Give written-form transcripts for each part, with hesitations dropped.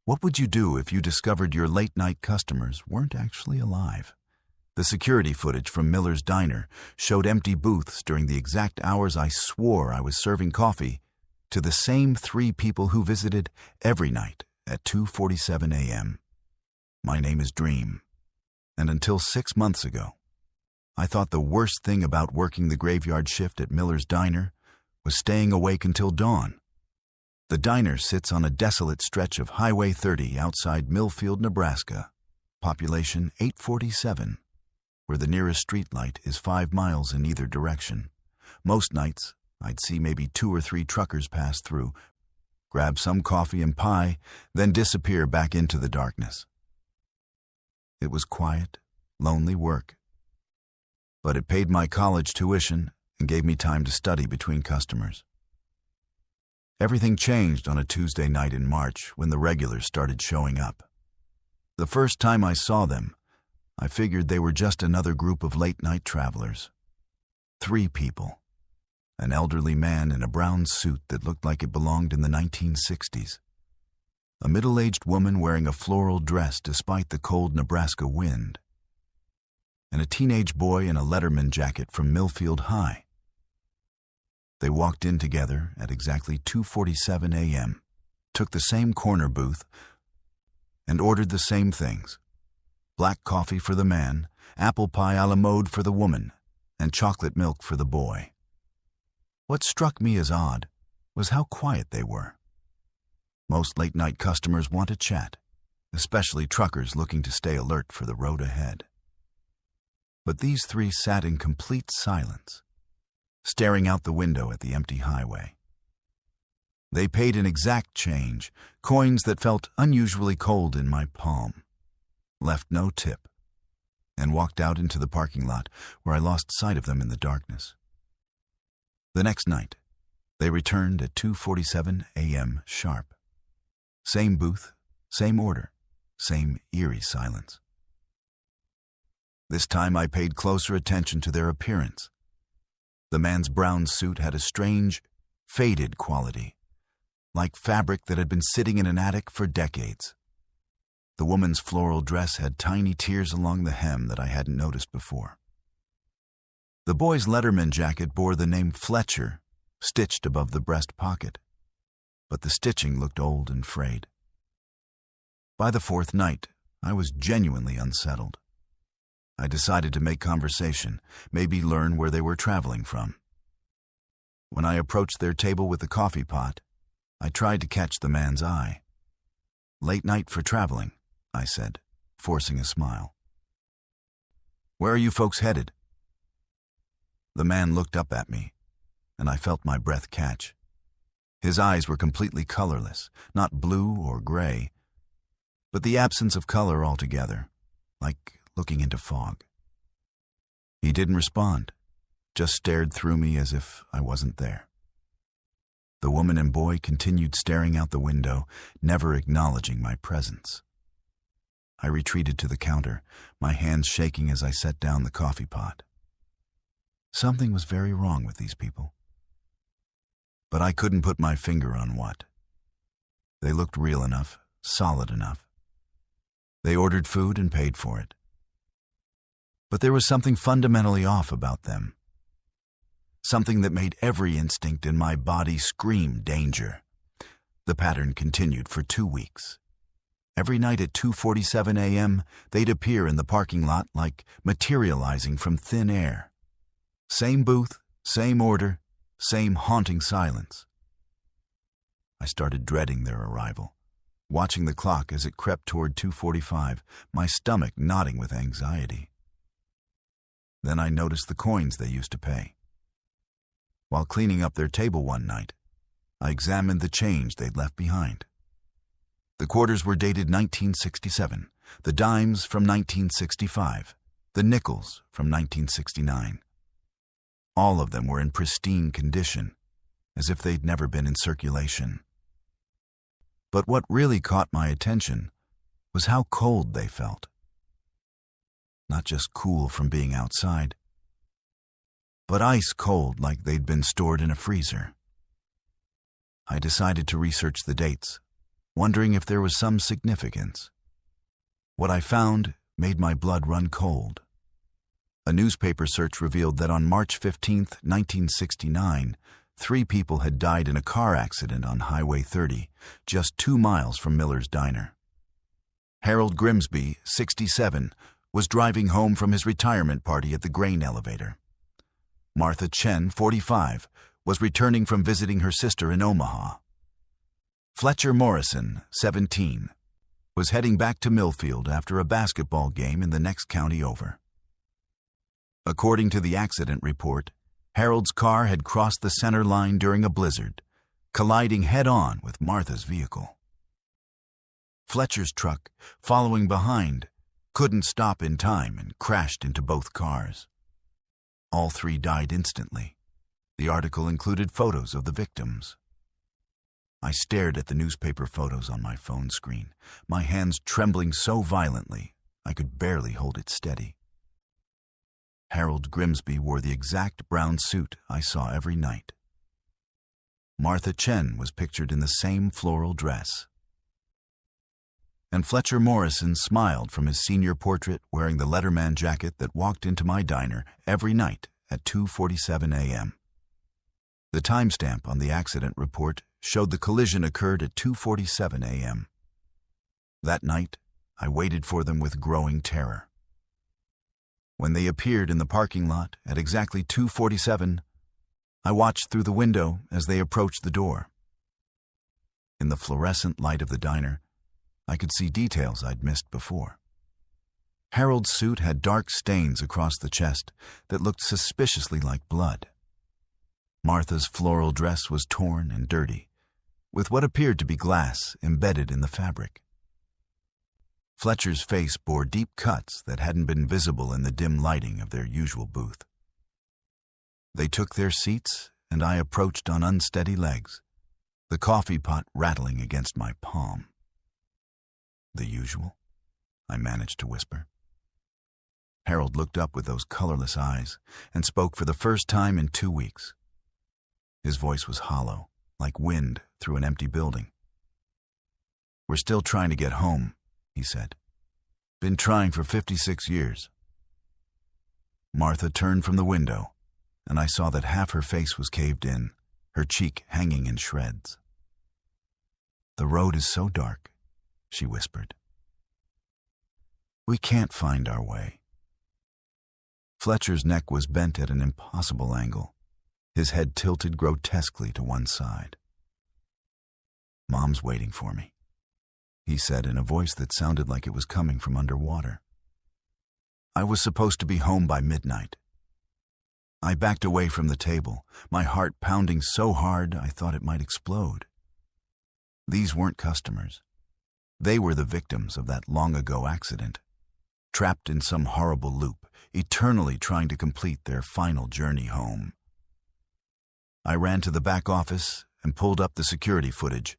What would you do if you discovered your late-night customers weren't actually alive? The security footage from Miller's Diner showed empty booths during the exact hours I swore I was serving coffee to the same 3 people who visited every night at 2:47 a.m. My name is Dream, and until 6 months ago, I thought the worst thing about working the graveyard shift at Miller's Diner was staying awake until dawn. The diner sits on a desolate stretch of Highway 30 outside Millfield, Nebraska, population 847, where the nearest streetlight is 5 miles in either direction. Most nights, I'd see maybe 2 or 3 truckers pass through, grab some coffee and pie, then disappear back into the darkness. It was quiet, lonely work, but it paid my college tuition and gave me time to study between customers. Everything changed on a Tuesday night in March when the regulars started showing up. The first time I saw them, I figured they were just another group of late-night travelers. 3 people. An elderly man in a brown suit that looked like it belonged in the 1960s. A middle-aged woman wearing a floral dress despite the cold Nebraska wind. And a teenage boy in a Letterman jacket from Millfield High. They walked in together at exactly 2:47 a.m., took the same corner booth, and ordered the same things. Black coffee for the man, apple pie a la mode for the woman, and chocolate milk for the boy. What struck me as odd was how quiet they were. Most late-night customers want to chat, especially truckers looking to stay alert for the road ahead. But these 3 sat in complete silence, staring out the window at the empty highway. They paid in exact change, coins that felt unusually cold in my palm, left no tip, and walked out into the parking lot where I lost sight of them in the darkness. The next night, they returned at 2:47 a.m. sharp. Same booth, same order, same eerie silence. This time I paid closer attention to their appearance. The man's brown suit had a strange, faded quality, like fabric that had been sitting in an attic for decades. The woman's floral dress had tiny tears along the hem that I hadn't noticed before. The boy's Letterman jacket bore the name Fletcher, stitched above the breast pocket, but the stitching looked old and frayed. By the 4th night, I was genuinely unsettled. I decided to make conversation, maybe learn where they were traveling from. When I approached their table with the coffee pot, I tried to catch the man's eye. "Late night for traveling," I said, forcing a smile. "Where are you folks headed?" The man looked up at me, and I felt my breath catch. His eyes were completely colorless, not blue or gray, but the absence of color altogether, like looking into fog. He didn't respond, just stared through me as if I wasn't there. The woman and boy continued staring out the window, never acknowledging my presence. I retreated to the counter, my hands shaking as I set down the coffee pot. Something was very wrong with these people. But I couldn't put my finger on what. They looked real enough, solid enough. They ordered food and paid for it. But there was something fundamentally off about them. Something that made every instinct in my body scream danger. The pattern continued for 2 weeks. Every night at 2:47 a.m., they'd appear in the parking lot like materializing from thin air. Same booth, same order, same haunting silence. I started dreading their arrival, watching the clock as it crept toward 2:45, my stomach knotting with anxiety. Then I noticed the coins they used to pay. While cleaning up their table one night, I examined the change they'd left behind. The quarters were dated 1967, the dimes from 1965, the nickels from 1969. All of them were in pristine condition, as if they'd never been in circulation. But what really caught my attention was how cold they felt. Not just cool from being outside, but ice cold like they'd been stored in a freezer. I decided to research the dates, wondering if there was some significance. What I found made my blood run cold. A newspaper search revealed that on March 15, 1969, 3 people had died in a car accident on Highway 30, just 2 miles from Miller's Diner. Harold Grimsby, 67, was driving home from his retirement party at the grain elevator. Martha Chen, 45, was returning from visiting her sister in Omaha. Fletcher Morrison, 17, was heading back to Millfield after a basketball game in the next county over. According to the accident report, Harold's car had crossed the center line during a blizzard, colliding head-on with Martha's vehicle. Fletcher's truck, following behind, couldn't stop in time and crashed into both cars. All 3 died instantly. The article included photos of the victims. I stared at the newspaper photos on my phone screen, my hands trembling so violently I could barely hold it steady. Harold Grimsby wore the exact brown suit I saw every night. Martha Chen was pictured in the same floral dress. And Fletcher Morrison smiled from his senior portrait wearing the Letterman jacket that walked into my diner every night at 2:47 a.m. The timestamp on the accident report showed the collision occurred at 2:47 a.m. That night, I waited for them with growing terror. When they appeared in the parking lot at exactly 2:47, I watched through the window as they approached the door. In the fluorescent light of the diner, I could see details I'd missed before. Harold's suit had dark stains across the chest that looked suspiciously like blood. Martha's floral dress was torn and dirty, with what appeared to be glass embedded in the fabric. Fletcher's face bore deep cuts that hadn't been visible in the dim lighting of their usual booth. They took their seats, and I approached on unsteady legs, the coffee pot rattling against my palm. "The usual?" I managed to whisper. Harold looked up with those colorless eyes and spoke for the first time in 2 weeks. His voice was hollow, like wind through an empty building. "We're still trying to get home," he said. "Been trying for 56 years. Martha turned from the window, and I saw that half her face was caved in, her cheek hanging in shreds. "The road is so dark," she whispered. "We can't find our way." Fletcher's neck was bent at an impossible angle, his head tilted grotesquely to one side. "Mom's waiting for me," he said in a voice that sounded like it was coming from underwater. I was supposed to be home by midnight. I backed away from the table, my heart pounding so hard I thought it might explode. These weren't customers. They were the victims of that long-ago accident, trapped in some horrible loop, eternally trying to complete their final journey home. I ran to the back office and pulled up the security footage,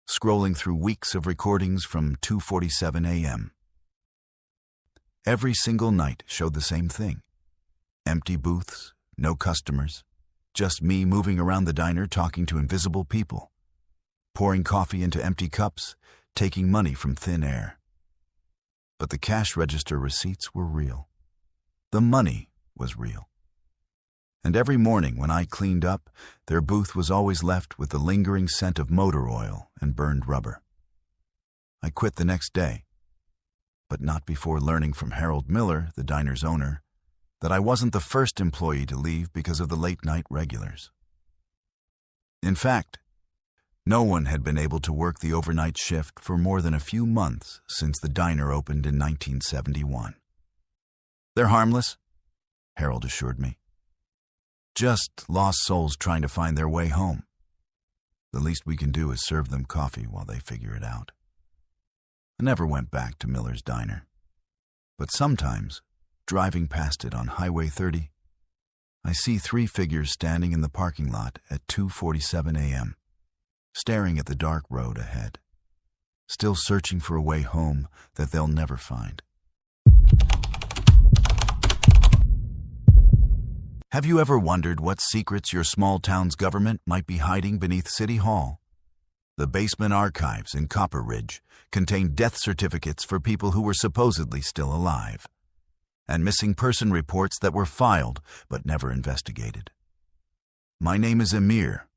scrolling through weeks of recordings from 2:47 a.m. Every single night showed the same thing. Empty booths, no customers, just me moving around the diner talking to invisible people, pouring coffee into empty cups, taking money from thin air. But the cash register receipts were real. The money was real. And every morning when I cleaned up, their booth was always left with the lingering scent of motor oil and burned rubber. I quit the next day, but not before learning from Harold Miller, the diner's owner, that I wasn't the first employee to leave because of the late-night regulars. In fact, no one had been able to work the overnight shift for more than a few months since the diner opened in 1971. "They're harmless," Harold assured me. "Just lost souls trying to find their way home. The least we can do is serve them coffee while they figure it out." I never went back to Miller's Diner, but sometimes, driving past it on Highway 30, I see 3 figures standing in the parking lot at 2:47 a.m., staring at the dark road ahead, still searching for a way home that they'll never find. Have you ever wondered what secrets your small town's government might be hiding beneath City Hall? The basement archives in Copper Ridge contained death certificates for people who were supposedly still alive, and missing person reports that were filed but never investigated. My name is Amir,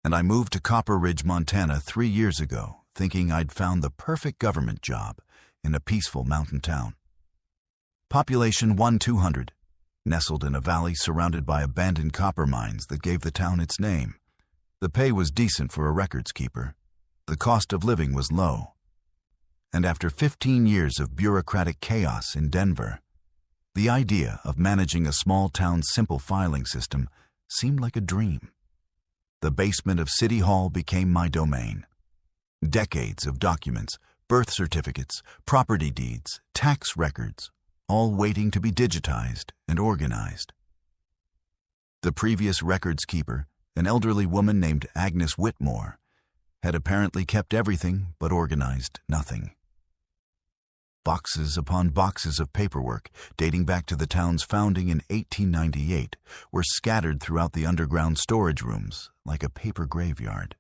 and I moved to Copper Ridge, Montana 3 years ago, thinking I'd found the perfect government job in a peaceful mountain town. Population 1,200, nestled in a valley surrounded by abandoned copper mines that gave the town its name. The pay was decent for a records keeper. The cost of living was low. And after 15 years of bureaucratic chaos in Denver, the idea of managing a small town's simple filing system seemed like a dream. The basement of City Hall became my domain. Decades of documents, birth certificates, property deeds, tax records, all waiting to be digitized and organized. The previous records keeper, an elderly woman named Agnes Whitmore, had apparently kept everything but organized nothing. Boxes upon boxes of paperwork dating back to the town's founding in 1898 were scattered throughout the underground storage rooms like a paper graveyard.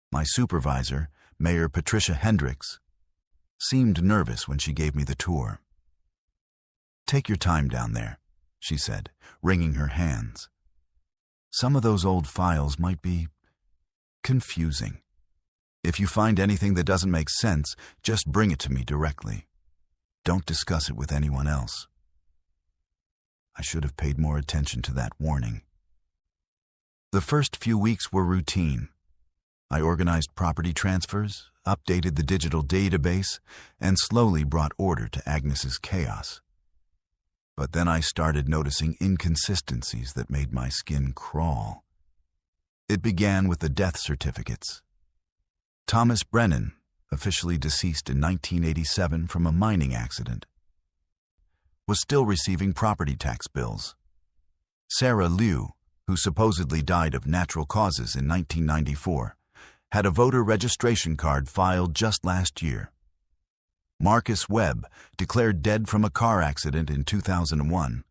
My supervisor, Mayor Patricia Hendricks, seemed nervous when she gave me the tour. "Take your time down there," she said, wringing her hands. "Some of those old files might be confusing. If you find anything that doesn't make sense, just bring it to me directly. Don't discuss it with anyone else." I should have paid more attention to that warning. The first few weeks were routine. I organized property transfers, updated the digital database, and slowly brought order to Agnes's chaos. But then I started noticing inconsistencies that made my skin crawl. It began with the death certificates. Thomas Brennan, officially deceased in 1987 from a mining accident, was still receiving property tax bills. Sarah Liu, who supposedly died of natural causes in 1994, had a voter registration card filed just last year. Marcus Webb, declared dead from a car accident in 2001,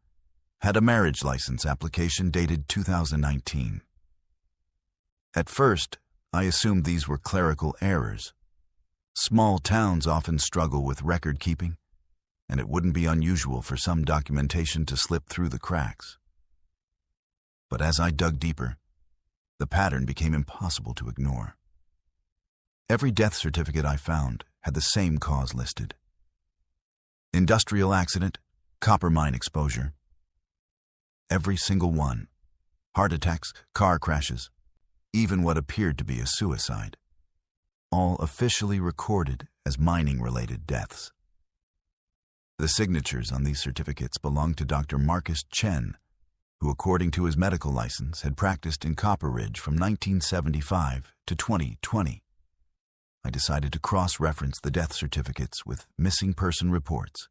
had a marriage license application dated 2019. At first, I assumed these were clerical errors. Small towns often struggle with record keeping, and it wouldn't be unusual for some documentation to slip through the cracks. But as I dug deeper, the pattern became impossible to ignore. Every death certificate I found had the same cause listed: industrial accident, copper mine exposure. Every single one. Heart attacks, car crashes, even what appeared to be a suicide. All officially recorded as mining-related deaths. The signatures on these certificates belonged to Dr. Marcus Chen, who, according to his medical license, had practiced in Copper Ridge from 1975 to 2020. I decided to cross-reference the death certificates with missing person reports,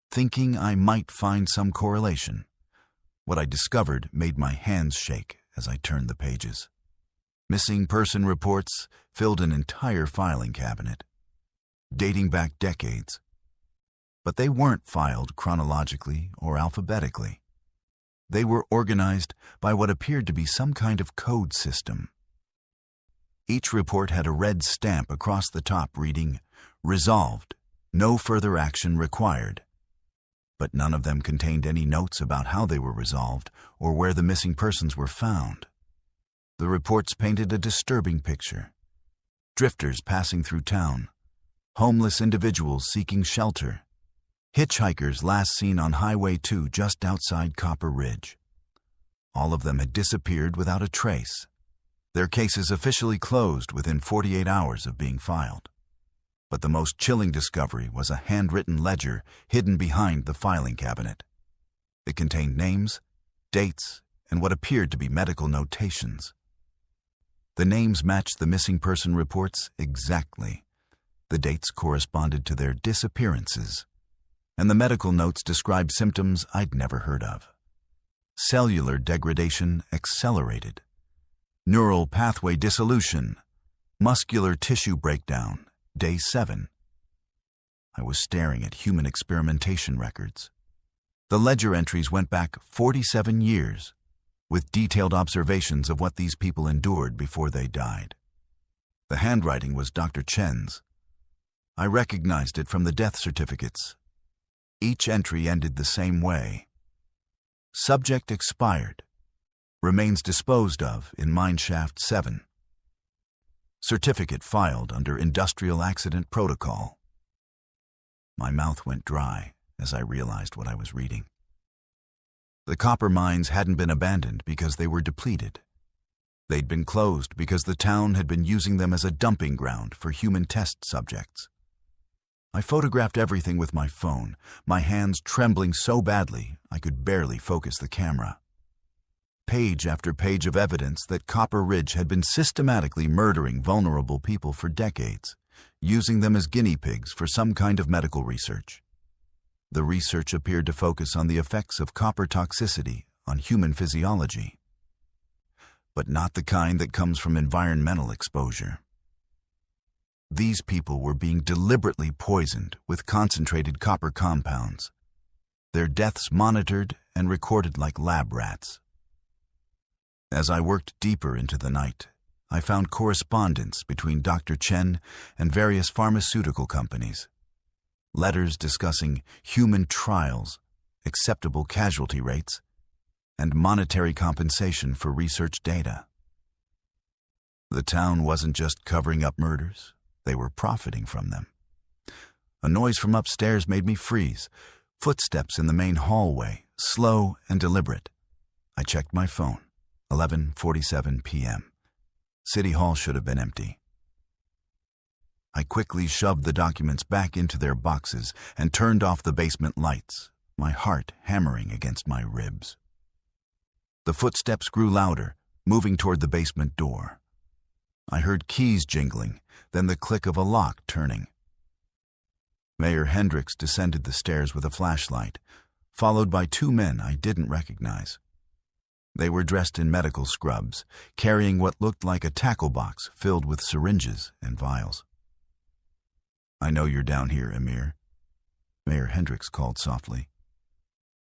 thinking I might find some correlation. What I discovered made my hands shake as I turned the pages. Missing person reports filled an entire filing cabinet, dating back decades. But they weren't filed chronologically or alphabetically. They were organized by what appeared to be some kind of code system. Each report had a red stamp across the top reading, "Resolved, no further action required." But none of them contained any notes about how they were resolved or where the missing persons were found. The reports painted a disturbing picture. Drifters passing through town, homeless individuals seeking shelter, hitchhikers last seen on Highway 2 just outside Copper Ridge. All of them had disappeared without a trace. Their cases officially closed within 48 hours of being filed. But the most chilling discovery was a handwritten ledger hidden behind the filing cabinet. It contained names, dates, and what appeared to be medical notations. The names matched the missing person reports exactly. The dates corresponded to their disappearances, and the medical notes described symptoms I'd never heard of. Cellular degradation accelerated, neural pathway dissolution, muscular tissue breakdown, day 7. I was staring at human experimentation records. The ledger entries went back 47 years, with detailed observations of what these people endured before they died. The handwriting was Dr. Chen's. I recognized it from the death certificates. Each entry ended the same way. Subject expired. Remains disposed of in mineshaft 7. Certificate filed under Industrial Accident Protocol. My mouth went dry as I realized what I was reading. The copper mines hadn't been abandoned because they were depleted. They'd been closed because the town had been using them as a dumping ground for human test subjects. I photographed everything with my phone, my hands trembling so badly I could barely focus the camera. Page after page of evidence that Copper Ridge had been systematically murdering vulnerable people for decades, using them as guinea pigs for some kind of medical research. The research appeared to focus on the effects of copper toxicity on human physiology, but not the kind that comes from environmental exposure. These people were being deliberately poisoned with concentrated copper compounds, their deaths monitored and recorded like lab rats. As I worked deeper into the night, I found correspondence between Dr. Chen and various pharmaceutical companies. Letters discussing human trials, acceptable casualty rates, and monetary compensation for research data. The town wasn't just covering up murders, they were profiting from them. A noise from upstairs made me freeze. Footsteps in the main hallway, slow and deliberate. I checked my phone. 11:47 p.m. City Hall should have been empty. I quickly shoved the documents back into their boxes and turned off the basement lights, my heart hammering against my ribs. The footsteps grew louder, moving toward the basement door. I heard keys jingling, then the click of a lock turning. Mayor Hendricks descended the stairs with a flashlight, followed by 2 men I didn't recognize. They were dressed in medical scrubs, carrying what looked like a tackle box filled with syringes and vials. "I know you're down here, Emir," Mayor Hendricks called softly.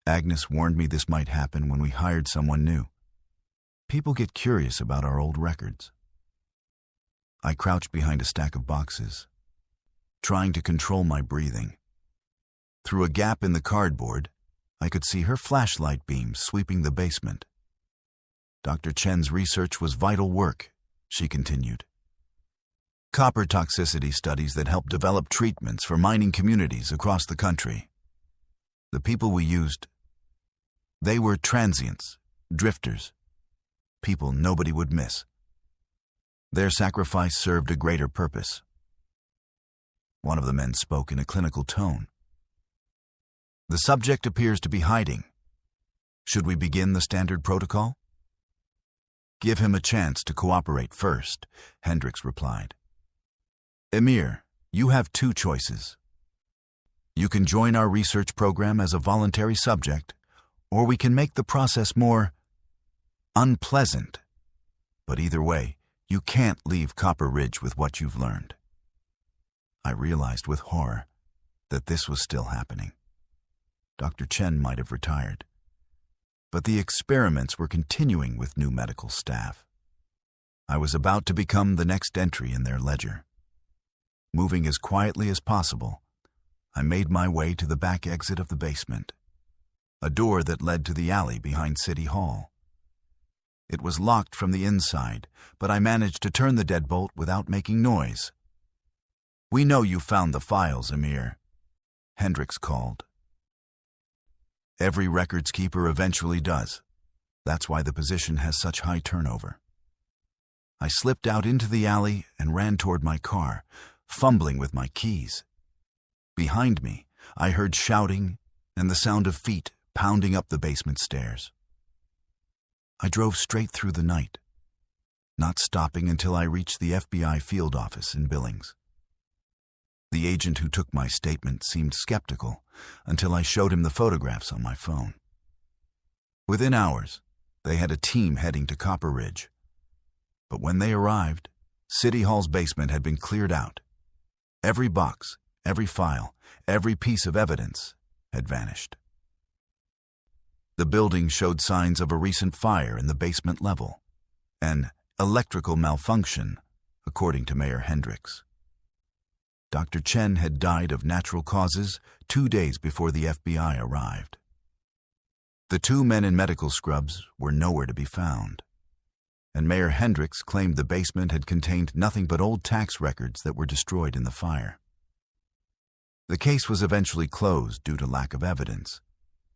"Agnes warned me this might happen when we hired someone new. People get curious about our old records." I crouched behind a stack of boxes, trying to control my breathing. Through a gap in the cardboard, I could see her flashlight beam sweeping the basement. Dr. Chen's research was vital work, she continued. Copper toxicity studies that helped develop treatments for mining communities across the country. The people we used, they were transients, drifters, people nobody would miss. Their sacrifice served a greater purpose. One of the men spoke in a clinical tone. "The subject appears to be hiding. Should we begin the standard protocol?" "Give him a chance to cooperate first," Hendricks replied. "Emir, you have 2 choices. You can join our research program as a voluntary subject, or we can make the process more unpleasant. But either way, you can't leave Copper Ridge with what you've learned." I realized with horror that this was still happening. Dr. Chen might have retired, but the experiments were continuing with new medical staff. I was about to become the next entry in their ledger. Moving as quietly as possible, I made my way to the back exit of the basement, a door that led to the alley behind City Hall. It was locked from the inside, but I managed to turn the deadbolt without making noise. "We know you found the files, Emir," Hendricks called. "Every records keeper eventually does. That's why the position has such high turnover." I slipped out into the alley and ran toward my car, fumbling with my keys. Behind me, I heard shouting and the sound of feet pounding up the basement stairs. I drove straight through the night, not stopping until I reached the FBI field office in Billings. The agent who took my statement seemed skeptical until I showed him the photographs on my phone. Within hours, they had a team heading to Copper Ridge. But when they arrived, City Hall's basement had been cleared out. Every box, every file, every piece of evidence had vanished. The building showed signs of a recent fire in the basement level, an electrical malfunction according to Mayor Hendricks. Dr. Chen had died of natural causes 2 days before the FBI arrived. The 2 men in medical scrubs were nowhere to be found, and Mayor Hendricks claimed the basement had contained nothing but old tax records that were destroyed in the fire. The case was eventually closed due to lack of evidence,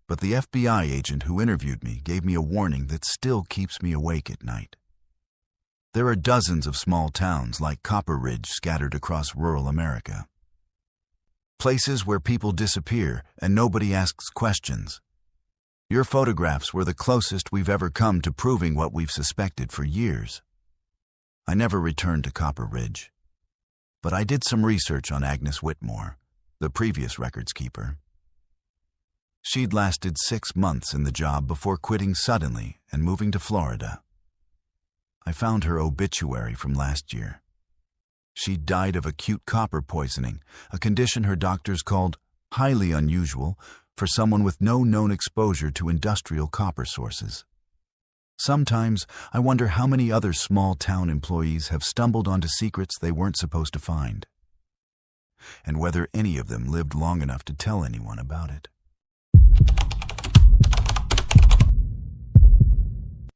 but the FBI agent who interviewed me gave me a warning that still keeps me awake at night. There are dozens of small towns like Copper Ridge scattered across rural America. Places where people disappear and nobody asks questions. Your photographs were the closest we've ever come to proving what we've suspected for years. I never returned to Copper Ridge, but I did some research on Agnes Whitmore, the previous records keeper. She'd lasted 6 months in the job before quitting suddenly and moving to Florida. I found her obituary from last year. She died of acute copper poisoning, a condition her doctors called highly unusual for someone with no known exposure to industrial copper sources. Sometimes I wonder how many other small-town employees have stumbled onto secrets they weren't supposed to find, and whether any of them lived long enough to tell anyone about it.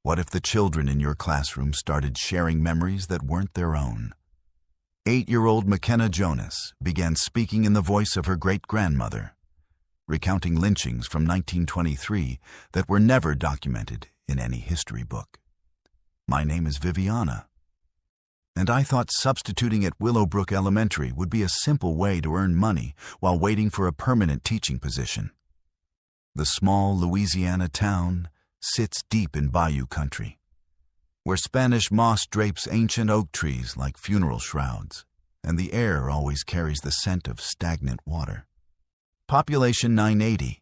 What if the children in your classroom started sharing memories that weren't their own? 8-year-old McKenna Jonas began speaking in the voice of her great-grandmother, recounting lynchings from 1923 that were never documented in any history book. My name is Viviana, and I thought substituting at Willowbrook Elementary would be a simple way to earn money while waiting for a permanent teaching position. The small Louisiana town sits deep in bayou country, where Spanish moss drapes ancient oak trees like funeral shrouds, and the air always carries the scent of stagnant water. Population 980,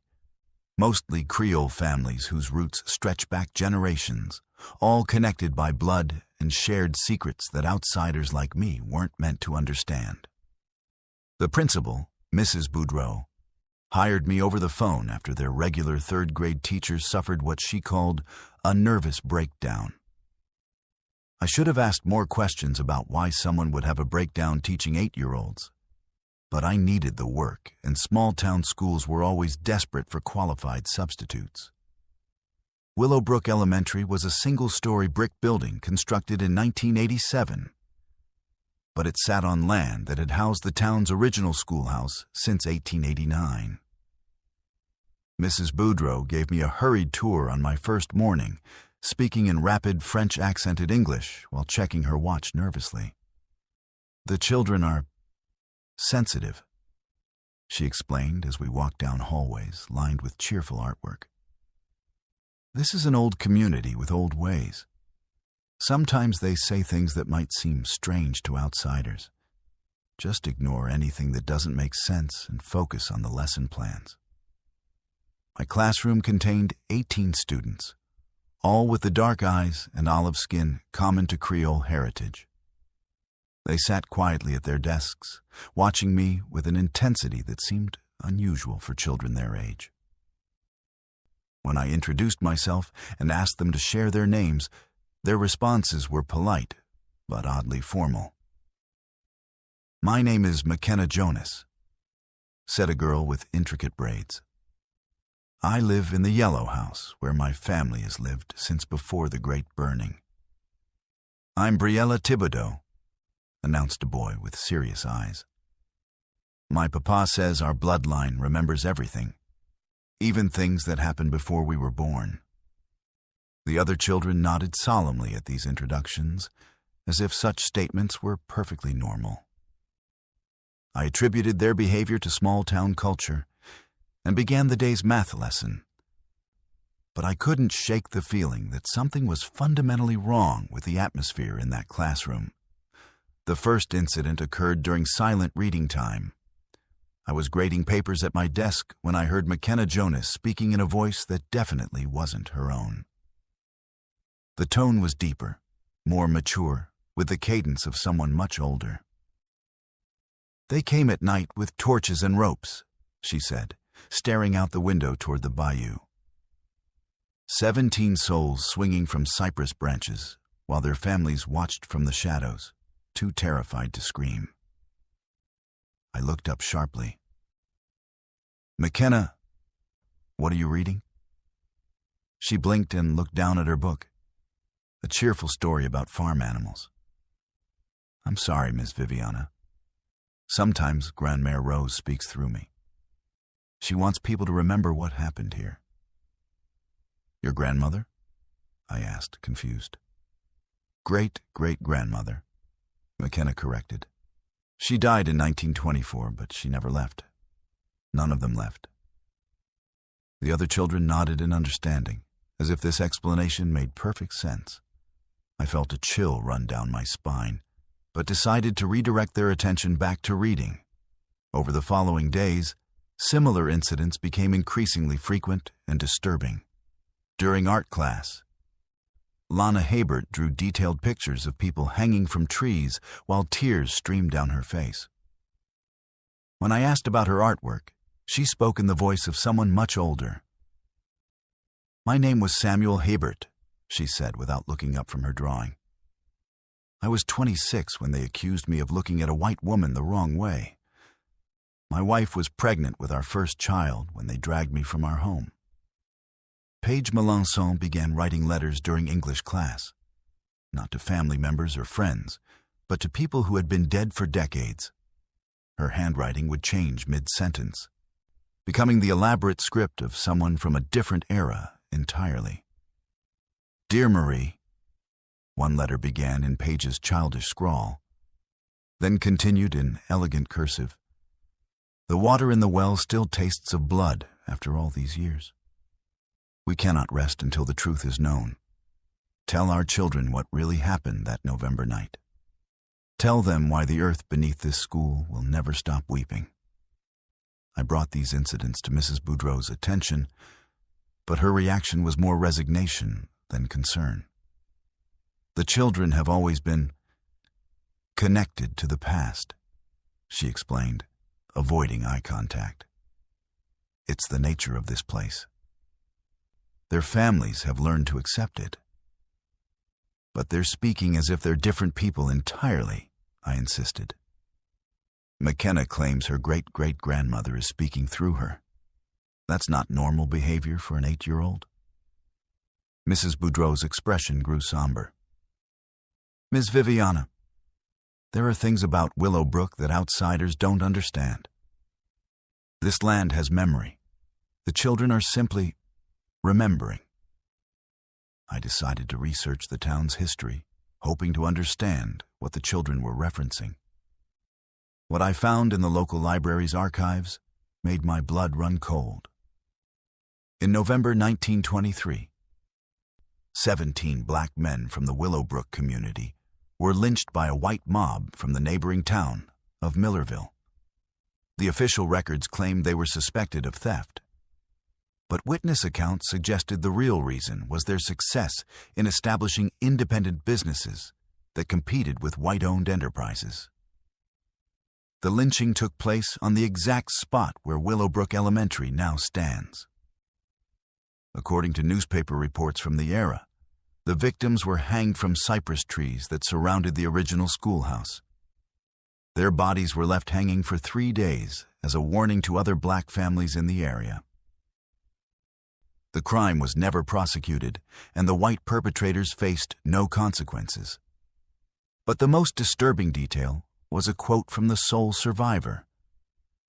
mostly Creole families whose roots stretch back generations, all connected by blood and shared secrets that outsiders like me weren't meant to understand. The principal, Mrs. Boudreau, hired me over the phone after their regular 3rd-grade teachers suffered what she called a nervous breakdown. I should have asked more questions about why someone would have a breakdown teaching 8-year-olds, but I needed the work, and small-town schools were always desperate for qualified substitutes. Willowbrook Elementary was a single-story brick building constructed in 1987, but it sat on land that had housed the town's original schoolhouse since 1889. Mrs. Boudreau gave me a hurried tour on my first morning, speaking in rapid French-accented English while checking her watch nervously. "The children are sensitive," she explained as we walked down hallways lined with cheerful artwork. "This is an old community with old ways. Sometimes they say things that might seem strange to outsiders. Just ignore anything that doesn't make sense and focus on the lesson plans." My classroom contained 18 students, all with the dark eyes and olive skin common to Creole heritage. They sat quietly at their desks, watching me with an intensity that seemed unusual for children their age. When I introduced myself and asked them to share their names, their responses were polite, but oddly formal. "My name is McKenna Jonas," said a girl with intricate braids. "I live in the yellow house where my family has lived since before the Great Burning." "I'm Briella Thibodeau," announced a boy with serious eyes. "My papa says our bloodline remembers everything, even things that happened before we were born." The other children nodded solemnly at these introductions, as if such statements were perfectly normal. I attributed their behavior to small-town culture and began the day's math lesson. But I couldn't shake the feeling that something was fundamentally wrong with the atmosphere in that classroom. The first incident occurred during silent reading time. I was grading papers at my desk when I heard McKenna Jonas speaking in a voice that definitely wasn't her own. The tone was deeper, more mature, with the cadence of someone much older. "They came at night with torches and ropes," she said, staring out the window toward the bayou. 17 souls swinging from cypress branches, while their families watched from the shadows, too terrified to scream. I looked up sharply. "McKenna, what are you reading?" She blinked and looked down at her book, a cheerful story about farm animals. "I'm sorry, Miss Viviana. Sometimes Grandmère Rose speaks through me. She wants people to remember what happened here." "Your grandmother?" I asked, confused. "Great-great-grandmother," McKenna corrected. "She died in 1924, but she never left. None of them left." The other children nodded in understanding, as if this explanation made perfect sense. I felt a chill run down my spine, but decided to redirect their attention back to reading. Over the following days, similar incidents became increasingly frequent and disturbing. During art class, Lana Habert drew detailed pictures of people hanging from trees while tears streamed down her face. When I asked about her artwork, she spoke in the voice of someone much older. "My name was Samuel Habert," she said without looking up from her drawing. "I was 26 when they accused me of looking at a white woman the wrong way. My wife was pregnant with our first child when they dragged me from our home." Paige Melançon began writing letters during English class, not to family members or friends, but to people who had been dead for decades. Her handwriting would change mid-sentence, becoming the elaborate script of someone from a different era entirely. "Dear Marie," one letter began in Paige's childish scrawl, then continued in elegant cursive. "The water in the well still tastes of blood after all these years. We cannot rest until the truth is known. Tell our children what really happened that November night. Tell them why the earth beneath this school will never stop weeping." I brought these incidents to Mrs. Boudreau's attention, but her reaction was more resignation than concern. "The children have always been connected to the past," she explained, avoiding eye contact. "It's the nature of this place. Their families have learned to accept it." "But they're speaking as if they're different people entirely," I insisted. "McKenna claims her great-great-grandmother is speaking through her. That's not normal behavior for an 8-year-old. Mrs. Boudreau's expression grew somber. "Ms. Viviana, there are things about Willowbrook that outsiders don't understand. This land has memory. The children are simply remembering." I decided to research the town's history, hoping to understand what the children were referencing. What I found in the local library's archives made my blood run cold. In November 1923, 17 black men from the Willowbrook community were lynched by a white mob from the neighboring town of Millerville. The official records claimed they were suspected of theft, but witness accounts suggested the real reason was their success in establishing independent businesses that competed with white-owned enterprises. The lynching took place on the exact spot where Willowbrook Elementary now stands. According to newspaper reports from the era, the victims were hanged from cypress trees that surrounded the original schoolhouse. Their bodies were left hanging for 3 days as a warning to other black families in the area. The crime was never prosecuted, and the white perpetrators faced no consequences. But the most disturbing detail was a quote from the sole survivor,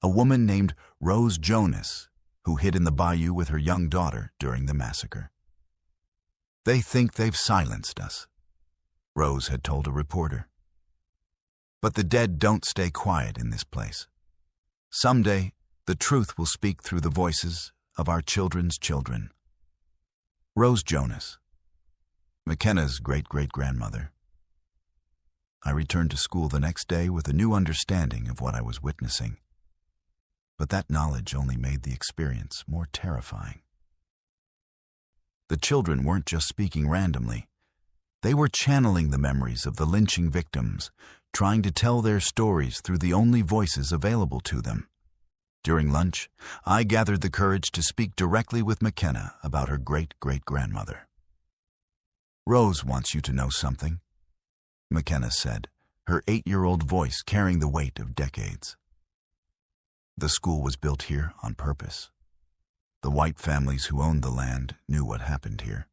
a woman named Rose Jonas, who hid in the bayou with her young daughter during the massacre. "They think they've silenced us," Rose had told a reporter. "But the dead don't stay quiet in this place. Someday, the truth will speak through the voices of our children's children." Rose Jonas, McKenna's great-great-grandmother. I returned to school the next day with a new understanding of what I was witnessing. But that knowledge only made the experience more terrifying. The children weren't just speaking randomly. They were channeling the memories of the lynching victims, trying to tell their stories through the only voices available to them. During lunch, I gathered the courage to speak directly with McKenna about her great-great-grandmother. "Rose wants you to know something," McKenna said, her 8-year-old voice carrying the weight of decades. The school was built here on purpose. The white families who owned the land knew what happened here.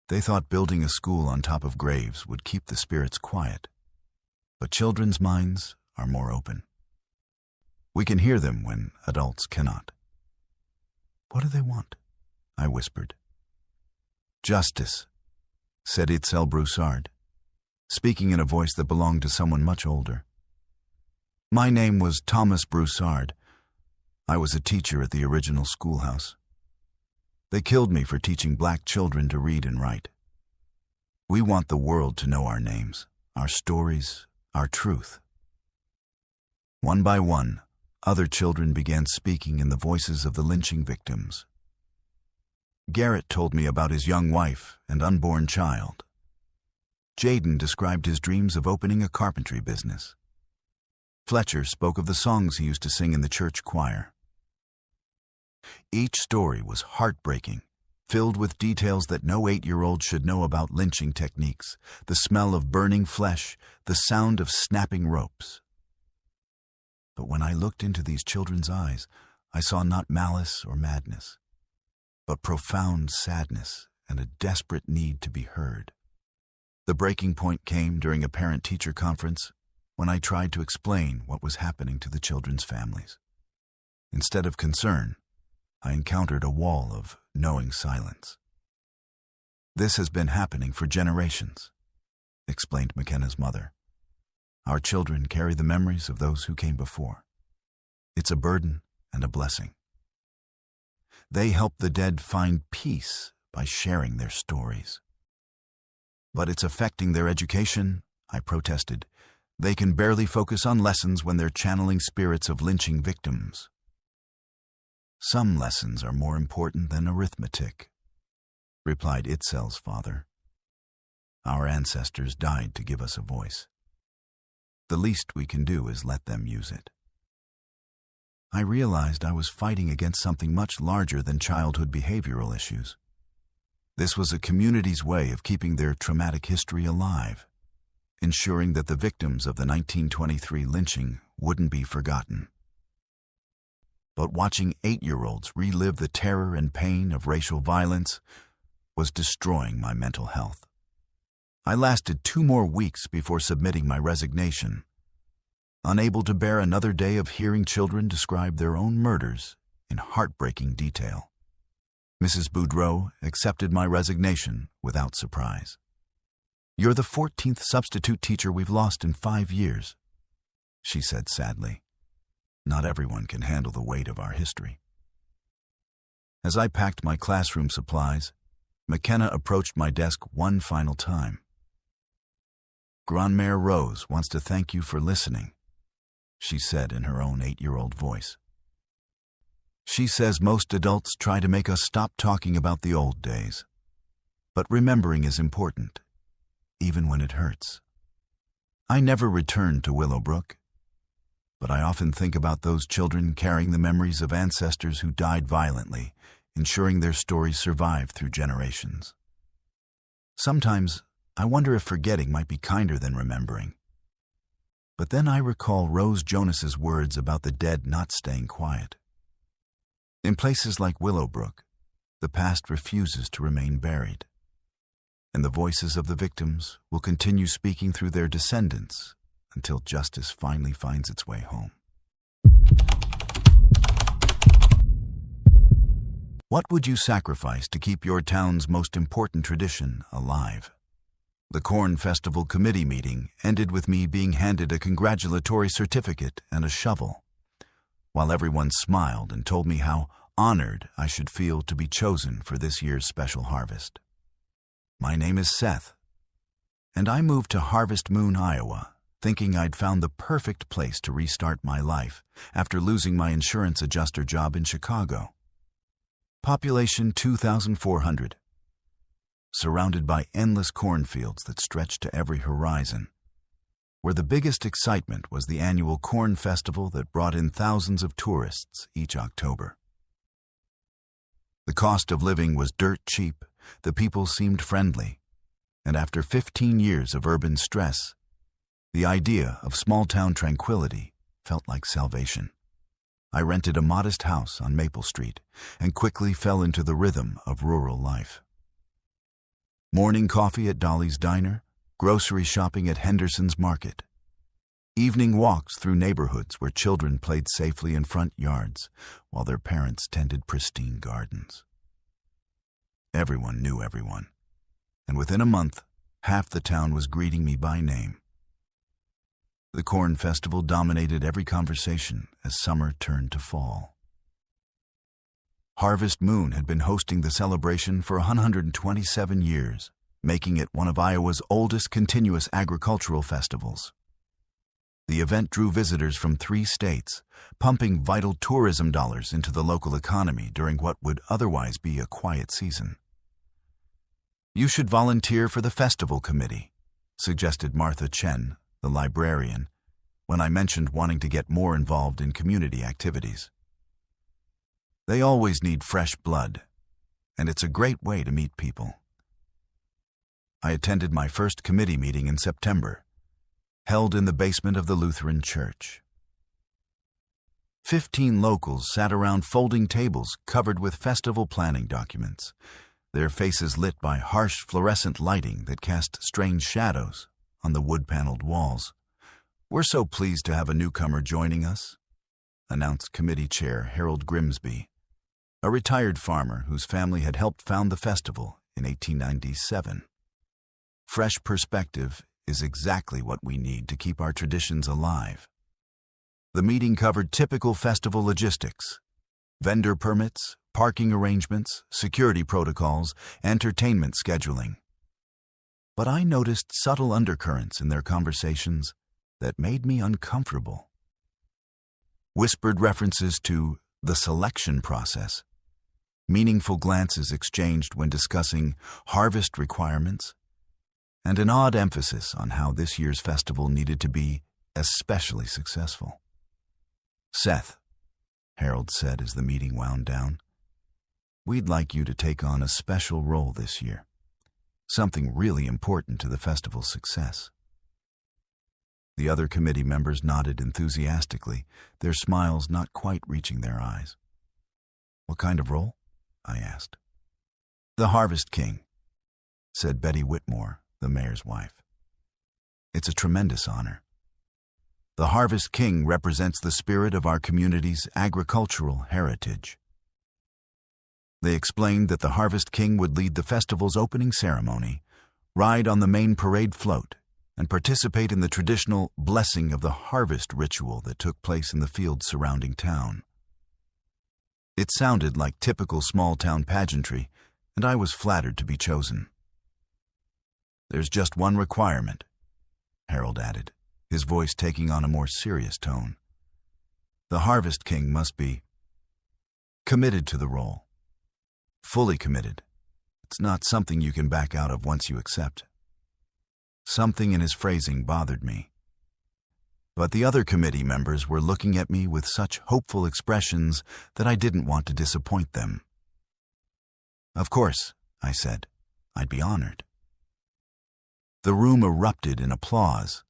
They thought building a school on top of graves would keep the spirits quiet. But children's minds are more open. We can hear them when adults cannot. "What do they want?" I whispered. "Justice," said Itzel Broussard, speaking in a voice that belonged to someone much older. My name was Thomas Broussard. I was a teacher at the original schoolhouse. They killed me for teaching black children to read and write. We want the world to know our names, our stories, our truth. One by one, other children began speaking in the voices of the lynching victims. Garrett told me about his young wife and unborn child. Jaden described his dreams of opening a carpentry business. Fletcher spoke of the songs he used to sing in the church choir. Each story was heartbreaking, filled with details that no 8-year-old should know about lynching techniques, the smell of burning flesh, the sound of snapping ropes. But when I looked into these children's eyes, I saw not malice or madness, but profound sadness and a desperate need to be heard. The breaking point came during a parent-teacher conference when I tried to explain what was happening to the children's families. Instead of concern, I encountered a wall of knowing silence. "This has been happening for generations," explained McKenna's mother. "Our children carry the memories of those who came before. It's a burden and a blessing. They help the dead find peace by sharing their stories." "But it's affecting their education," I protested. "They can barely focus on lessons when they're channeling spirits of lynching victims." "Some lessons are more important than arithmetic," replied Itzel's father. "Our ancestors died to give us a voice. The least we can do is let them use it." I realized I was fighting against something much larger than childhood behavioral issues. This was a community's way of keeping their traumatic history alive, ensuring that the victims of the 1923 lynching wouldn't be forgotten. But watching 8-year-olds relive the terror and pain of racial violence was destroying my mental health. I lasted 2 more weeks before submitting my resignation, unable to bear another day of hearing children describe their own murders in heartbreaking detail. Mrs. Boudreau accepted my resignation without surprise. "You're the 14th substitute teacher we've lost in 5 years," she said sadly. "Not everyone can handle the weight of our history." As I packed my classroom supplies, McKenna approached my desk one final time. "Grandmère Rose wants to thank you for listening," she said in her own 8-year-old voice. "She says most adults try to make us stop talking about the old days. But remembering is important, even when it hurts." I never returned to Willowbrook, but I often think about those children carrying the memories of ancestors who died violently, ensuring their stories survive through generations. Sometimes I wonder if forgetting might be kinder than remembering. But then I recall Rose Jonas's words about the dead not staying quiet. In places like Willowbrook, the past refuses to remain buried, and the voices of the victims will continue speaking through their descendants until justice finally finds its way home. What would you sacrifice to keep your town's most important tradition alive? The Corn Festival committee meeting ended with me being handed a congratulatory certificate and a shovel, while everyone smiled and told me how honored I should feel to be chosen for this year's special harvest. My name is Seth, and I moved to Harvest Moon, Iowa, thinking I'd found the perfect place to restart my life after losing my insurance adjuster job in Chicago. Population 2,400. Surrounded by endless cornfields that stretched to every horizon, where the biggest excitement was the annual Corn Festival that brought in thousands of tourists each October. The cost of living was dirt cheap, the people seemed friendly, and after 15 years of urban stress, The idea of small-town tranquility felt like salvation. I rented a modest house on Maple Street and quickly fell into the rhythm of rural life. Morning coffee at Dolly's Diner, grocery shopping at Henderson's Market, evening walks through neighborhoods where children played safely in front yards while their parents tended pristine gardens. Everyone knew everyone, and within a month, half the town was greeting me by name. The Corn Festival dominated every conversation as summer turned to fall. Harvest Moon had been hosting the celebration for 127 years, making it one of Iowa's oldest continuous agricultural festivals. The event drew visitors from 3 states, pumping vital tourism dollars into the local economy during what would otherwise be a quiet season. "You should volunteer for the festival committee," suggested Martha Chen, the librarian, when I mentioned wanting to get more involved in community activities. "They always need fresh blood, and it's a great way to meet people." I attended my first committee meeting in September, held in the basement of the Lutheran Church. 15 locals sat around folding tables covered with festival planning documents, their faces lit by harsh fluorescent lighting that cast strange shadows on the wood-paneled walls. "We're so pleased to have a newcomer joining us," announced Committee Chair Harold Grimsby, a retired farmer whose family had helped found the festival in 1897. "Fresh perspective is exactly what we need to keep our traditions alive." The meeting covered typical festival logistics: vendor permits, parking arrangements, security protocols, entertainment scheduling. But I noticed subtle undercurrents in their conversations that made me uncomfortable. Whispered references to the selection process, meaningful glances exchanged when discussing harvest requirements, and an odd emphasis on how this year's festival needed to be especially successful. "Seth," Harold said as the meeting wound down, "we'd like you to take on a special role this year, something really important to the festival's success." The other committee members nodded enthusiastically, their smiles not quite reaching their eyes. "What kind of role?" I asked. "The Harvest King," said Betty Whitmore, the mayor's wife. "It's a tremendous honor. The Harvest King represents the spirit of our community's agricultural heritage." They explained that the Harvest King would lead the festival's opening ceremony, ride on the main parade float, and participate in the traditional blessing of the harvest ritual that took place in the fields surrounding town. It sounded like typical small-town pageantry, and I was flattered to be chosen. "There's just one requirement," Harold added, his voice taking on a more serious tone. "The Harvest King must be committed to the role. Fully committed. It's not something you can back out of once you accept." Something in his phrasing bothered me. But the other committee members were looking at me with such hopeful expressions that I didn't want to disappoint them. "Of course," I said, "I'd be honored." The room erupted in applause,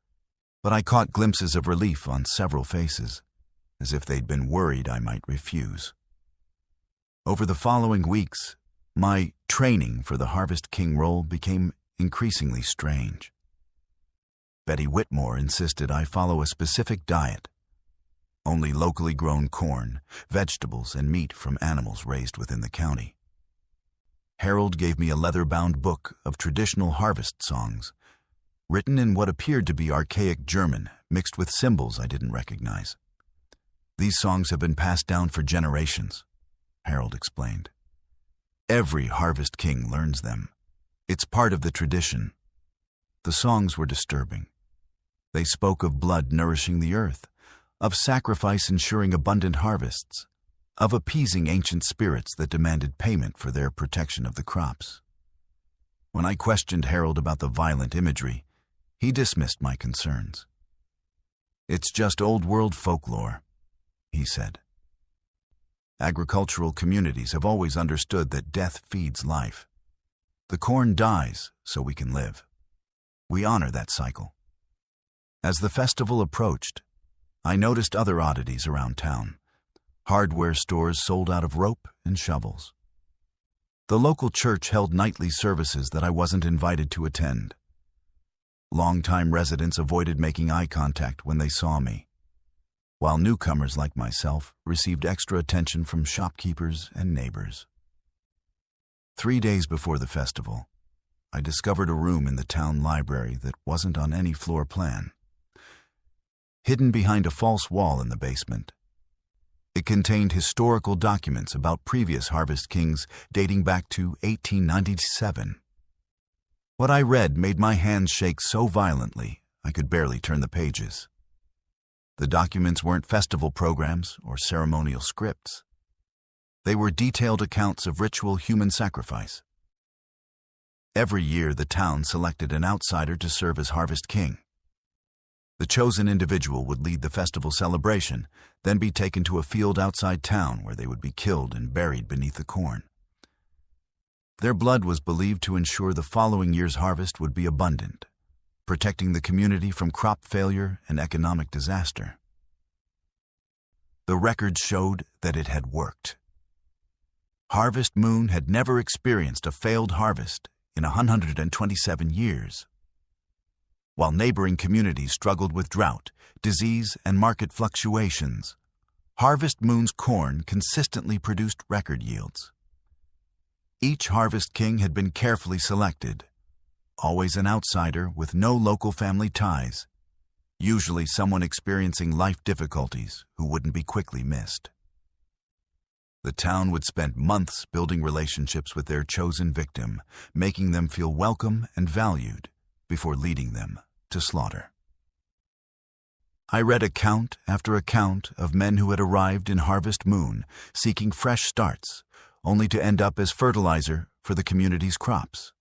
but I caught glimpses of relief on several faces, as if they'd been worried I might refuse. Over the following weeks, my training for the Harvest King role became increasingly strange. Betty Whitmore insisted I follow a specific diet: only locally grown corn, vegetables, and meat from animals raised within the county. Harold gave me a leather-bound book of traditional harvest songs, written in what appeared to be archaic German, mixed with symbols I didn't recognize. "These songs have been passed down for generations," Harold explained. "Every Harvest King learns them. It's part of the tradition." The songs were disturbing. They spoke of blood nourishing the earth, of sacrifice ensuring abundant harvests, of appeasing ancient spirits that demanded payment for their protection of the crops. When I questioned Harold about the violent imagery, he dismissed my concerns. "It's just old-world folklore," he said. "Agricultural communities have always understood that death feeds life. The corn dies so we can live. We honor that cycle. As the festival approached, I noticed other oddities around town. Hardware stores sold out of rope and shovels. The local church held nightly services that I wasn't invited to attend. Longtime residents avoided making eye contact when they saw me, while newcomers like myself received extra attention from shopkeepers and neighbors. 3 days before the festival, I discovered a room in the town library that wasn't on any floor plan. Hidden behind a false wall in the basement, it contained historical documents about previous Harvest Kings dating back to 1897. What I read made my hands shake so violently I could barely turn the pages. The documents weren't festival programs or ceremonial scripts. They were detailed accounts of ritual human sacrifice. Every year, the town selected an outsider to serve as Harvest King. The chosen individual would lead the festival celebration, then be taken to a field outside town where they would be killed and buried beneath the corn. Their blood was believed to ensure the following year's harvest would be abundant, protecting the community from crop failure and economic disaster. The records showed that it had worked. Harvest Moon had never experienced a failed harvest in 127 years. While neighboring communities struggled with drought, disease, and market fluctuations, Harvest Moon's corn consistently produced record yields. Each Harvest King had been carefully selected, always an outsider with no local family ties, usually someone experiencing life difficulties who wouldn't be quickly missed. The town would spend months building relationships with their chosen victim, making them feel welcome and valued before leading them to slaughter. I read account after account of men who had arrived in Harvest Moon seeking fresh starts, only to end up as fertilizer for the community's crops.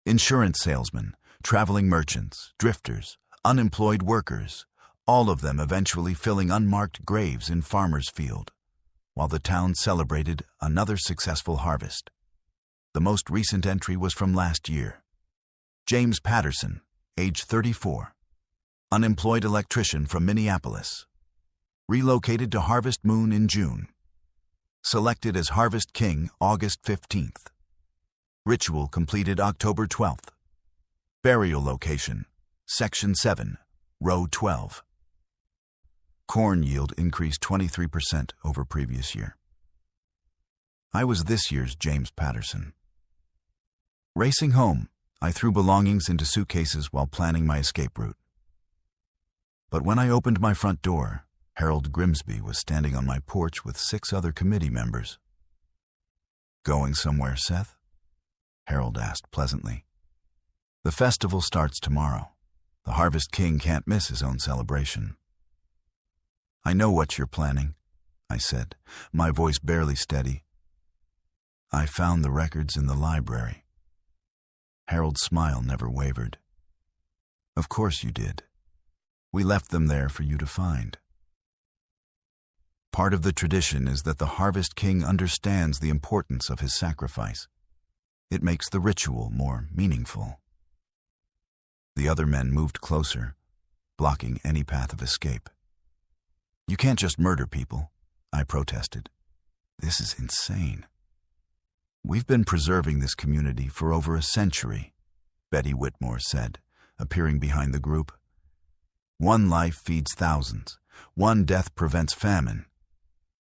Insurance salesmen, traveling merchants, drifters, unemployed workers, all of them eventually filling unmarked graves in farmers' field, while the town celebrated another successful harvest. The most recent entry was from last year. James Patterson, age 34, unemployed electrician from Minneapolis, relocated to Harvest Moon in June. Selected as Harvest King August 15th. Ritual completed October 12th. Burial location, Section 7, Row 12. Corn yield increased 23% over previous year. I was this year's James Patterson. Racing home, I threw belongings into suitcases while planning my escape route. But when I opened my front door, Harold Grimsby was standing on my porch with 6 other committee members. "Going somewhere, Seth?" Harold asked pleasantly. "The festival starts tomorrow. The Harvest King can't miss his own celebration." "I know what you're planning," I said, my voice barely steady. "I found the records in the library." Harold's smile never wavered. "Of course you did. We left them there for you to find." Part of the tradition is that the Harvest King understands the importance of his sacrifice. It makes the ritual more meaningful. The other men moved closer, blocking any path of escape. "You can't just murder people," I protested. "This is insane." "We've been preserving this community for over a century," Betty Whitmore said, appearing behind the group. "One life feeds thousands. One death prevents famine.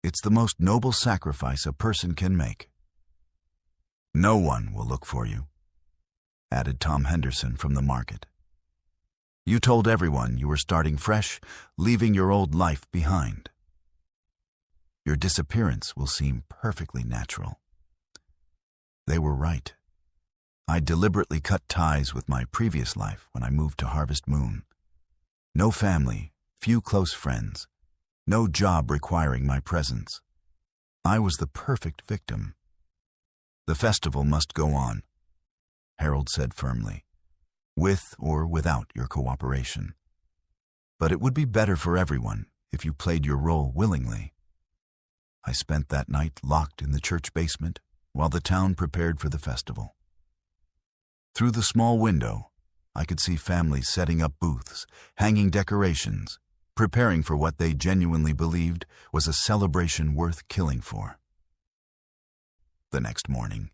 It's the most noble sacrifice a person can make." "No one will look for you," added Tom Henderson from the market. "You told everyone you were starting fresh, leaving your old life behind. Your disappearance will seem perfectly natural." They were right. I deliberately cut ties with my previous life when I moved to Harvest Moon. No family, few close friends, no job requiring my presence. I was the perfect victim. "The festival must go on," Harold said firmly, "with or without your cooperation. But it would be better for everyone if you played your role willingly." I spent that night locked in the church basement while the town prepared for the festival. Through the small window, I could see families setting up booths, hanging decorations, preparing for what they genuinely believed was a celebration worth killing for. The next morning,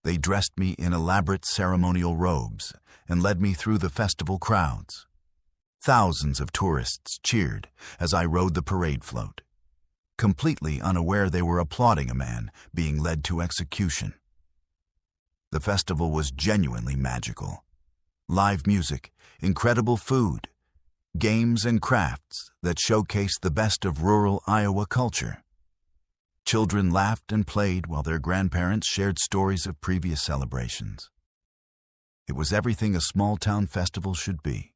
they dressed me in elaborate ceremonial robes and led me through the festival crowds. Thousands of tourists cheered as I rode the parade float, completely unaware they were applauding a man being led to execution. The festival was genuinely magical. Live music, incredible food, games and crafts that showcased the best of rural Iowa culture. Children laughed and played while their grandparents shared stories of previous celebrations. It was everything a small-town festival should be,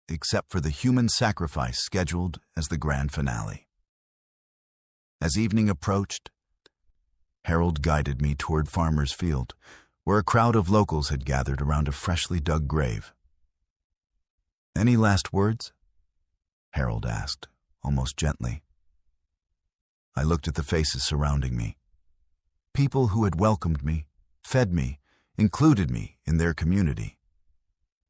except for the human sacrifice scheduled as the grand finale. As evening approached, Harold guided me toward Farmer's Field, where a crowd of locals had gathered around a freshly dug grave. "Any last words?" Harold asked, almost gently. I looked at the faces surrounding me. People who had welcomed me, fed me, included me in their community.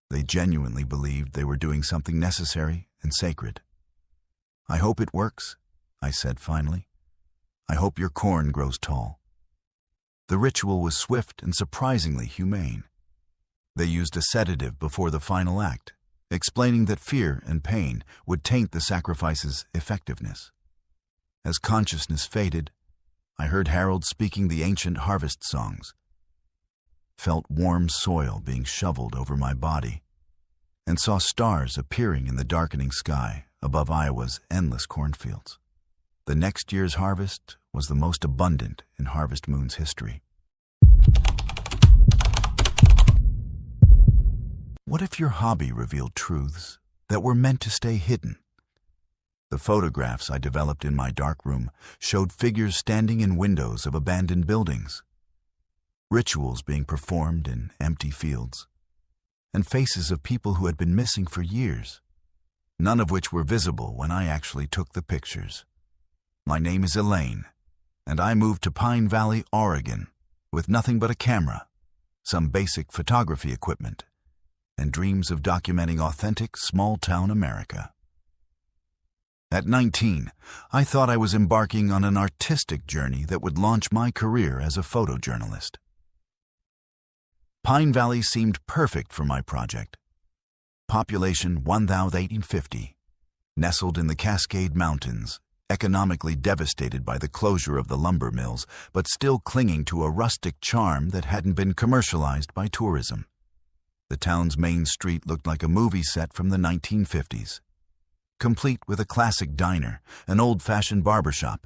They genuinely believed they were doing something necessary and sacred. "I hope it works," I said finally. "I hope your corn grows tall." The ritual was swift and surprisingly humane. They used a sedative before the final act, explaining that fear and pain would taint the sacrifice's effectiveness. As consciousness faded, I heard Harold speaking the ancient harvest songs, felt warm soil being shoveled over my body, and saw stars appearing in the darkening sky above Iowa's endless cornfields. The next year's harvest was the most abundant in Harvest Moon's history. What if your hobby revealed truths that were meant to stay hidden? The photographs I developed in my darkroom showed figures standing in windows of abandoned buildings, rituals being performed in empty fields, and faces of people who had been missing for years, none of which were visible when I actually took the pictures. My name is Elaine, and I moved to Pine Valley, Oregon, with nothing but a camera, some basic photography equipment, and dreams of documenting authentic small-town America. At 19, I thought I was embarking on an artistic journey that would launch my career as a photojournalist. Pine Valley seemed perfect for my project. Population 1,850, nestled in the Cascade Mountains, economically devastated by the closure of the lumber mills, but still clinging to a rustic charm that hadn't been commercialized by tourism. The town's main street looked like a movie set from the 1950s, complete with a classic diner, an old-fashioned barbershop,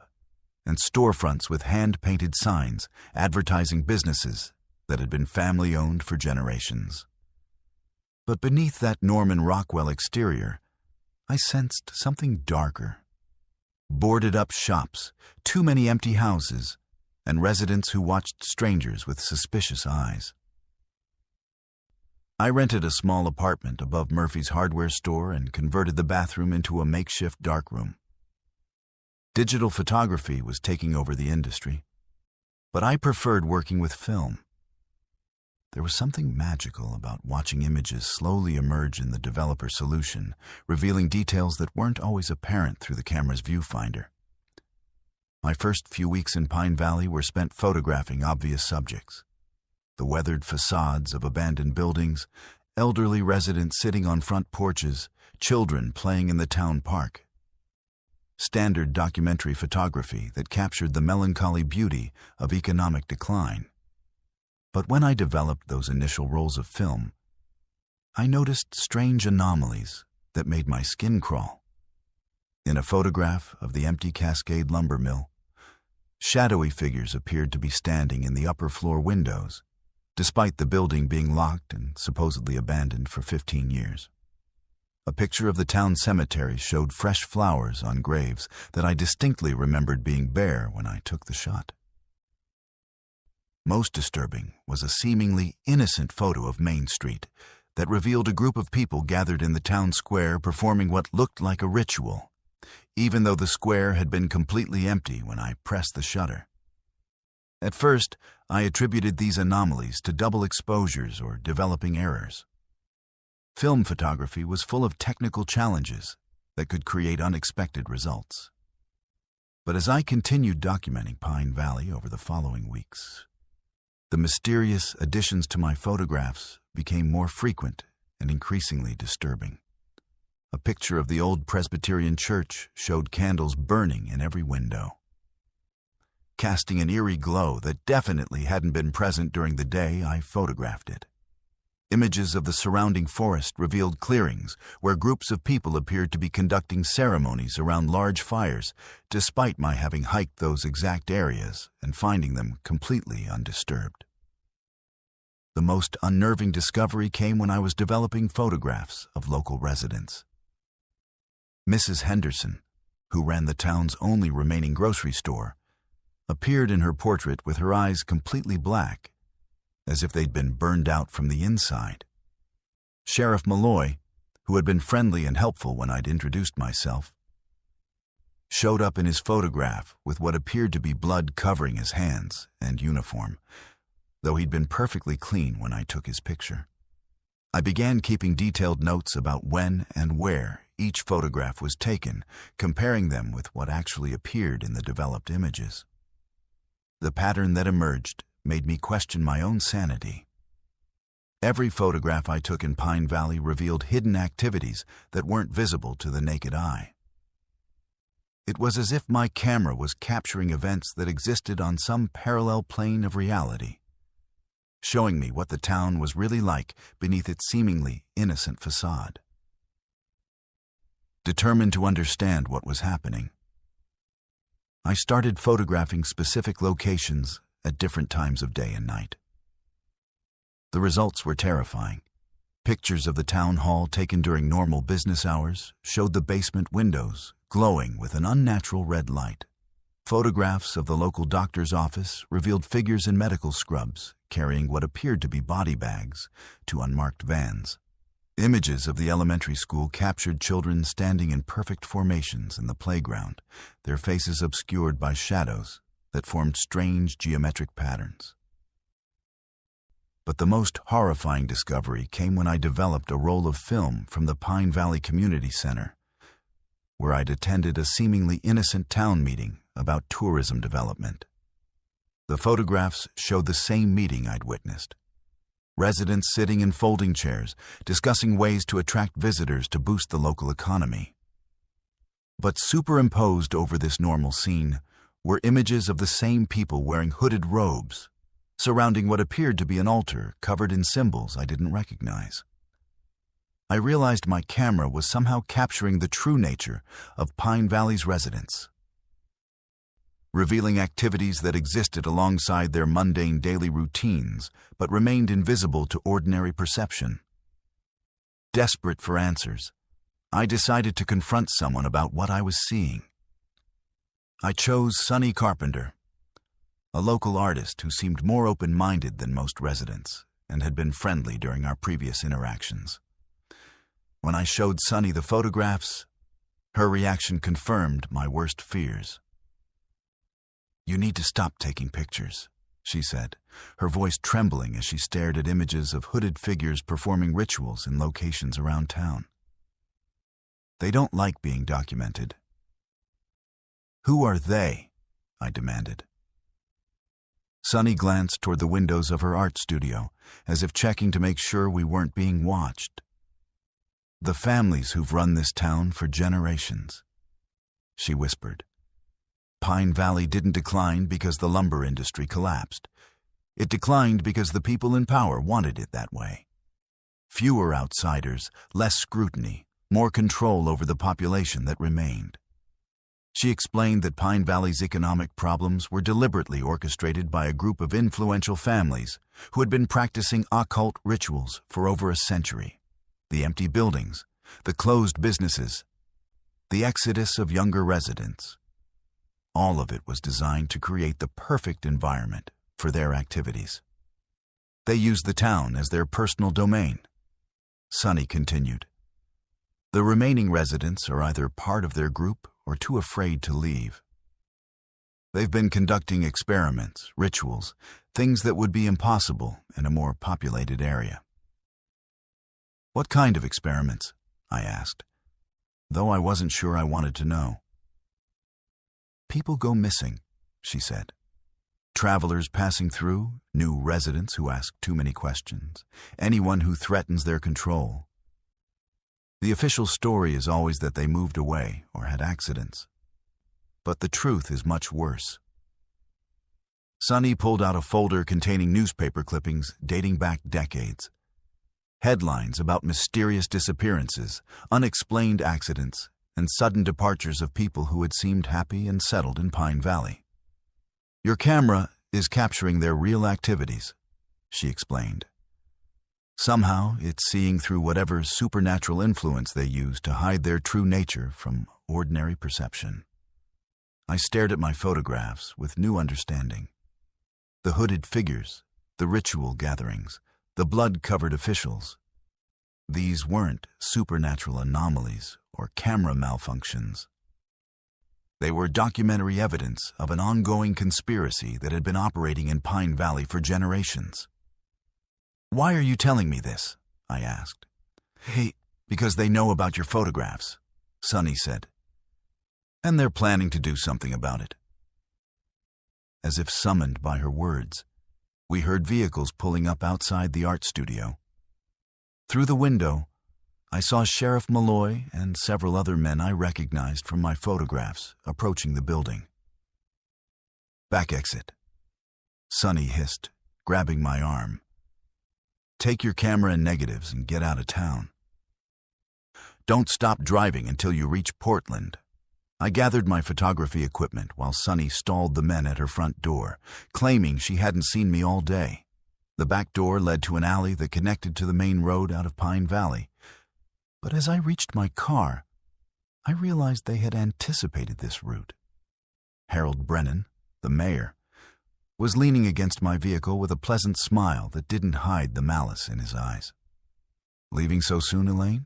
and storefronts with hand-painted signs advertising businesses that had been family-owned for generations. But beneath that Norman Rockwell exterior, I sensed something darker. Boarded-up shops, too many empty houses, and residents who watched strangers with suspicious eyes. I rented a small apartment above Murphy's hardware store and converted the bathroom into a makeshift darkroom. Digital photography was taking over the industry, but I preferred working with film. There was something magical about watching images slowly emerge in the developer solution, revealing details that weren't always apparent through the camera's viewfinder. My first few weeks in Pine Valley were spent photographing obvious subjects: the weathered facades of abandoned buildings, elderly residents sitting on front porches, children playing in the town park. Standard documentary photography that captured the melancholy beauty of economic decline. But when I developed those initial rolls of film, I noticed strange anomalies that made my skin crawl. In a photograph of the empty Cascade lumber mill, shadowy figures appeared to be standing in the upper floor windows, despite the building being locked and supposedly abandoned for 15 years. A picture of the town cemetery showed fresh flowers on graves that I distinctly remembered being bare when I took the shot. Most disturbing was a seemingly innocent photo of Main Street that revealed a group of people gathered in the town square performing what looked like a ritual, even though the square had been completely empty when I pressed the shutter. At first, I attributed these anomalies to double exposures or developing errors. Film photography was full of technical challenges that could create unexpected results. But as I continued documenting Pine Valley over the following weeks, the mysterious additions to my photographs became more frequent and increasingly disturbing. A picture of the old Presbyterian church showed candles burning in every window, casting an eerie glow that definitely hadn't been present during the day I photographed it. Images of the surrounding forest revealed clearings where groups of people appeared to be conducting ceremonies around large fires, despite my having hiked those exact areas and finding them completely undisturbed. The most unnerving discovery came when I was developing photographs of local residents. Mrs. Henderson, who ran the town's only remaining grocery store, appeared in her portrait with her eyes completely black, as if they'd been burned out from the inside. Sheriff Malloy, who had been friendly and helpful when I'd introduced myself, showed up in his photograph with what appeared to be blood covering his hands and uniform, though he'd been perfectly clean when I took his picture. I began keeping detailed notes about when and where each photograph was taken, comparing them with what actually appeared in the developed images. The pattern that emerged made me question my own sanity. Every photograph I took in Pine Valley revealed hidden activities that weren't visible to the naked eye. It was as if my camera was capturing events that existed on some parallel plane of reality, showing me what the town was really like beneath its seemingly innocent facade. Determined to understand what was happening, I started photographing specific locations at different times of day and night. The results were terrifying. Pictures of the town hall taken during normal business hours showed the basement windows glowing with an unnatural red light. Photographs of the local doctor's office revealed figures in medical scrubs carrying what appeared to be body bags to unmarked vans. Images of the elementary school captured children standing in perfect formations in the playground, their faces obscured by shadows that formed strange geometric patterns. But the most horrifying discovery came when I developed a roll of film from the Pine Valley Community Center, where I'd attended a seemingly innocent town meeting about tourism development. The photographs showed the same meeting I'd witnessed. Residents sitting in folding chairs, discussing ways to attract visitors to boost the local economy. But superimposed over this normal scene were images of the same people wearing hooded robes, surrounding what appeared to be an altar covered in symbols I didn't recognize. I realized my camera was somehow capturing the true nature of Pine Valley's residents, revealing activities that existed alongside their mundane daily routines but remained invisible to ordinary perception. Desperate for answers, I decided to confront someone about what I was seeing. I chose Sonny Carpenter, a local artist who seemed more open-minded than most residents and had been friendly during our previous interactions. When I showed Sonny the photographs, her reaction confirmed my worst fears. "You need to stop taking pictures," she said, her voice trembling as she stared at images of hooded figures performing rituals in locations around town. "They don't like being documented." "Who are they?" I demanded. Sonny glanced toward the windows of her art studio, as if checking to make sure we weren't being watched. "The families who've run this town for generations," she whispered. Pine Valley didn't decline because the lumber industry collapsed. It declined because the people in power wanted it that way. Fewer outsiders, less scrutiny, more control over the population that remained. She explained that Pine Valley's economic problems were deliberately orchestrated by a group of influential families who had been practicing occult rituals for over a century. The empty buildings, the closed businesses, the exodus of younger residents. All of it was designed to create the perfect environment for their activities. They used the town as their personal domain. Sonny continued. The remaining residents are either part of their group or too afraid to leave. They've been conducting experiments, rituals, things that would be impossible in a more populated area. What kind of experiments? I asked, though I wasn't sure I wanted to know. People go missing, she said. Travelers passing through, new residents who ask too many questions, anyone who threatens their control. The official story is always that they moved away or had accidents. But the truth is much worse. Sunny pulled out a folder containing newspaper clippings dating back decades. Headlines about mysterious disappearances, unexplained accidents, and sudden departures of people who had seemed happy and settled in Pine Valley. Your camera is capturing their real activities, she explained. Somehow, it's seeing through whatever supernatural influence they use to hide their true nature from ordinary perception. I stared at my photographs with new understanding. The hooded figures, the ritual gatherings, the blood-covered officials. These weren't supernatural anomalies or camera malfunctions. They were documentary evidence of an ongoing conspiracy that had been operating in Pine Valley for generations. "Why are you telling me this?" I asked. "Hey, because they know about your photographs," Sunny said. "And they're planning to do something about it." As if summoned by her words, we heard vehicles pulling up outside the art studio. Through the window, I saw Sheriff Malloy and several other men I recognized from my photographs approaching the building. "Back exit," Sunny hissed, grabbing my arm. "Take your camera and negatives and get out of town. Don't stop driving until you reach Portland." I gathered my photography equipment while Sunny stalled the men at her front door, claiming she hadn't seen me all day. The back door led to an alley that connected to the main road out of Pine Valley. But as I reached my car, I realized they had anticipated this route. Harold Brennan, the mayor, was leaning against my vehicle with a pleasant smile that didn't hide the malice in his eyes. "Leaving so soon, Elaine?"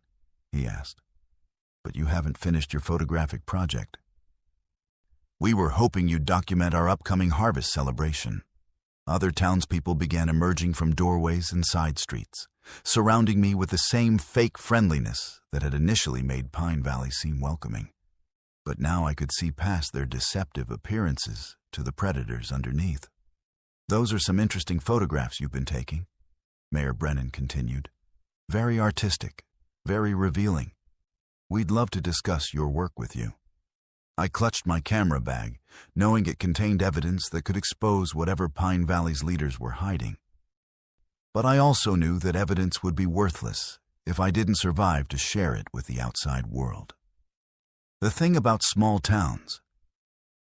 he asked. "But you haven't finished your photographic project." "We were hoping you'd document our upcoming harvest celebration." Other townspeople began emerging from doorways and side streets, surrounding me with the same fake friendliness that had initially made Pine Valley seem welcoming. But now I could see past their deceptive appearances to the predators underneath. "Those are some interesting photographs you've been taking," Mayor Brennan continued. "Very artistic, very revealing. We'd love to discuss your work with you." I clutched my camera bag, knowing it contained evidence that could expose whatever Pine Valley's leaders were hiding. But I also knew that evidence would be worthless if I didn't survive to share it with the outside world. "The thing about small towns,"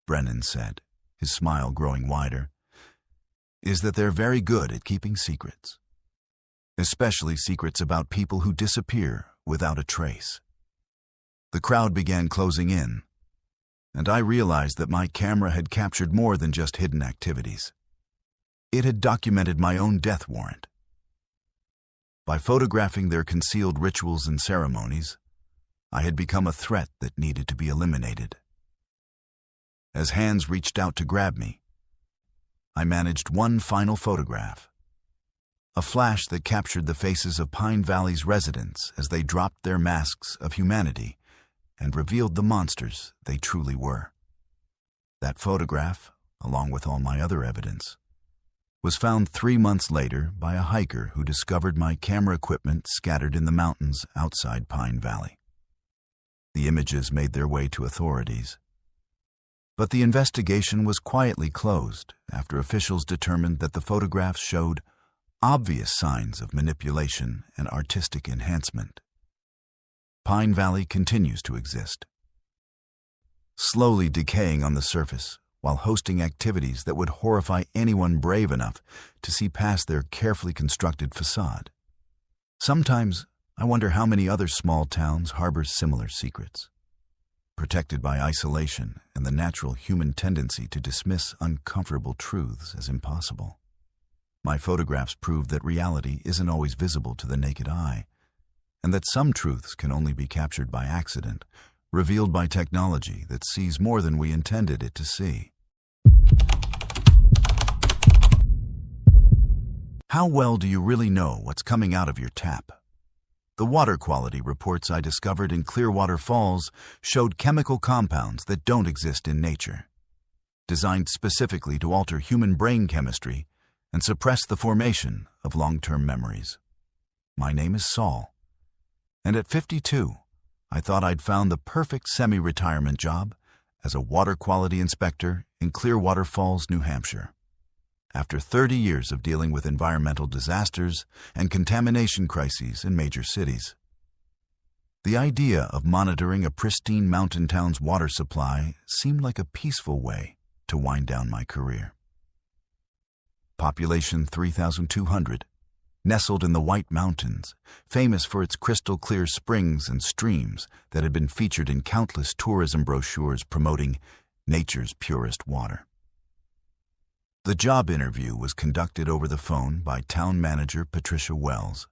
Brennan said, his smile growing wider, "is that they're very good at keeping secrets. Especially secrets about people who disappear without a trace." The crowd began closing in, and I realized that my camera had captured more than just hidden activities. It had documented my own death warrant. By photographing their concealed rituals and ceremonies, I had become a threat that needed to be eliminated. As hands reached out to grab me, I managed one final photograph. A flash that captured the faces of Pine Valley's residents as they dropped their masks of humanity and revealed the monsters they truly were. That photograph, along with all my other evidence, was found 3 months later by a hiker who discovered my camera equipment scattered in the mountains outside Pine Valley. The images made their way to authorities, but the investigation was quietly closed after officials determined that the photographs showed obvious signs of manipulation and artistic enhancement. Pine Valley continues to exist, slowly decaying on the surface while hosting activities that would horrify anyone brave enough to see past their carefully constructed facade. Sometimes I wonder how many other small towns harbor similar secrets, protected by isolation and the natural human tendency to dismiss uncomfortable truths as impossible. My photographs prove that reality isn't always visible to the naked eye, and that some truths can only be captured by accident, revealed by technology that sees more than we intended it to see. How well do you really know what's coming out of your tap? The water quality reports I discovered in Clearwater Falls showed chemical compounds that don't exist in nature, designed specifically to alter human brain chemistry and suppress the formation of long-term memories. My name is Saul, and at 52, I thought I'd found the perfect semi-retirement job as a water quality inspector in Clearwater Falls, New Hampshire. After 30 years of dealing with environmental disasters and contamination crises in major cities, the idea of monitoring a pristine mountain town's water supply seemed like a peaceful way to wind down my career. Population 3,200, nestled in the White Mountains, famous for its crystal-clear springs and streams that had been featured in countless tourism brochures promoting nature's purest water. The job interview was conducted over the phone by town manager Patricia Wells,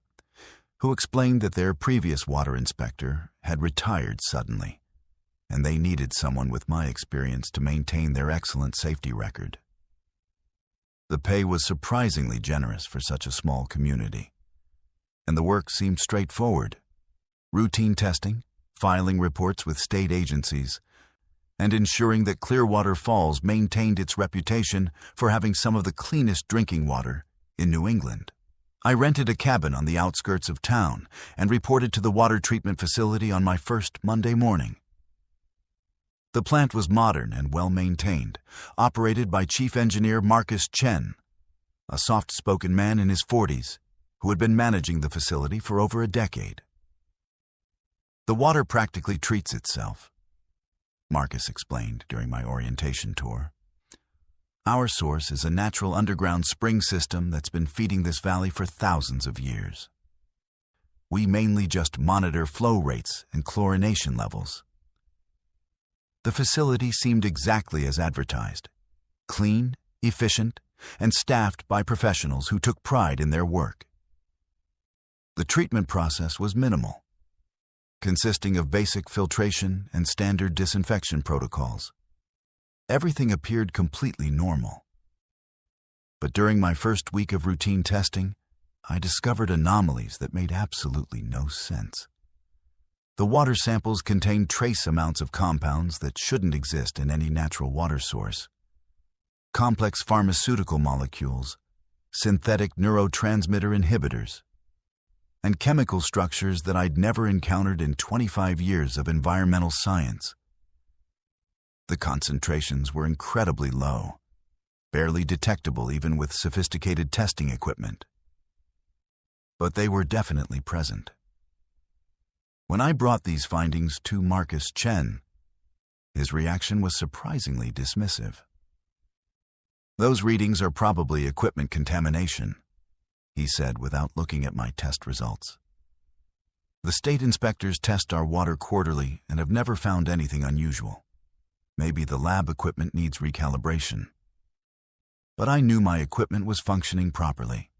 who explained that their previous water inspector had retired suddenly, and they needed someone with my experience to maintain their excellent safety record. The pay was surprisingly generous for such a small community, and the work seemed straightforward: routine testing, filing reports with state agencies, and ensuring that Clearwater Falls maintained its reputation for having some of the cleanest drinking water in New England. I rented a cabin on the outskirts of town and reported to the water treatment facility on my first Monday morning. The plant was modern and well-maintained, operated by Chief Engineer Marcus Chen, a soft-spoken man in his 40s who had been managing the facility for over a decade. "The water practically treats itself," Marcus explained during my orientation tour. "Our source is a natural underground spring system that's been feeding this valley for thousands of years. We mainly just monitor flow rates and chlorination levels." The facility seemed exactly as advertised: clean, efficient, and staffed by professionals who took pride in their work. The treatment process was minimal, consisting of basic filtration and standard disinfection protocols. Everything appeared completely normal. But during my first week of routine testing, I discovered anomalies that made absolutely no sense. The water samples contained trace amounts of compounds that shouldn't exist in any natural water source: complex pharmaceutical molecules, synthetic neurotransmitter inhibitors, and chemical structures that I'd never encountered in 25 years of environmental science. The concentrations were incredibly low, barely detectable even with sophisticated testing equipment. But they were definitely present. When I brought these findings to Marcus Chen, his reaction was surprisingly dismissive. "Those readings are probably equipment contamination," he said without looking at my test results. "The state inspectors test our water quarterly and have never found anything unusual. Maybe the lab equipment needs recalibration." But I knew my equipment was functioning properly.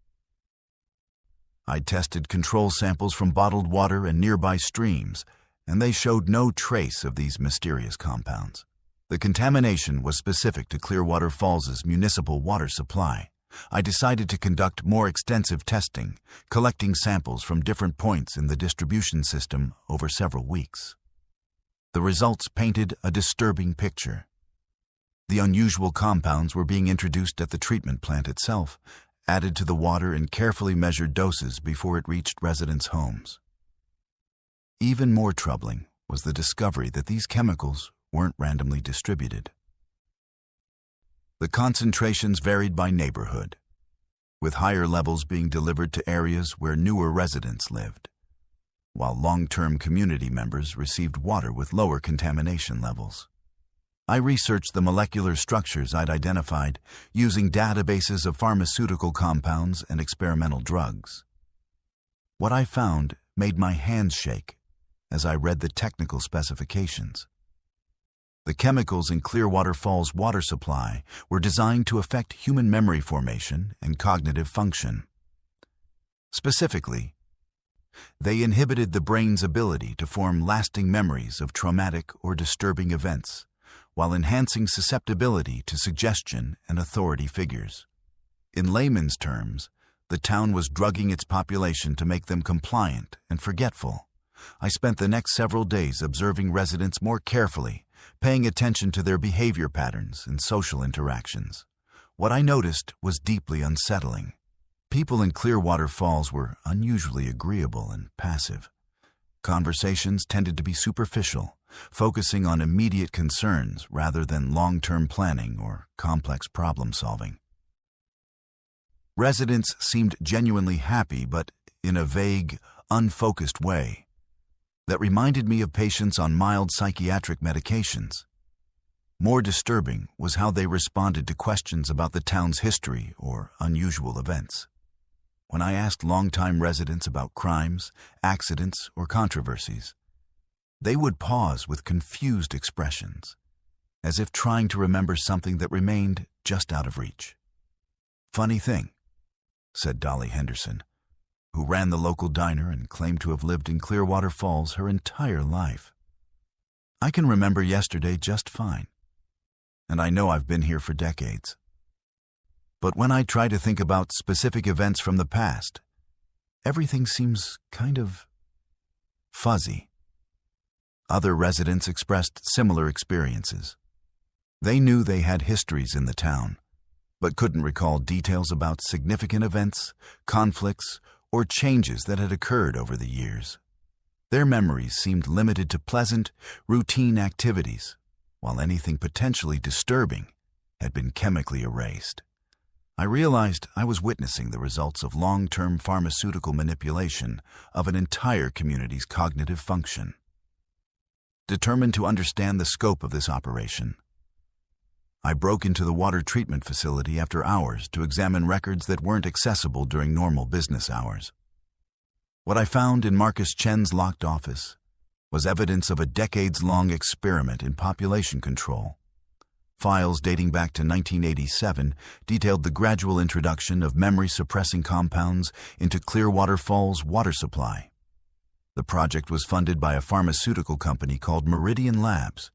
I'd tested control samples from bottled water and nearby streams, and they showed no trace of these mysterious compounds. The contamination was specific to Clearwater Falls' municipal water supply. I decided to conduct more extensive testing, collecting samples from different points in the distribution system over several weeks. The results painted a disturbing picture. The unusual compounds were being introduced at the treatment plant itself, added to the water in carefully measured doses before it reached residents' homes. Even more troubling was the discovery that these chemicals weren't randomly distributed. The concentrations varied by neighborhood, with higher levels being delivered to areas where newer residents lived, while long-term community members received water with lower contamination levels. I researched the molecular structures I'd identified using databases of pharmaceutical compounds and experimental drugs. What I found made my hands shake as I read the technical specifications. The chemicals in Clearwater Falls' water supply were designed to affect human memory formation and cognitive function. Specifically, they inhibited the brain's ability to form lasting memories of traumatic or disturbing events, while enhancing susceptibility to suggestion and authority figures. In layman's terms, The town was drugging its population to make them compliant and forgetful. I spent the next several days observing residents more carefully, paying attention to their behavior patterns and social interactions. What I noticed was deeply unsettling. People in Clearwater Falls were unusually agreeable and passive. Conversations tended to be superficial, focusing on immediate concerns rather than long-term planning or complex problem-solving. Residents seemed genuinely happy, but in a vague, unfocused way that reminded me of patients on mild psychiatric medications. More disturbing was how they responded to questions about the town's history or unusual events. When I asked longtime residents about crimes, accidents, or controversies, they would pause with confused expressions, as if trying to remember something that remained just out of reach. "Funny thing," said Dolly Henderson, who ran the local diner and claimed to have lived in Clearwater Falls her entire life. "I can remember yesterday just fine, and I know I've been here for decades. But when I try to think about specific events from the past, everything seems kind of fuzzy." Other residents expressed similar experiences. They knew they had histories in the town, but couldn't recall details about significant events, conflicts, or changes that had occurred over the years. Their memories seemed limited to pleasant, routine activities, while anything potentially disturbing had been chemically erased. I realized I was witnessing the results of long-term pharmaceutical manipulation of an entire community's cognitive function. Determined to understand the scope of this operation, I broke into the water treatment facility after hours to examine records that weren't accessible during normal business hours. What I found in Marcus Chen's locked office was evidence of a decades-long experiment in population control. Files dating back to 1987 detailed the gradual introduction of memory-suppressing compounds into Clearwater Falls' water supply. The project was funded by a pharmaceutical company called Meridian Labs,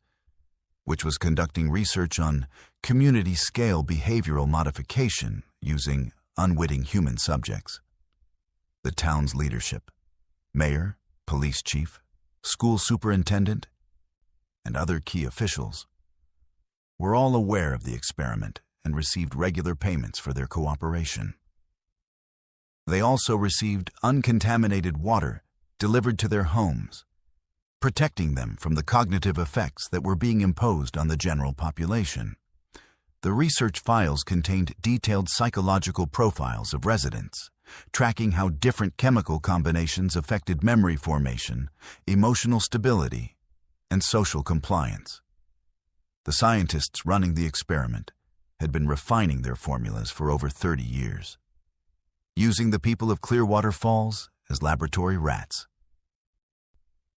which was conducting research on community-scale behavioral modification using unwitting human subjects. The town's leadership, mayor, police chief, school superintendent, and other key officials, were all aware of the experiment and received regular payments for their cooperation. They also received uncontaminated water delivered to their homes, protecting them from the cognitive effects that were being imposed on the general population. The research files contained detailed psychological profiles of residents, tracking how different chemical combinations affected memory formation, emotional stability, and social compliance. The scientists running the experiment had been refining their formulas for over 30 years, using the people of Clearwater Falls as laboratory rats.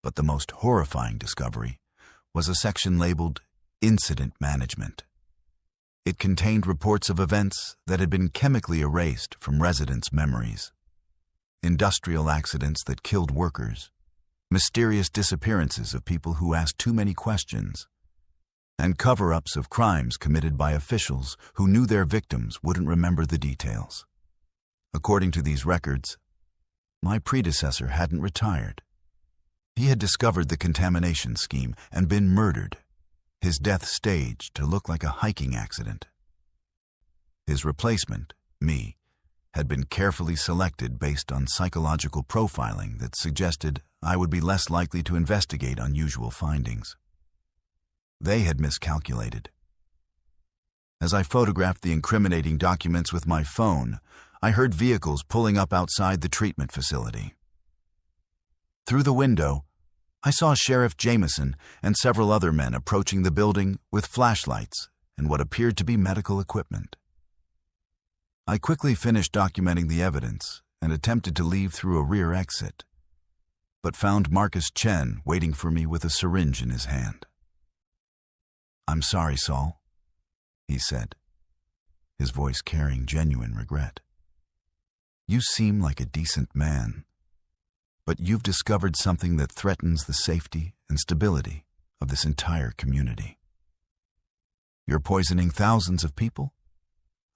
But the most horrifying discovery was a section labeled Incident Management. It contained reports of events that had been chemically erased from residents' memories. Industrial accidents that killed workers, mysterious disappearances of people who asked too many questions, and cover-ups of crimes committed by officials who knew their victims wouldn't remember the details. According to these records, my predecessor hadn't retired. He had discovered the contamination scheme and been murdered, his death staged to look like a hiking accident. His replacement, me, had been carefully selected based on psychological profiling that suggested I would be less likely to investigate unusual findings. They had miscalculated. As I photographed the incriminating documents with my phone, I heard vehicles pulling up outside the treatment facility. Through the window, I saw Sheriff Jameson and several other men approaching the building with flashlights and what appeared to be medical equipment. I quickly finished documenting the evidence and attempted to leave through a rear exit, but found Marcus Chen waiting for me with a syringe in his hand. "I'm sorry, Saul," he said, his voice carrying genuine regret. "You seem like a decent man, but you've discovered something that threatens the safety and stability of this entire community." "You're poisoning thousands of people?"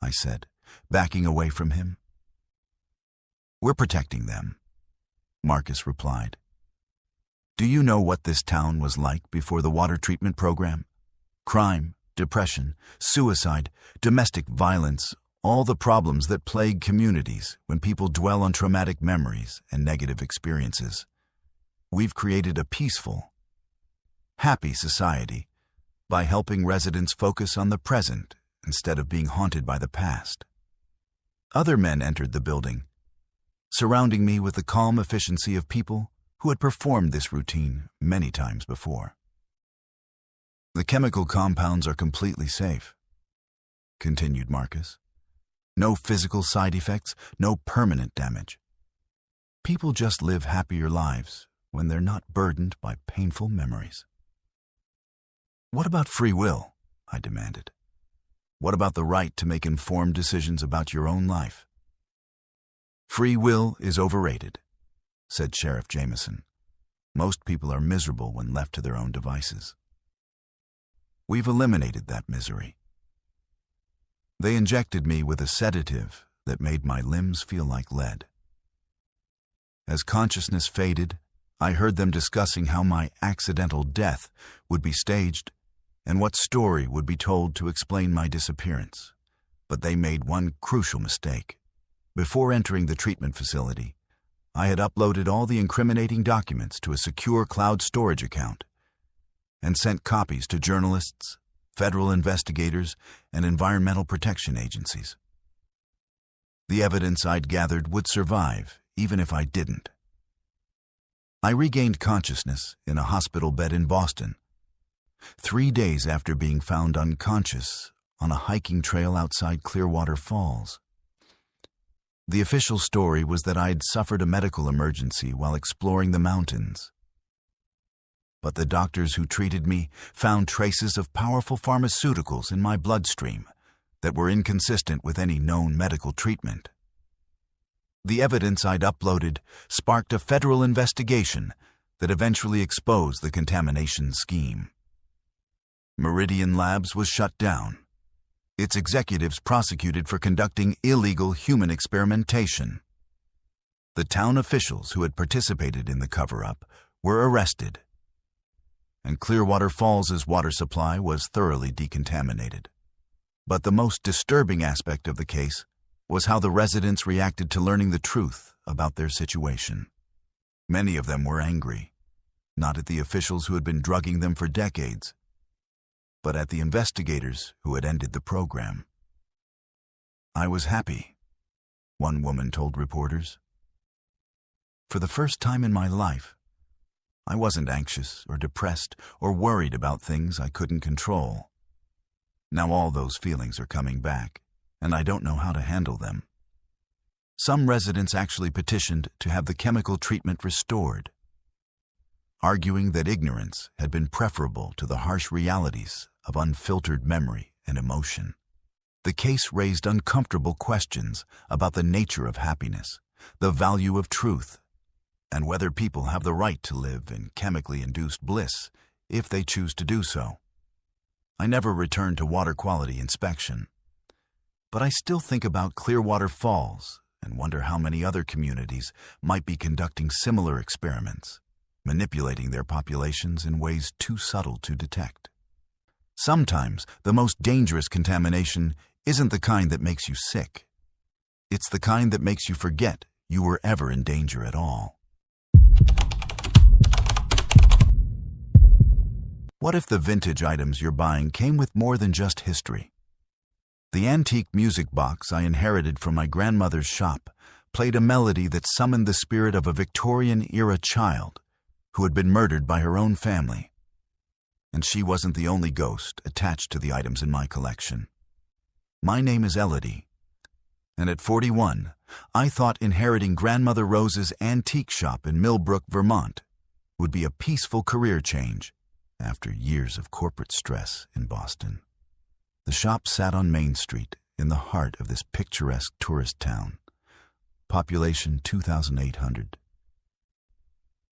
I said, backing away from him. We're protecting them, Marcus replied. Do you know what this town was like before the water treatment program? Crime, depression, suicide, domestic violence, all the problems that plague communities when people dwell on traumatic memories and negative experiences. We've created a peaceful, happy society by helping residents focus on the present instead of being haunted by the past. Other men entered the building, surrounding me with the calm efficiency of people who had performed this routine many times before. The chemical compounds are completely safe, continued Marcus. No physical side effects, no permanent damage. People just live happier lives when they're not burdened by painful memories. What about free will? I demanded. What about the right to make informed decisions about your own life? Free will is overrated, said Sheriff Jameson. Most people are miserable when left to their own devices. We've eliminated that misery. They injected me with a sedative that made my limbs feel like lead. As consciousness faded, I heard them discussing how my accidental death would be staged and what story would be told to explain my disappearance. But they made one crucial mistake. Before entering the treatment facility, I had uploaded all the incriminating documents to a secure cloud storage account and sent copies to journalists, federal investigators, and environmental protection agencies. The evidence I'd gathered would survive, even if I didn't. I regained consciousness in a hospital bed in Boston, 3 days after being found unconscious on a hiking trail outside Clearwater Falls. The official story was that I'd suffered a medical emergency while exploring the mountains. But the doctors who treated me found traces of powerful pharmaceuticals in my bloodstream that were inconsistent with any known medical treatment. The evidence I'd uploaded sparked a federal investigation that eventually exposed the contamination scheme. Meridian Labs was shut down, its executives prosecuted for conducting illegal human experimentation. The town officials who had participated in the cover-up were arrested, and Clearwater Falls' water supply was thoroughly decontaminated. But the most disturbing aspect of the case was how the residents reacted to learning the truth about their situation. Many of them were angry, not at the officials who had been drugging them for decades, but at the investigators who had ended the program. I was happy, one woman told reporters. For the first time in my life, I wasn't anxious or depressed or worried about things I couldn't control. Now all those feelings are coming back, and I don't know how to handle them. Some residents actually petitioned to have the chemical treatment restored, arguing that ignorance had been preferable to the harsh realities of unfiltered memory and emotion. The case raised uncomfortable questions about the nature of happiness, the value of truth, and whether people have the right to live in chemically induced bliss if they choose to do so. I never returned to water quality inspection, but I still think about Clearwater Falls and wonder how many other communities might be conducting similar experiments, manipulating their populations in ways too subtle to detect. Sometimes the most dangerous contamination isn't the kind that makes you sick. It's the kind that makes you forget you were ever in danger at all. What if the vintage items you're buying came with more than just history? The antique music box I inherited from my grandmother's shop played a melody that summoned the spirit of a Victorian-era child who had been murdered by her own family. And she wasn't the only ghost attached to the items in my collection. My name is Elodie, and at 41, I thought inheriting Grandmother Rose's antique shop in Millbrook, Vermont, would be a peaceful career change after years of corporate stress in Boston. The shop sat on Main Street in the heart of this picturesque tourist town, population 2,800,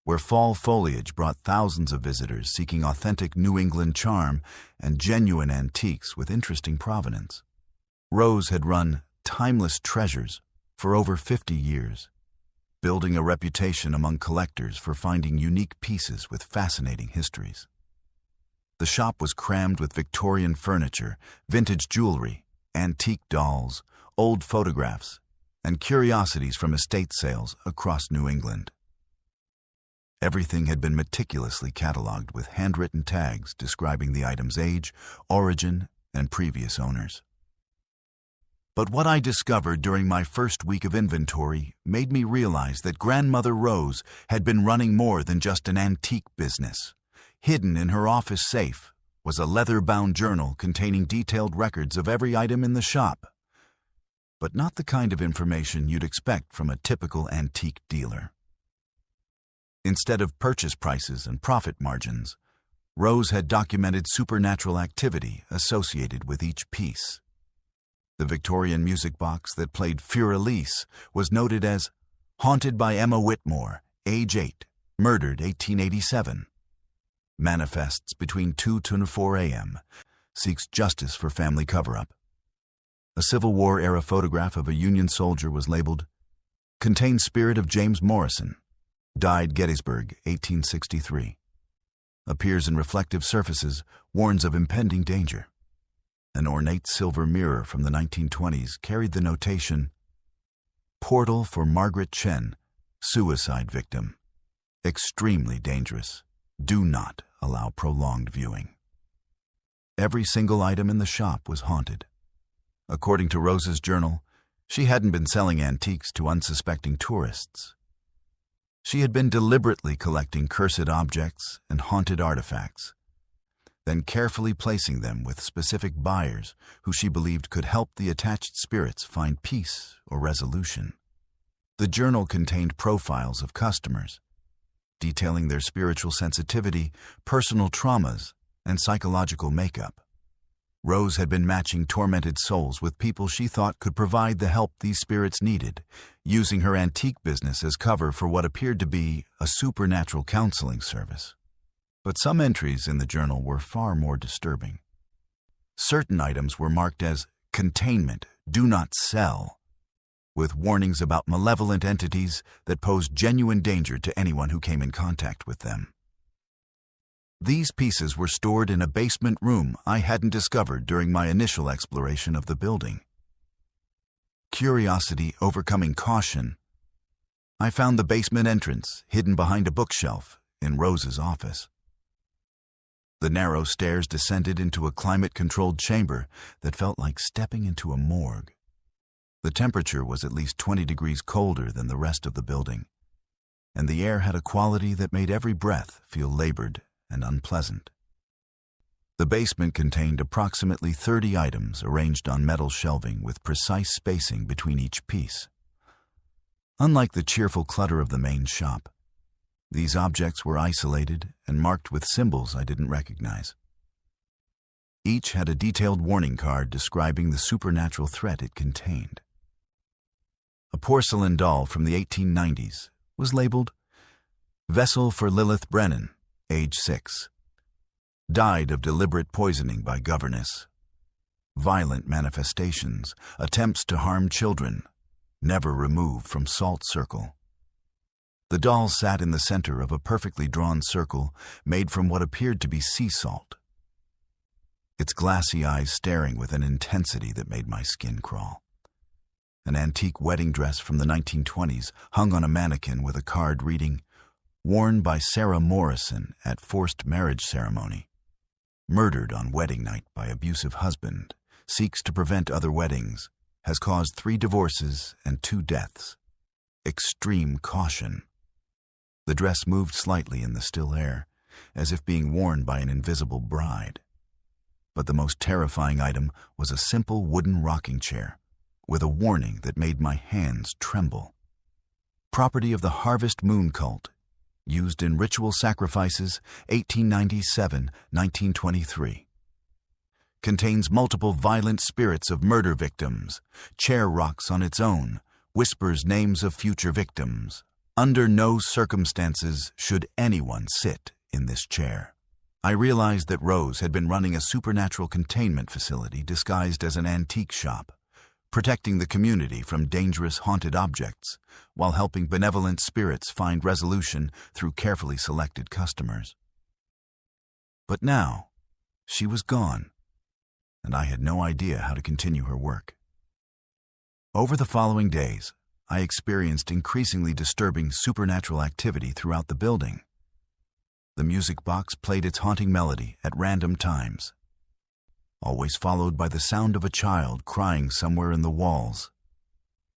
where fall foliage brought thousands of visitors seeking authentic New England charm and genuine antiques with interesting provenance. Rose had run Timeless Treasures for over 50 years, building a reputation among collectors for finding unique pieces with fascinating histories. The shop was crammed with Victorian furniture, vintage jewelry, antique dolls, old photographs, and curiosities from estate sales across New England. Everything had been meticulously catalogued with handwritten tags describing the item's age, origin, and previous owners. But what I discovered during my first week of inventory made me realize that Grandmother Rose had been running more than just an antique business. Hidden in her office safe was a leather-bound journal containing detailed records of every item in the shop, but not the kind of information you'd expect from a typical antique dealer. Instead of purchase prices and profit margins, Rose had documented supernatural activity associated with each piece. The Victorian music box that played Fur-Elise was noted as haunted by Emma Whitmore, age 8, murdered 1887. Manifests between 2 to 4 a.m., seeks justice for family cover-up. A Civil War-era photograph of a Union soldier was labeled, contains spirit of James Morrison, died Gettysburg, 1863. Appears in reflective surfaces, warns of impending danger. An ornate silver mirror from the 1920s carried the notation, portal for Margaret Chen, suicide victim. Extremely dangerous. Do not allow prolonged viewing. Every single item in the shop was haunted. According to Rose's journal, she hadn't been selling antiques to unsuspecting tourists. She had been deliberately collecting cursed objects and haunted artifacts, then carefully placing them with specific buyers who she believed could help the attached spirits find peace or resolution. The journal contained profiles of customers, detailing their spiritual sensitivity, personal traumas, and psychological makeup. Rose had been matching tormented souls with people she thought could provide the help these spirits needed, using her antique business as cover for what appeared to be a supernatural counseling service. But some entries in the journal were far more disturbing. Certain items were marked as containment, do not sell, with warnings about malevolent entities that posed genuine danger to anyone who came in contact with them. These pieces were stored in a basement room I hadn't discovered during my initial exploration of the building. Curiosity overcoming caution, I found the basement entrance hidden behind a bookshelf in Rose's office. The narrow stairs descended into a climate-controlled chamber that felt like stepping into a morgue. The temperature was at least 20 degrees colder than the rest of the building, and the air had a quality that made every breath feel labored and unpleasant. The basement contained approximately 30 items arranged on metal shelving with precise spacing between each piece. Unlike the cheerful clutter of the main shop, these objects were isolated and marked with symbols I didn't recognize. Each had a detailed warning card describing the supernatural threat it contained. A porcelain doll from the 1890s was labeled, Vessel for Lilith Brennan, age 6. Died of deliberate poisoning by governess. Violent manifestations, attempts to harm children, never removed from salt circle. The doll sat in the center of a perfectly drawn circle made from what appeared to be sea salt, its glassy eyes staring with an intensity that made my skin crawl. An antique wedding dress from the 1920s hung on a mannequin with a card reading, worn by Sarah Morrison at forced marriage ceremony. Murdered on wedding night by abusive husband, seeks to prevent other weddings, has caused 3 divorces and 2 deaths. Extreme caution. The dress moved slightly in the still air, as if being worn by an invisible bride. But the most terrifying item was a simple wooden rocking chair, with a warning that made my hands tremble. Property of the Harvest Moon cult, used in ritual sacrifices, 1897-1923. Contains multiple violent spirits of murder victims. Chair rocks on its own, whispers names of future victims. Under no circumstances should anyone sit in this chair. I realized that Rose had been running a supernatural containment facility disguised as an antique shop, protecting the community from dangerous haunted objects while helping benevolent spirits find resolution through carefully selected customers. But now, she was gone, and I had no idea how to continue her work. Over the following days, I experienced increasingly disturbing supernatural activity throughout the building. The music box played its haunting melody at random times, always followed by the sound of a child crying somewhere in the walls.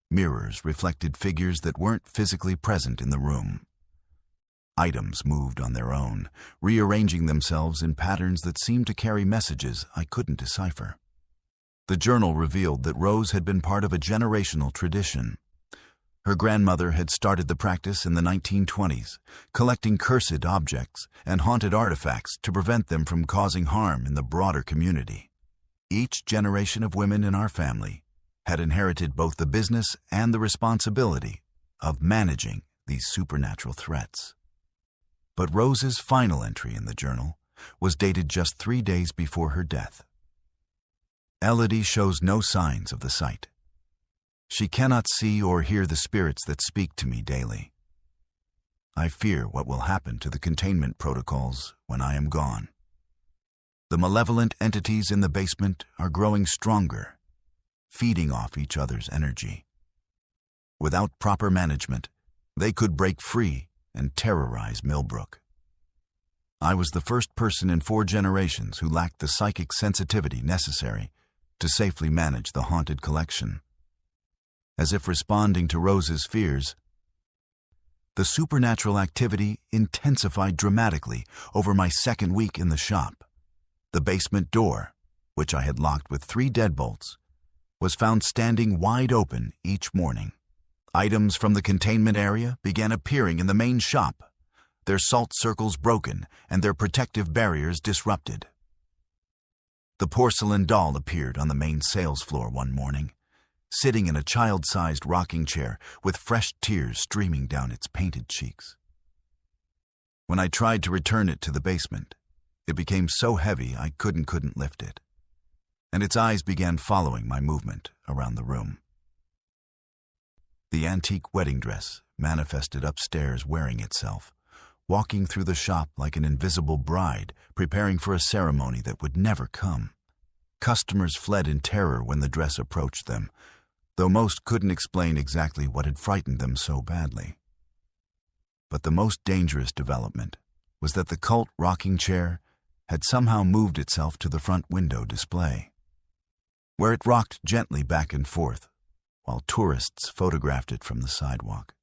Mirrors reflected figures that weren't physically present in the room. Items moved on their own, rearranging themselves in patterns that seemed to carry messages I couldn't decipher. The journal revealed that Rose had been part of a generational tradition. Her grandmother had started the practice in the 1920s, collecting cursed objects and haunted artifacts to prevent them from causing harm in the broader community. Each generation of women in our family had inherited both the business and the responsibility of managing these supernatural threats. But Rose's final entry in the journal was dated just 3 days before her death. Elodie shows no signs of the sight. She cannot see or hear the spirits that speak to me daily. I fear what will happen to the containment protocols when I am gone. The malevolent entities in the basement are growing stronger, feeding off each other's energy. Without proper management, they could break free and terrorize Millbrook. I was the first person in 4 generations who lacked the psychic sensitivity necessary to safely manage the haunted collection. As if responding to Rose's fears, the supernatural activity intensified dramatically over my second week in the shop. The basement door, which I had locked with 3 deadbolts, was found standing wide open each morning. Items from the containment area began appearing in the main shop, their salt circles broken and their protective barriers disrupted. The porcelain doll appeared on the main sales floor one morning, sitting in a child-sized rocking chair with fresh tears streaming down its painted cheeks. When I tried to return it to the basement, it became so heavy I couldn't lift it, and its eyes began following my movement around the room. The antique wedding dress manifested upstairs wearing itself, walking through the shop like an invisible bride preparing for a ceremony that would never come. Customers fled in terror when the dress approached them, though most couldn't explain exactly what had frightened them so badly. But the most dangerous development was that the cult rocking chair had somehow moved itself to the front window display, where it rocked gently back and forth while tourists photographed it from the sidewalk.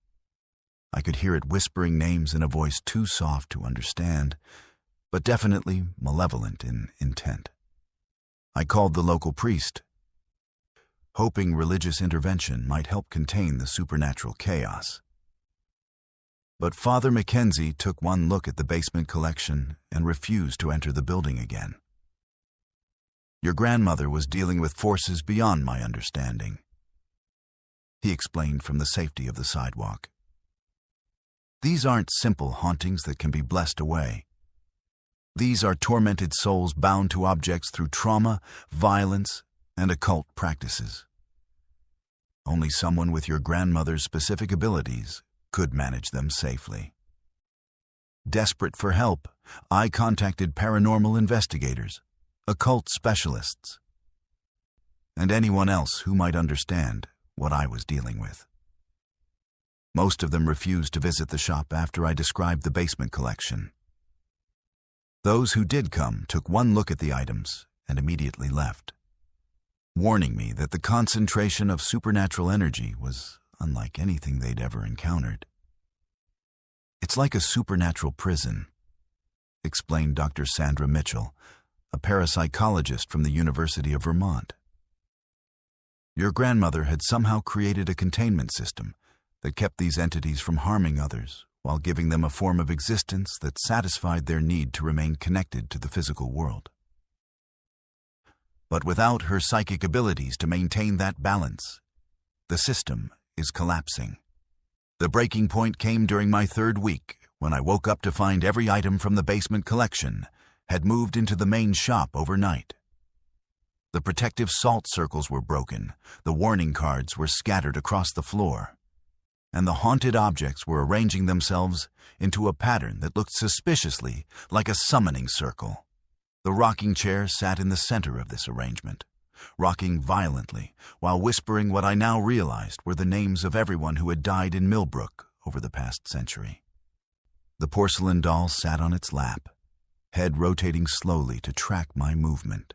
I could hear it whispering names in a voice too soft to understand, but definitely malevolent in intent. I called the local priest, hoping religious intervention might help contain the supernatural chaos. But Father Mackenzie took one look at the basement collection and refused to enter the building again. "Your grandmother was dealing with forces beyond my understanding," he explained from the safety of the sidewalk. "These aren't simple hauntings that can be blessed away. These are tormented souls bound to objects through trauma, violence, and occult practices. Only someone with your grandmother's specific abilities could manage them safely." Desperate for help, I contacted paranormal investigators, occult specialists, and anyone else who might understand what I was dealing with. Most of them refused to visit the shop after I described the basement collection. Those who did come took one look at the items and immediately left, warning me that the concentration of supernatural energy was unlike anything they'd ever encountered. "It's like a supernatural prison," explained Dr. Sandra Mitchell, a parapsychologist from the University of Vermont. "Your grandmother had somehow created a containment system that kept these entities from harming others while giving them a form of existence that satisfied their need to remain connected to the physical world. But without her psychic abilities to maintain that balance, the system is collapsing. The breaking point came during my 3rd week when I woke up to find every item from the basement collection had moved into the main shop overnight. The The protective salt circles were broken, the warning cards were scattered across the floor, and the haunted objects were arranging themselves into a pattern that looked suspiciously like a summoning circle. The rocking chair sat in the center of this arrangement, rocking violently while whispering what I now realized were the names of everyone who had died in Millbrook over the past century. The porcelain doll sat on its lap, head rotating slowly to track my movement.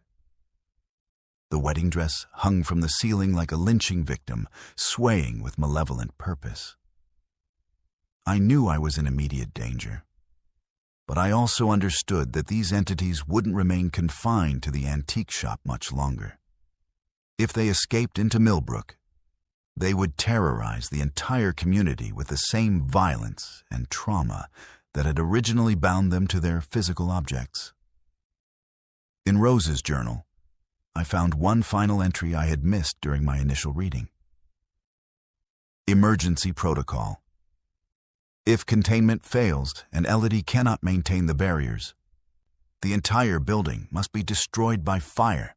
The wedding dress hung from the ceiling like a lynching victim, swaying with malevolent purpose. I knew I was in immediate danger, but I also understood that these entities wouldn't remain confined to the antique shop much longer. If they escaped into Millbrook, they would terrorize the entire community with the same violence and trauma that had originally bound them to their physical objects. In Rose's journal, I found one final entry I had missed during my initial reading. Emergency protocol. If containment fails and Elodie cannot maintain the barriers, the entire building must be destroyed by fire.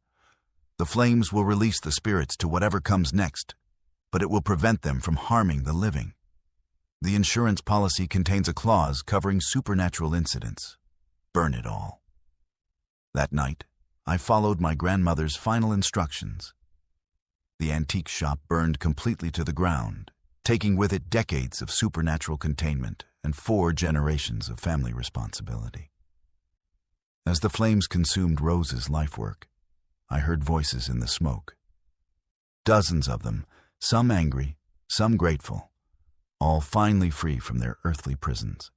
The flames will release the spirits to whatever comes next, but it will prevent them from harming the living. The insurance policy contains a clause covering supernatural incidents. Burn it all. That night, I followed my grandmother's final instructions. The antique shop burned completely to the ground, taking with it decades of supernatural containment and 4 generations of family responsibility. As the flames consumed Rose's lifework, I heard voices in the smoke. Dozens of them, some angry, some grateful, all finally free from their earthly prisons.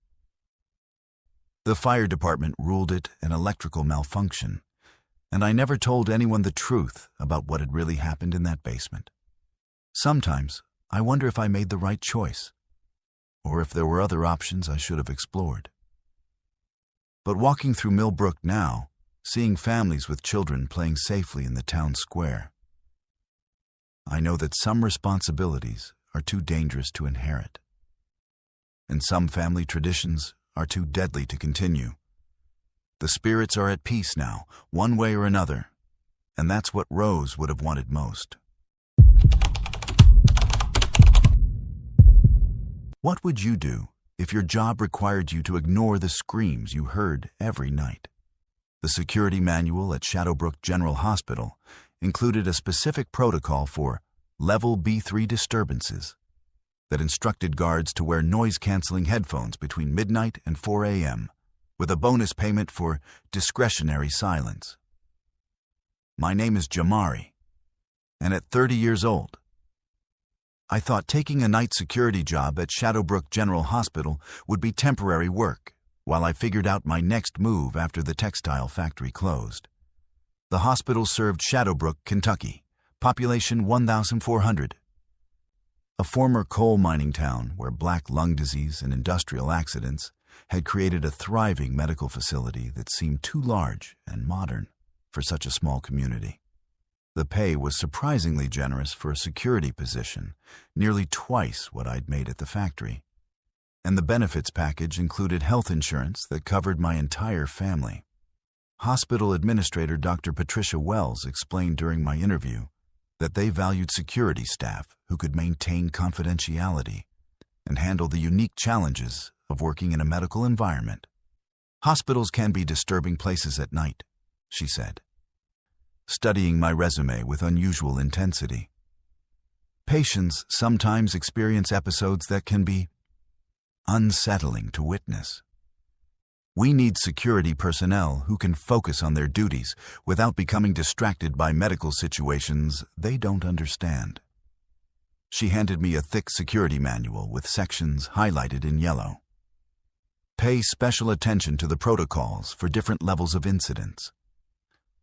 The fire department ruled it an electrical malfunction, and I never told anyone the truth about what had really happened in that basement. Sometimes I wonder if I made the right choice, or if there were other options I should have explored. But walking through Millbrook now, seeing families with children playing safely in the town square, I know that some responsibilities are too dangerous to inherit, and some family traditions are too deadly to continue. The spirits are at peace now, one way or another, and that's what Rose would have wanted most. What would you do if your job required you to ignore the screams you heard every night? The security manual at Shadowbrook General Hospital included a specific protocol for Level B3 disturbances that instructed guards to wear noise-canceling headphones between midnight and 4 a.m., with a bonus payment for discretionary silence. My name is Jamari, and at 30 years old, I thought taking a night security job at Shadowbrook General Hospital would be temporary work while I figured out my next move after the textile factory closed. The hospital served Shadowbrook, Kentucky, population 1,400. A former coal mining town where black lung disease and industrial accidents had created a thriving medical facility that seemed too large and modern for such a small community. The pay was surprisingly generous for a security position, nearly twice what I'd made at the factory. And the benefits package included health insurance that covered my entire family. Hospital Administrator Dr. Patricia Wells explained during my interview that they valued security staff who could maintain confidentiality and handle the unique challenges of working in a medical environment. Hospitals can be disturbing places at night, she said, studying my resume with unusual intensity. Patients sometimes experience episodes that can be unsettling to witness. We need security personnel who can focus on their duties without becoming distracted by medical situations they don't understand. She handed me a thick security manual with sections highlighted in yellow. Pay special attention to the protocols for different levels of incidents.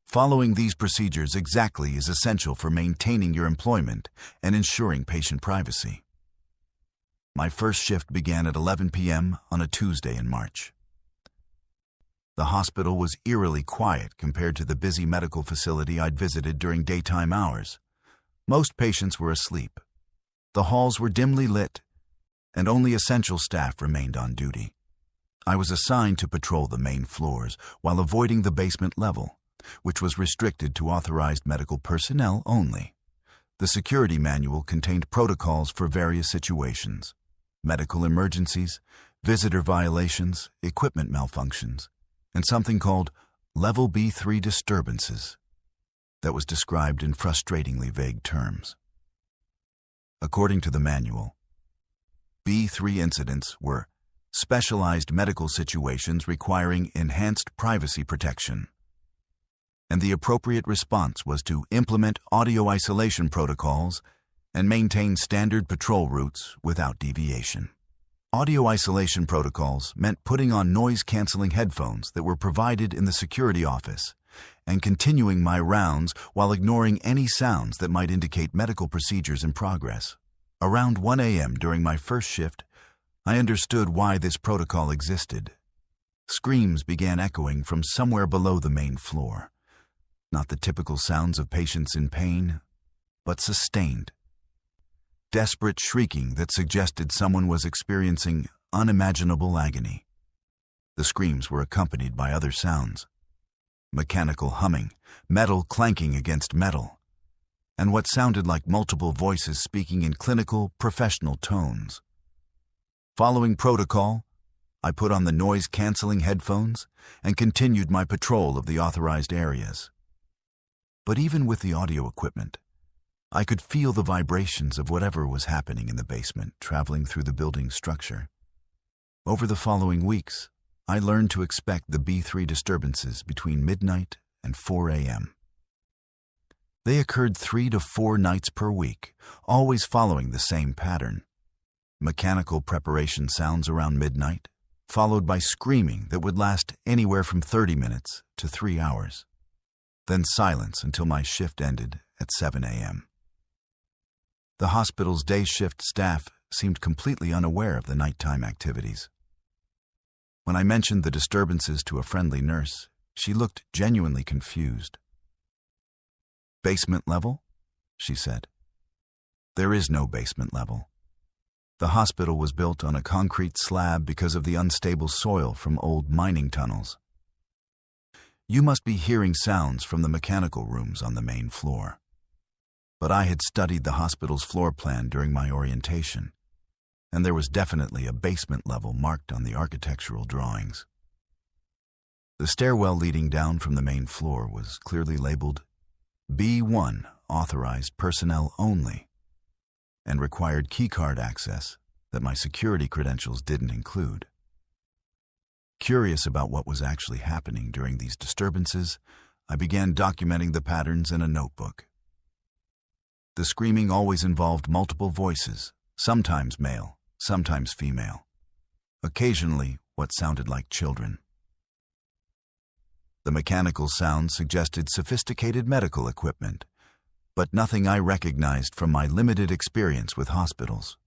Following these procedures exactly is essential for maintaining your employment and ensuring patient privacy. My first shift began at 11 p.m. on a Tuesday in March. The hospital was eerily quiet compared to the busy medical facility I'd visited during daytime hours. Most patients were asleep. The halls were dimly lit, and only essential staff remained on duty. I was assigned to patrol the main floors while avoiding the basement level, which was restricted to authorized medical personnel only. The security manual contained protocols for various situations: medical emergencies, visitor violations, equipment malfunctions, and something called Level B3 disturbances that was described in frustratingly vague terms. According to the manual, B3 incidents were specialized medical situations requiring enhanced privacy protection, and the appropriate response was to implement audio isolation protocols and maintain standard patrol routes without deviation. Audio isolation protocols meant putting on noise-canceling headphones that were provided in the security office and continuing my rounds while ignoring any sounds that might indicate medical procedures in progress. Around 1 a.m. during my first shift, I understood why this protocol existed. Screams began echoing from somewhere below the main floor. Not the typical sounds of patients in pain, but sustained, desperate shrieking that suggested someone was experiencing unimaginable agony. The screams were accompanied by other sounds: mechanical humming, metal clanking against metal, and what sounded like multiple voices speaking in clinical, professional tones. Following protocol, I put on the noise-canceling headphones and continued my patrol of the authorized areas. But even with the audio equipment, I could feel the vibrations of whatever was happening in the basement traveling through the building's structure. Over the following weeks, I learned to expect the B3 disturbances between midnight and 4 a.m. They occurred 3 to 4 nights per week, always following the same pattern: mechanical preparation sounds around midnight, followed by screaming that would last anywhere from 30 minutes to 3 hours. Then silence until my shift ended at 7 a.m. The hospital's day shift staff seemed completely unaware of the nighttime activities. When I mentioned the disturbances to a friendly nurse, she looked genuinely confused. "Basement level?" she said. "There is no basement level. The hospital was built on a concrete slab because of the unstable soil from old mining tunnels. You must be hearing sounds from the mechanical rooms on the main floor." But I had studied the hospital's floor plan during my orientation, and there was definitely a basement level marked on the architectural drawings. The stairwell leading down from the main floor was clearly labeled B1 authorized personnel only, and required keycard access that my security credentials didn't include. Curious about what was actually happening during these disturbances, I began documenting the patterns in a notebook. The screaming always involved multiple voices, sometimes male, sometimes female, occasionally what sounded like children. The mechanical sounds suggested sophisticated medical equipment, but nothing I recognized from my limited experience with hospitals.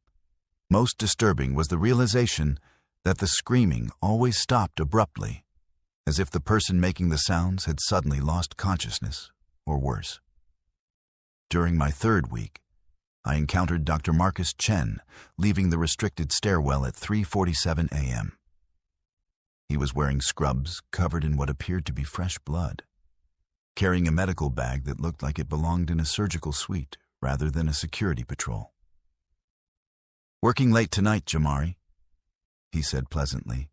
Most disturbing was the realization that the screaming always stopped abruptly, as if the person making the sounds had suddenly lost consciousness, or worse. During my third week, I encountered Dr. Marcus Chen leaving the restricted stairwell at 3:47 a.m. He was wearing scrubs covered in what appeared to be fresh blood, carrying a medical bag that looked like it belonged in a surgical suite rather than a security patrol. "Working late tonight, Jamari," he said pleasantly,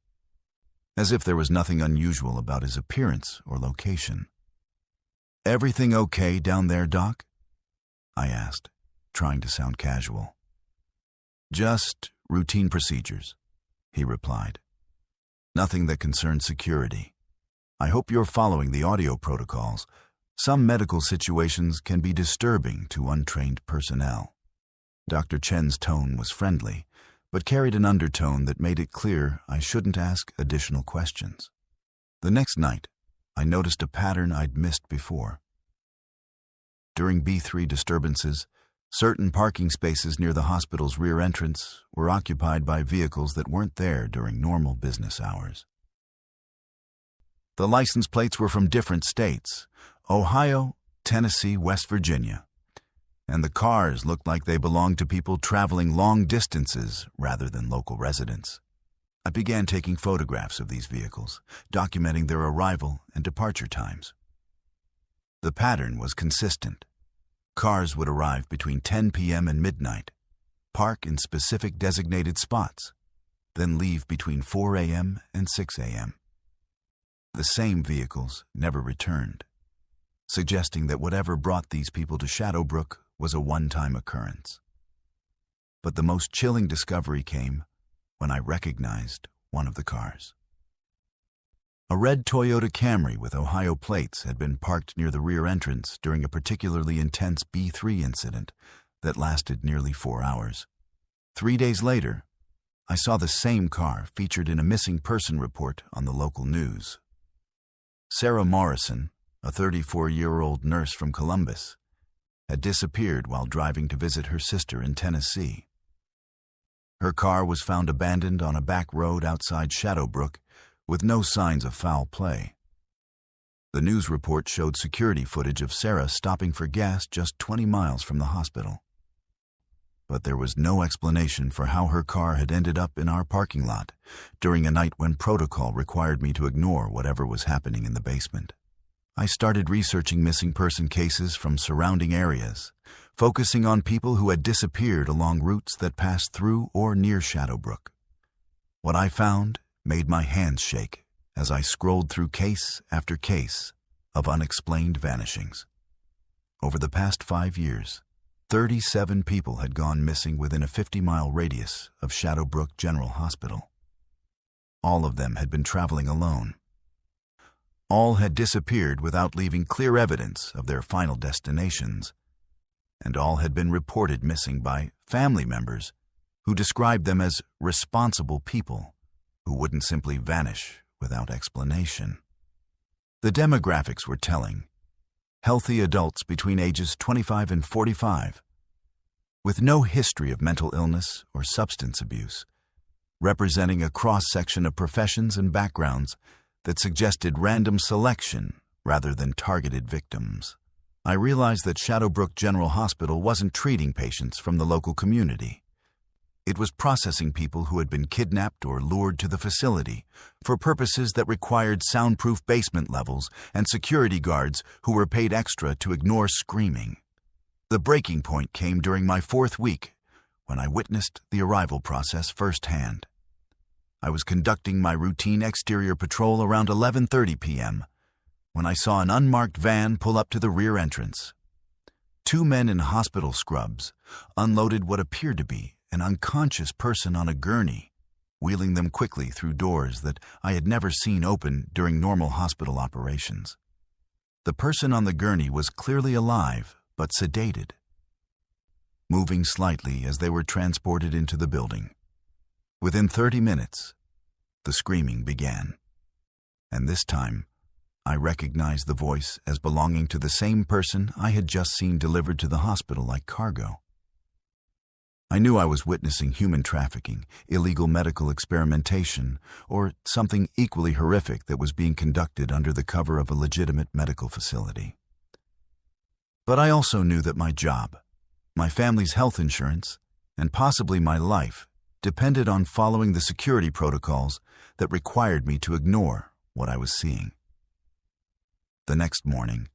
as if there was nothing unusual about his appearance or location. "Everything okay down there, Doc?" I asked, trying to sound casual. "Just routine procedures," he replied. "Nothing that concerns security. I hope you're following the audio protocols. Some medical situations can be disturbing to untrained personnel." Dr. Chen's tone was friendly, but carried an undertone that made it clear I shouldn't ask additional questions. The next night, I noticed a pattern I'd missed before. During B3 disturbances, certain parking spaces near the hospital's rear entrance were occupied by vehicles that weren't there during normal business hours. The license plates were from different states: Ohio, Tennessee, West Virginia, and the cars looked like they belonged to people traveling long distances rather than local residents. I began taking photographs of these vehicles, documenting their arrival and departure times. The pattern was consistent. Cars would arrive between 10 p.m. and midnight, park in specific designated spots, then leave between 4 a.m. and 6 a.m. The same vehicles never returned, suggesting that whatever brought these people to Shadowbrook was a one-time occurrence. But the most chilling discovery came when I recognized one of the cars. A red Toyota Camry with Ohio plates had been parked near the rear entrance during a particularly intense B3 incident that lasted nearly 4 hours. 3 days later, I saw the same car featured in a missing person report on the local news. Sarah Morrison, a 34-year-old nurse from Columbus, had disappeared while driving to visit her sister in Tennessee. Her car was found abandoned on a back road outside Shadowbrook with no signs of foul play. The news report showed security footage of Sarah stopping for gas just 20 miles from the hospital. But there was no explanation for how her car had ended up in our parking lot during a night when protocol required me to ignore whatever was happening in the basement. I started researching missing person cases from surrounding areas, focusing on people who had disappeared along routes that passed through or near Shadowbrook. What I found made my hands shake as I scrolled through case after case of unexplained vanishings. Over the past 5 years, 37 people had gone missing within a 50-mile radius of Shadowbrook General Hospital. All of them had been traveling alone. All had disappeared without leaving clear evidence of their final destinations, and all had been reported missing by family members who described them as responsible people who wouldn't simply vanish without explanation. The demographics were telling. Healthy adults between ages 25 and 45, with no history of mental illness or substance abuse, representing a cross-section of professions and backgrounds that suggested random selection rather than targeted victims. I realized that Shadowbrook General Hospital wasn't treating patients from the local community. It was processing people who had been kidnapped or lured to the facility for purposes that required soundproof basement levels and security guards who were paid extra to ignore screaming. The breaking point came during my 4th week when I witnessed the arrival process firsthand. I was conducting my routine exterior patrol around 11:30 p.m. when I saw an unmarked van pull up to the rear entrance. 2 men in hospital scrubs unloaded what appeared to be an unconscious person on a gurney, wheeling them quickly through doors that I had never seen open during normal hospital operations. The person on the gurney was clearly alive but sedated, moving slightly as they were transported into the building. Within 30 minutes, the screaming began, and this time I recognized the voice as belonging to the same person I had just seen delivered to the hospital like cargo. I knew I was witnessing human trafficking, illegal medical experimentation, or something equally horrific that was being conducted under the cover of a legitimate medical facility. But I also knew that my job, my family's health insurance, and possibly my life depended on following the security protocols that required me to ignore what I was seeing. The next morning,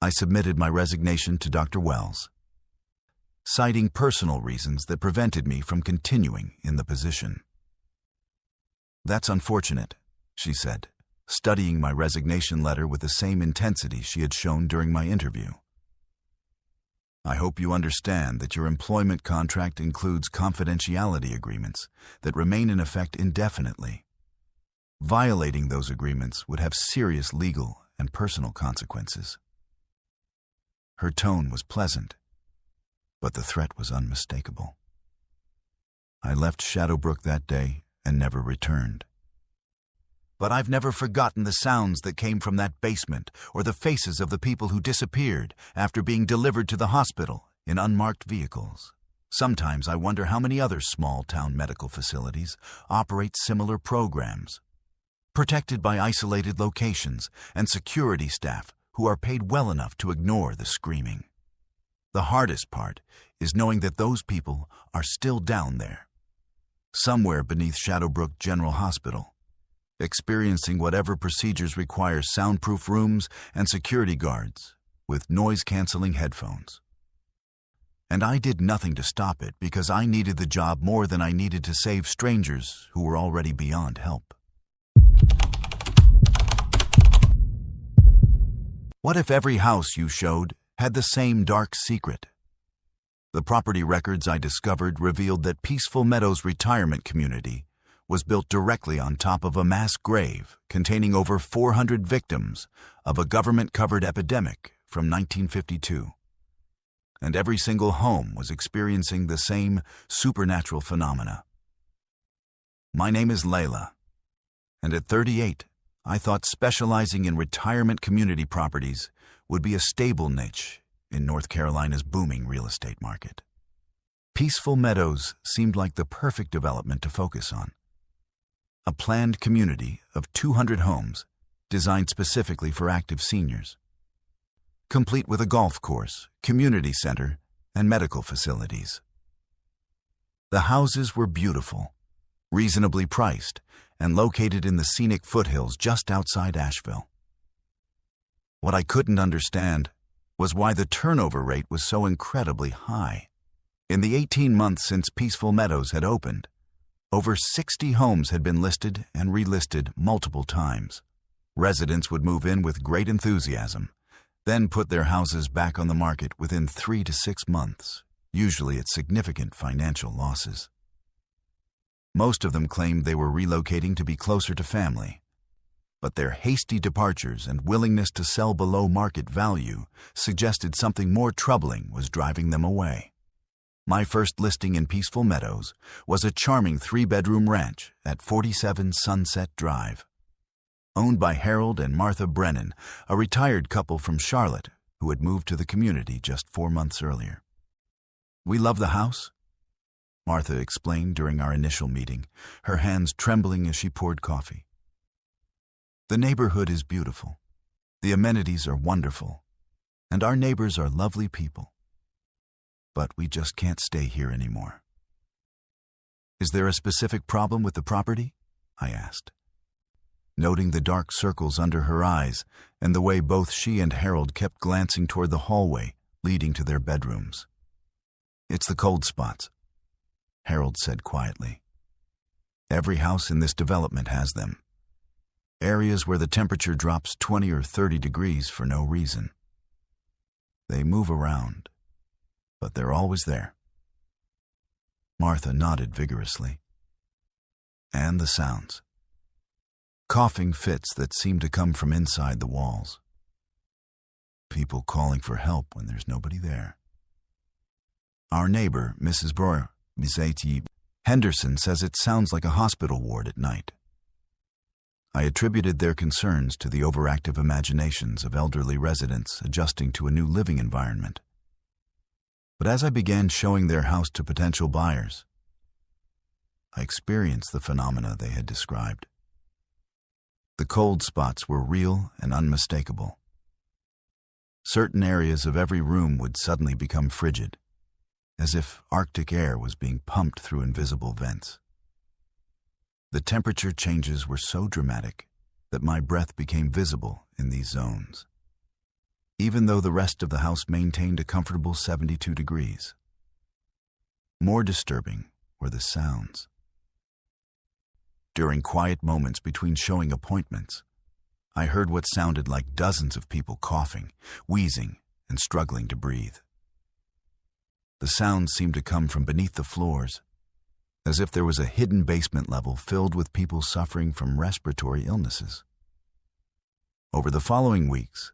I submitted my resignation to Dr. Wells, citing personal reasons that prevented me from continuing in the position. "That's unfortunate," she said, studying my resignation letter with the same intensity she had shown during my interview. "I hope you understand that your employment contract includes confidentiality agreements that remain in effect indefinitely. Violating those agreements would have serious legal and personal consequences." Her tone was pleasant, but the threat was unmistakable. I left Shadowbrook that day and never returned. But I've never forgotten the sounds that came from that basement or the faces of the people who disappeared after being delivered to the hospital in unmarked vehicles. Sometimes I wonder how many other small-town medical facilities operate similar programs, protected by isolated locations and security staff who are paid well enough to ignore the screaming. The hardest part is knowing that those people are still down there, somewhere beneath Shadowbrook General Hospital, experiencing whatever procedures require soundproof rooms and security guards with noise-canceling headphones. And I did nothing to stop it because I needed the job more than I needed to save strangers who were already beyond help. What if every house you showed had the same dark secret? The property records I discovered revealed that Peaceful Meadows Retirement Community was built directly on top of a mass grave containing over 400 victims of a government-covered epidemic from 1952. And every single home was experiencing the same supernatural phenomena. My name is Layla, and at 38, I thought specializing in retirement community properties would be a stable niche in North Carolina's booming real estate market. Peaceful Meadows seemed like the perfect development to focus on. A planned community of 200 homes designed specifically for active seniors, complete with a golf course, community center, and medical facilities. The houses were beautiful, reasonably priced, and located in the scenic foothills just outside Asheville. What I couldn't understand was why the turnover rate was so incredibly high. In the 18 months since Peaceful Meadows had opened, over 60 homes had been listed and relisted multiple times. Residents would move in with great enthusiasm, then put their houses back on the market within 3 to 6 months, usually at significant financial losses. Most of them claimed they were relocating to be closer to family, but their hasty departures and willingness to sell below market value suggested something more troubling was driving them away. My first listing in Peaceful Meadows was a charming 3-bedroom ranch at 47 Sunset Drive, owned by Harold and Martha Brennan, a retired couple from Charlotte who had moved to the community just 4 months earlier. "We love the house," Martha explained during our initial meeting, her hands trembling as she poured coffee. "The neighborhood is beautiful, the amenities are wonderful, and our neighbors are lovely people. But we just can't stay here anymore." "Is there a specific problem with the property?" I asked, noting the dark circles under her eyes and the way both she and Harold kept glancing toward the hallway leading to their bedrooms. "It's the cold spots," Harold said quietly. "Every house in this development has them. Areas where the temperature drops 20 or 30 degrees for no reason. They move around, but they're always there." Martha nodded vigorously. "And the sounds. Coughing fits that seem to come from inside the walls. People calling for help when there's nobody there. Our neighbor, Mrs. Henderson, says it sounds like a hospital ward at night." I attributed their concerns to the overactive imaginations of elderly residents adjusting to a new living environment. But as I began showing their house to potential buyers, I experienced the phenomena they had described. The cold spots were real and unmistakable. Certain areas of every room would suddenly become frigid, as if Arctic air was being pumped through invisible vents. The temperature changes were so dramatic that my breath became visible in these zones, even though the rest of the house maintained a comfortable 72 degrees. More disturbing were the sounds. During quiet moments between showing appointments, I heard what sounded like dozens of people coughing, wheezing, and struggling to breathe. The sounds seemed to come from beneath the floors, as if there was a hidden basement level filled with people suffering from respiratory illnesses. Over the following weeks,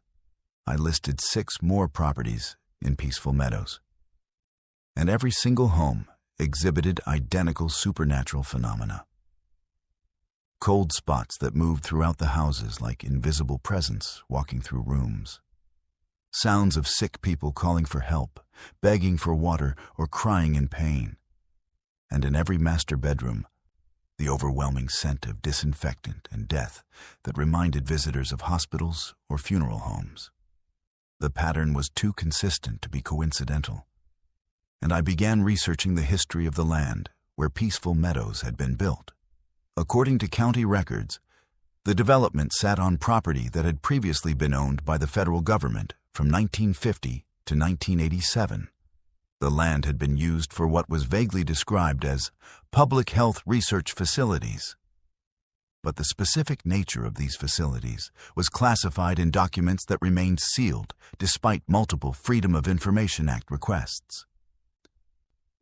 I listed 6 more properties in Peaceful Meadows, and every single home exhibited identical supernatural phenomena. Cold spots that moved throughout the houses like invisible presence walking through rooms. Sounds of sick people calling for help, begging for water, or crying in pain. And in every master bedroom, the overwhelming scent of disinfectant and death that reminded visitors of hospitals or funeral homes. The pattern was too consistent to be coincidental, and I began researching the history of the land where Peaceful Meadows had been built. According to county records, the development sat on property that had previously been owned by the federal government from 1950 to 1987, the land had been used for what was vaguely described as public health research facilities. But the specific nature of these facilities was classified in documents that remained sealed despite multiple Freedom of Information Act requests.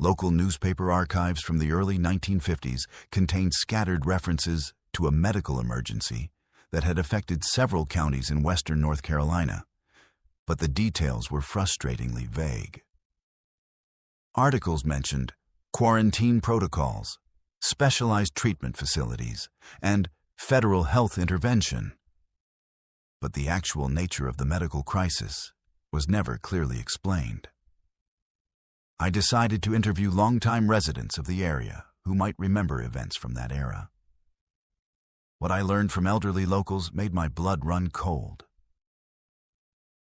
Local newspaper archives from the early 1950s contained scattered references to a medical emergency that had affected several counties in western North Carolina, but the details were frustratingly vague. Articles mentioned quarantine protocols, specialized treatment facilities, and federal health intervention. But the actual nature of the medical crisis was never clearly explained. I decided to interview longtime residents of the area who might remember events from that era. What I learned from elderly locals made my blood run cold.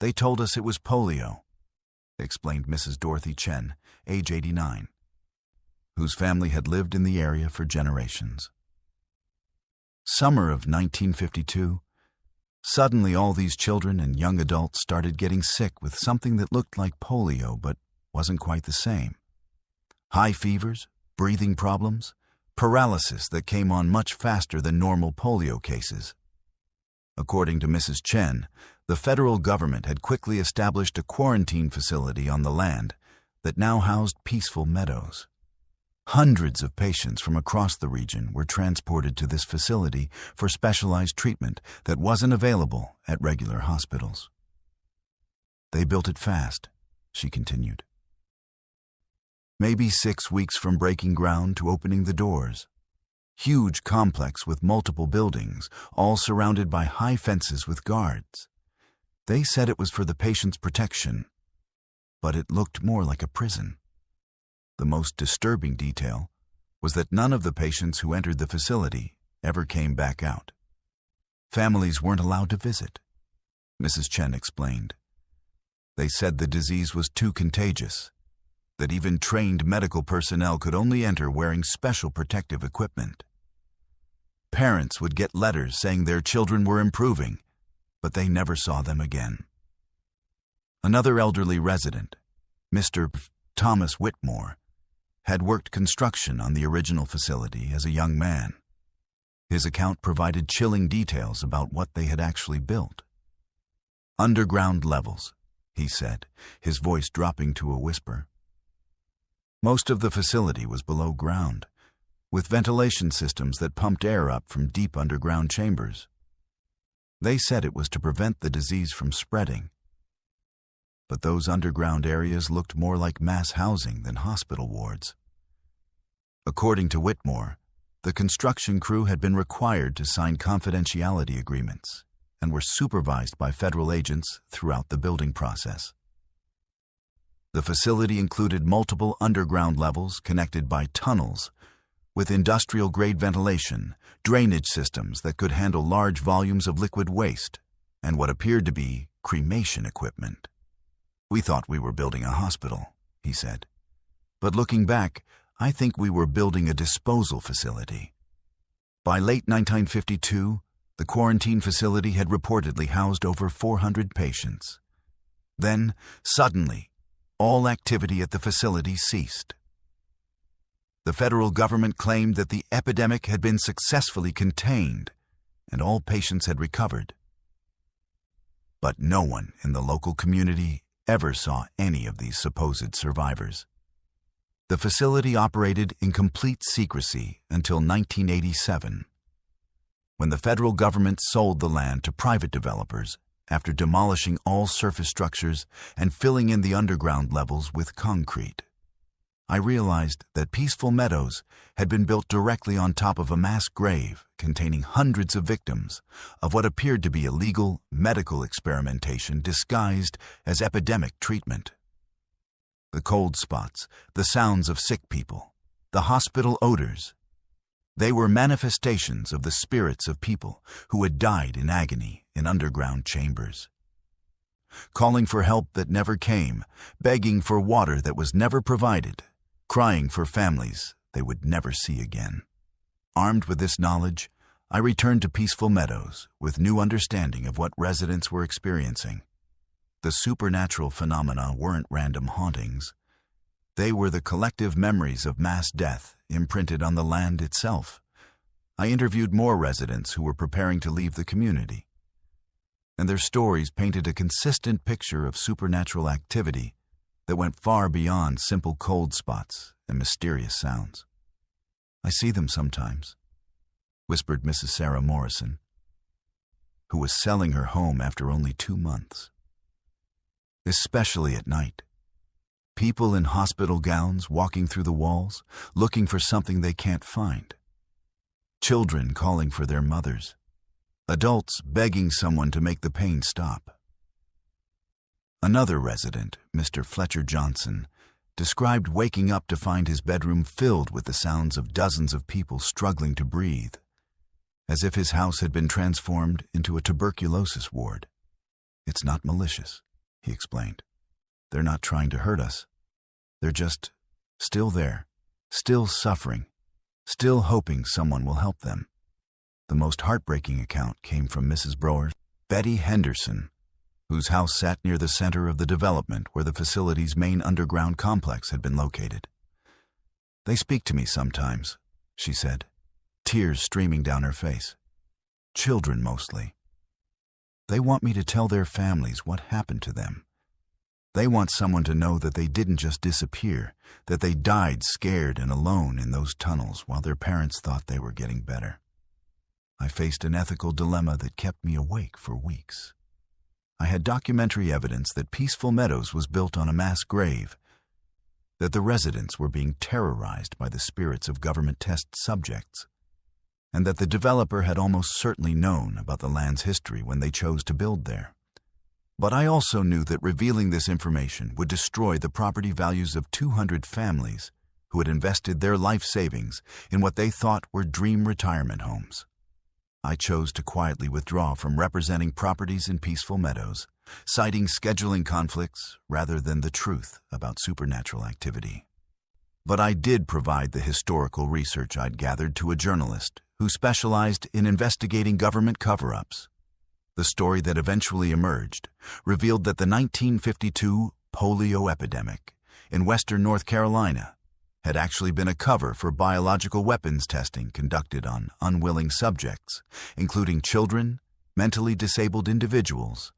They told us it was polio, explained Mrs. Dorothy Chen, age 89, whose family had lived in the area for generations. Summer of 1952, suddenly all these children and young adults started getting sick with something that looked like polio but wasn't quite the same. High fevers, breathing problems, paralysis that came on much faster than normal polio cases. According to Mrs. Chen, the federal government had quickly established a quarantine facility on the land that now housed Peaceful Meadows. Hundreds of patients from across the region were transported to this facility for specialized treatment that wasn't available at regular hospitals. They built it fast, she continued. Maybe 6 weeks from breaking ground to opening the doors. Huge complex with multiple buildings, all surrounded by high fences with guards. They said it was for the patient's protection, but it looked more like a prison. The most disturbing detail was that none of the patients who entered the facility ever came back out. Families weren't allowed to visit, Mrs. Chen explained. They said the disease was too contagious, that even trained medical personnel could only enter wearing special protective equipment. Parents would get letters saying their children were improving, but they never saw them again. Another elderly resident, Mr. Thomas Whitmore, had worked construction on the original facility as a young man. His account provided chilling details about what they had actually built. Underground levels, he said, his voice dropping to a whisper. Most of the facility was below ground, with ventilation systems that pumped air up from deep underground chambers. They said it was to prevent the disease from spreading. But those underground areas looked more like mass housing than hospital wards. According to Whitmore, the construction crew had been required to sign confidentiality agreements and were supervised by federal agents throughout the building process. The facility included multiple underground levels connected by tunnels with industrial-grade ventilation, drainage systems that could handle large volumes of liquid waste, and what appeared to be cremation equipment. We thought we were building a hospital, he said. But looking back, I think we were building a disposal facility. By late 1952, the quarantine facility had reportedly housed over 400 patients. Then, suddenly, all activity at the facility ceased. The federal government claimed that the epidemic had been successfully contained and all patients had recovered. But no one in the local community ever saw any of these supposed survivors. The facility operated in complete secrecy until 1987, when the federal government sold the land to private developers after demolishing all surface structures and filling in the underground levels with concrete. I realized that Peaceful Meadows had been built directly on top of a mass grave containing hundreds of victims of what appeared to be illegal medical experimentation disguised as epidemic treatment. The cold spots, the sounds of sick people, the hospital odors, they were manifestations of the spirits of people who had died in agony in underground chambers. Calling for help that never came, begging for water that was never provided, crying for families they would never see again. Armed with this knowledge, I returned to Peaceful Meadows with new understanding of what residents were experiencing. The supernatural phenomena weren't random hauntings. They were the collective memories of mass death imprinted on the land itself. I interviewed more residents who were preparing to leave the community, and their stories painted a consistent picture of supernatural activity that went far beyond simple cold spots and mysterious sounds. "I see them sometimes," whispered Mrs. Sarah Morrison, who was selling her home after only 2 months. "Especially at night. People in hospital gowns walking through the walls, looking for something they can't find. Children calling for their mothers. Adults begging someone to make the pain stop." Another resident, Mr. Fletcher Johnson, described waking up to find his bedroom filled with the sounds of dozens of people struggling to breathe, as if his house had been transformed into a tuberculosis ward. "It's not malicious," he explained. "They're not trying to hurt us. They're just still there, still suffering, still hoping someone will help them." The most heartbreaking account came from Mrs. Brower's Betty Henderson, whose house sat near the center of the development where the facility's main underground complex had been located. "They speak to me sometimes," she said, tears streaming down her face. "Children mostly. They want me to tell their families what happened to them. They want someone to know that they didn't just disappear, that they died scared and alone in those tunnels while their parents thought they were getting better. I faced an ethical dilemma that kept me awake for weeks. I had documentary evidence that Peaceful Meadows was built on a mass grave, that the residents were being terrorized by the spirits of government test subjects, and that the developer had almost certainly known about the land's history when they chose to build there. But I also knew that revealing this information would destroy the property values of 200 families who had invested their life savings in what they thought were dream retirement homes. I chose to quietly withdraw from representing properties in Peaceful Meadows, citing scheduling conflicts rather than the truth about supernatural activity. But I did provide the historical research I'd gathered to a journalist who specialized in investigating government cover-ups. The story that eventually emerged revealed that the 1952 polio epidemic in western North Carolina had actually been a cover for biological weapons testing conducted on unwilling subjects, including children, mentally disabled individuals,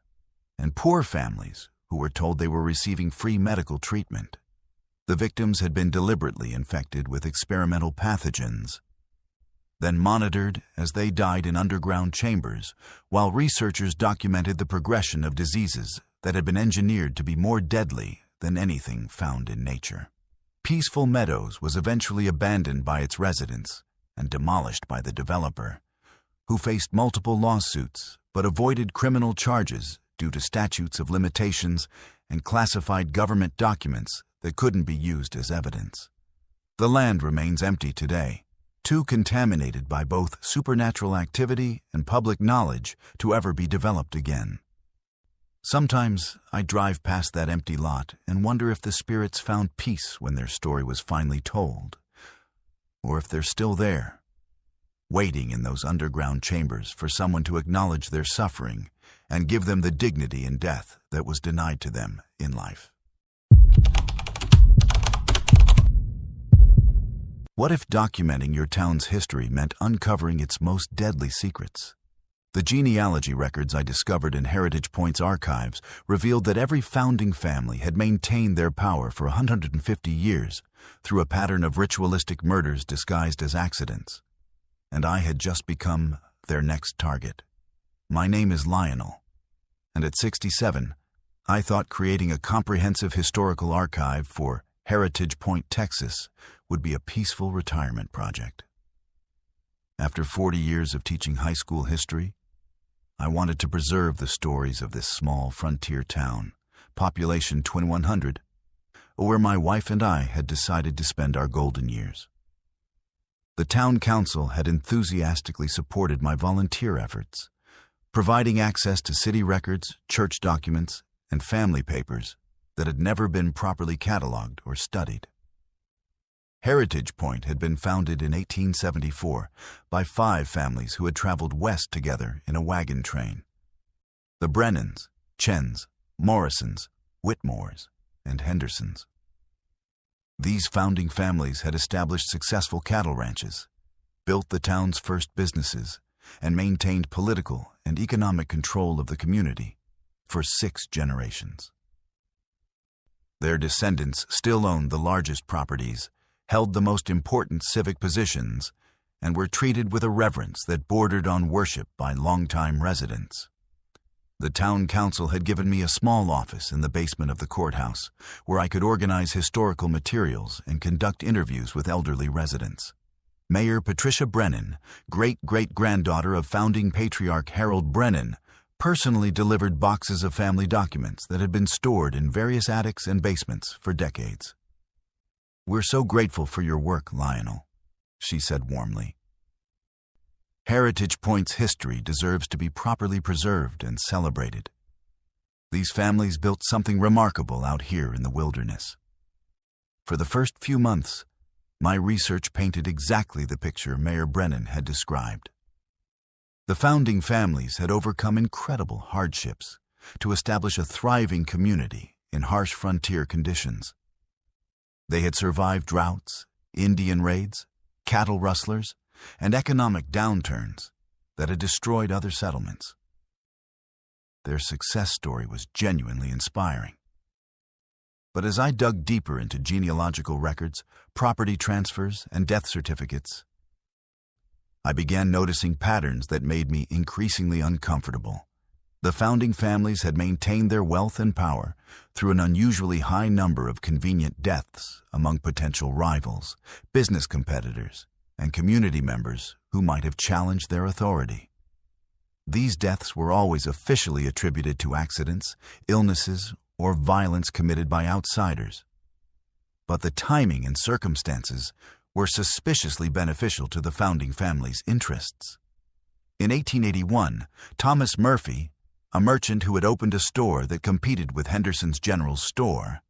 and poor families who were told they were receiving free medical treatment. The victims had been deliberately infected with experimental pathogens, then monitored as they died in underground chambers, while researchers documented the progression of diseases that had been engineered to be more deadly than anything found in nature. Peaceful Meadows was eventually abandoned by its residents and demolished by the developer, who faced multiple lawsuits but avoided criminal charges due to statutes of limitations and classified government documents that couldn't be used as evidence. The land remains empty today, too contaminated by both supernatural activity and public knowledge to ever be developed again. Sometimes I drive past that empty lot and wonder if the spirits found peace when their story was finally told, or if they're still there, waiting in those underground chambers for someone to acknowledge their suffering and give them the dignity in death that was denied to them in life. What if documenting your town's history meant uncovering its most deadly secrets? The genealogy records I discovered in Heritage Point's archives revealed that every founding family had maintained their power for 150 years through a pattern of ritualistic murders disguised as accidents. And I had just become their next target. My name is Lionel, and at 67, I thought creating a comprehensive historical archive for Heritage Point, Texas, would be a peaceful retirement project. After 40 years of teaching high school history, I wanted to preserve the stories of this small frontier town, population 2,100, where my wife and I had decided to spend our golden years. The town council had enthusiastically supported my volunteer efforts, providing access to city records, church documents, and family papers that had never been properly cataloged or studied. Heritage Point had been founded in 1874 by 5 families who had traveled west together in a wagon train. The Brennans, Chens, Morrisons, Whitmores, and Hendersons. These founding families had established successful cattle ranches, built the town's first businesses, and maintained political and economic control of the community for 6 generations. Their descendants still owned the largest properties, held the most important civic positions, and were treated with a reverence that bordered on worship by longtime residents. The town council had given me a small office in the basement of the courthouse where I could organize historical materials and conduct interviews with elderly residents. Mayor Patricia Brennan, great-great-granddaughter of founding patriarch Harold Brennan, personally delivered boxes of family documents that had been stored in various attics and basements for decades. "We're so grateful for your work, Lionel," she said warmly. Heritage Point's history deserves to be properly preserved and celebrated. These families built something remarkable out here in the wilderness. For the first few months, my research painted exactly the picture Mayor Brennan had described. The founding families had overcome incredible hardships to establish a thriving community in harsh frontier conditions. They had survived droughts, Indian raids, cattle rustlers, and economic downturns that had destroyed other settlements. Their success story was genuinely inspiring. But as I dug deeper into genealogical records, property transfers, and death certificates, I began noticing patterns that made me increasingly uncomfortable. The founding families had maintained their wealth and power through an unusually high number of convenient deaths among potential rivals, business competitors, and community members who might have challenged their authority. These deaths were always officially attributed to accidents, illnesses, or violence committed by outsiders. But the timing and circumstances were suspiciously beneficial to the founding family's interests. In 1881, Thomas Murphy, a merchant who had opened a store that competed with Henderson's General Store,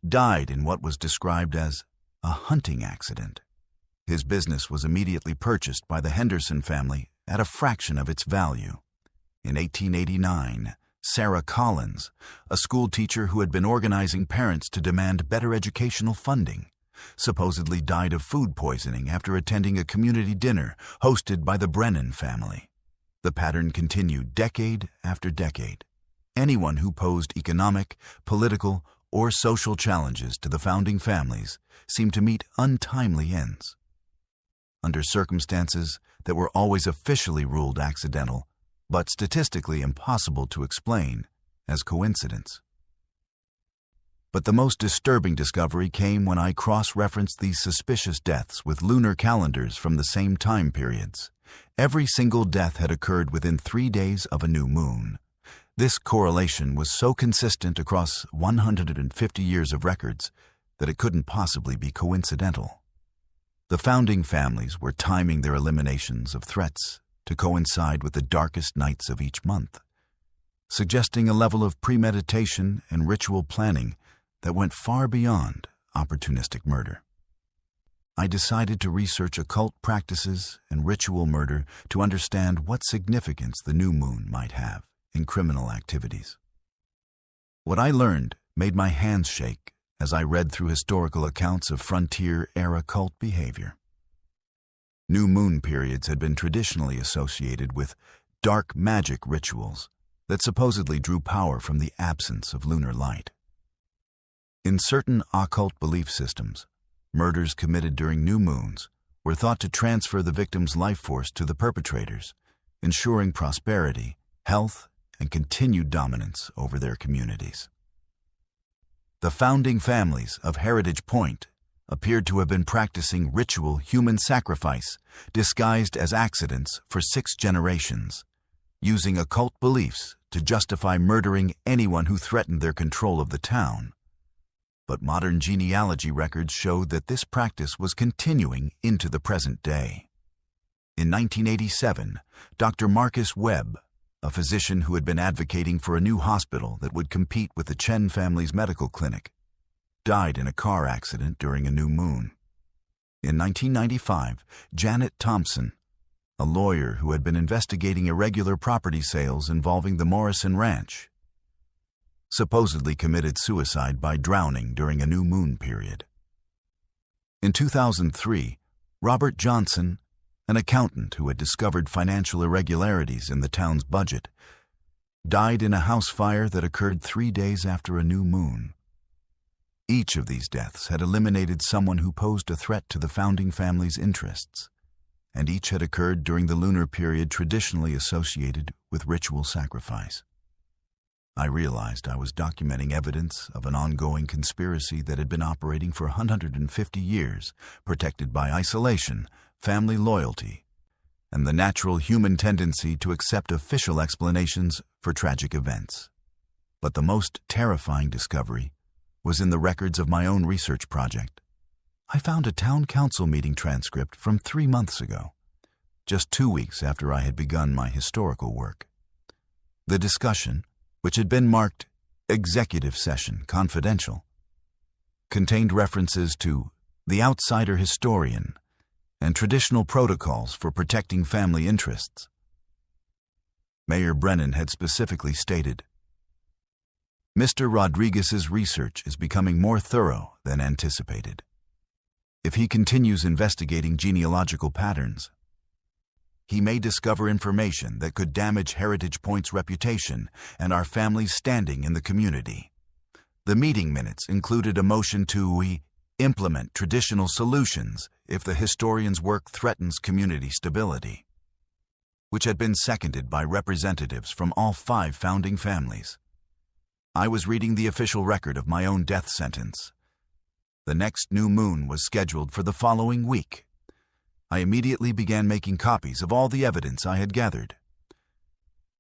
died in what was described as a hunting accident. His business was immediately purchased by the Henderson family at a fraction of its value. In 1889, Sarah Collins, a schoolteacher who had been organizing parents to demand better educational funding, supposedly died of food poisoning after attending a community dinner hosted by the Brennan family. The pattern continued decade after decade. Anyone who posed economic, political, or social challenges to the founding families seemed to meet untimely ends. Under circumstances that were always officially ruled accidental, but statistically impossible to explain as coincidence. But the most disturbing discovery came when I cross-referenced these suspicious deaths with lunar calendars from the same time periods. Every single death had occurred within 3 days of a new moon. This correlation was so consistent across 150 years of records that it couldn't possibly be coincidental. The founding families were timing their eliminations of threats to coincide with the darkest nights of each month, suggesting a level of premeditation and ritual planning that went far beyond opportunistic murder. I decided to research occult practices and ritual murder to understand what significance the new moon might have in criminal activities. What I learned made my hands shake as I read through historical accounts of frontier-era cult behavior. New moon periods had been traditionally associated with dark magic rituals that supposedly drew power from the absence of lunar light. In certain occult belief systems, murders committed during new moons were thought to transfer the victim's life force to the perpetrators, ensuring prosperity, health, and continued dominance over their communities. The founding families of Heritage Point appeared to have been practicing ritual human sacrifice disguised as accidents for 6 generations, using occult beliefs to justify murdering anyone who threatened their control of the town. But modern genealogy records showed that this practice was continuing into the present day. In 1987, Dr. Marcus Webb, a physician who had been advocating for a new hospital that would compete with the Chen family's medical clinic, died in a car accident during a new moon. In 1995, Janet Thompson, a lawyer who had been investigating irregular property sales involving the Morrison Ranch, supposedly committed suicide by drowning during a new moon period. In 2003, Robert Johnson, an accountant who had discovered financial irregularities in the town's budget, died in a house fire that occurred 3 days after a new moon. Each of these deaths had eliminated someone who posed a threat to the founding family's interests, and each had occurred during the lunar period traditionally associated with ritual sacrifice. I realized I was documenting evidence of an ongoing conspiracy that had been operating for 150 years, protected by isolation, family loyalty, and the natural human tendency to accept official explanations for tragic events. But the most terrifying discovery was in the records of my own research project. I found a town council meeting transcript from 3 months ago, just 2 weeks after I had begun my historical work. The discussion, which had been marked Executive Session Confidential, contained references to the outsider historian and traditional protocols for protecting family interests. Mayor Brennan had specifically stated, "Mr. Rodriguez's research is becoming more thorough than anticipated. If he continues investigating genealogical patterns, he may discover information that could damage Heritage Point's reputation and our family's standing in the community." The meeting minutes included a motion to implement traditional solutions if the historian's work threatens community stability, which had been seconded by representatives from all 5 founding families. I was reading the official record of my own death sentence. The next new moon was scheduled for the following week. I immediately began making copies of all the evidence I had gathered,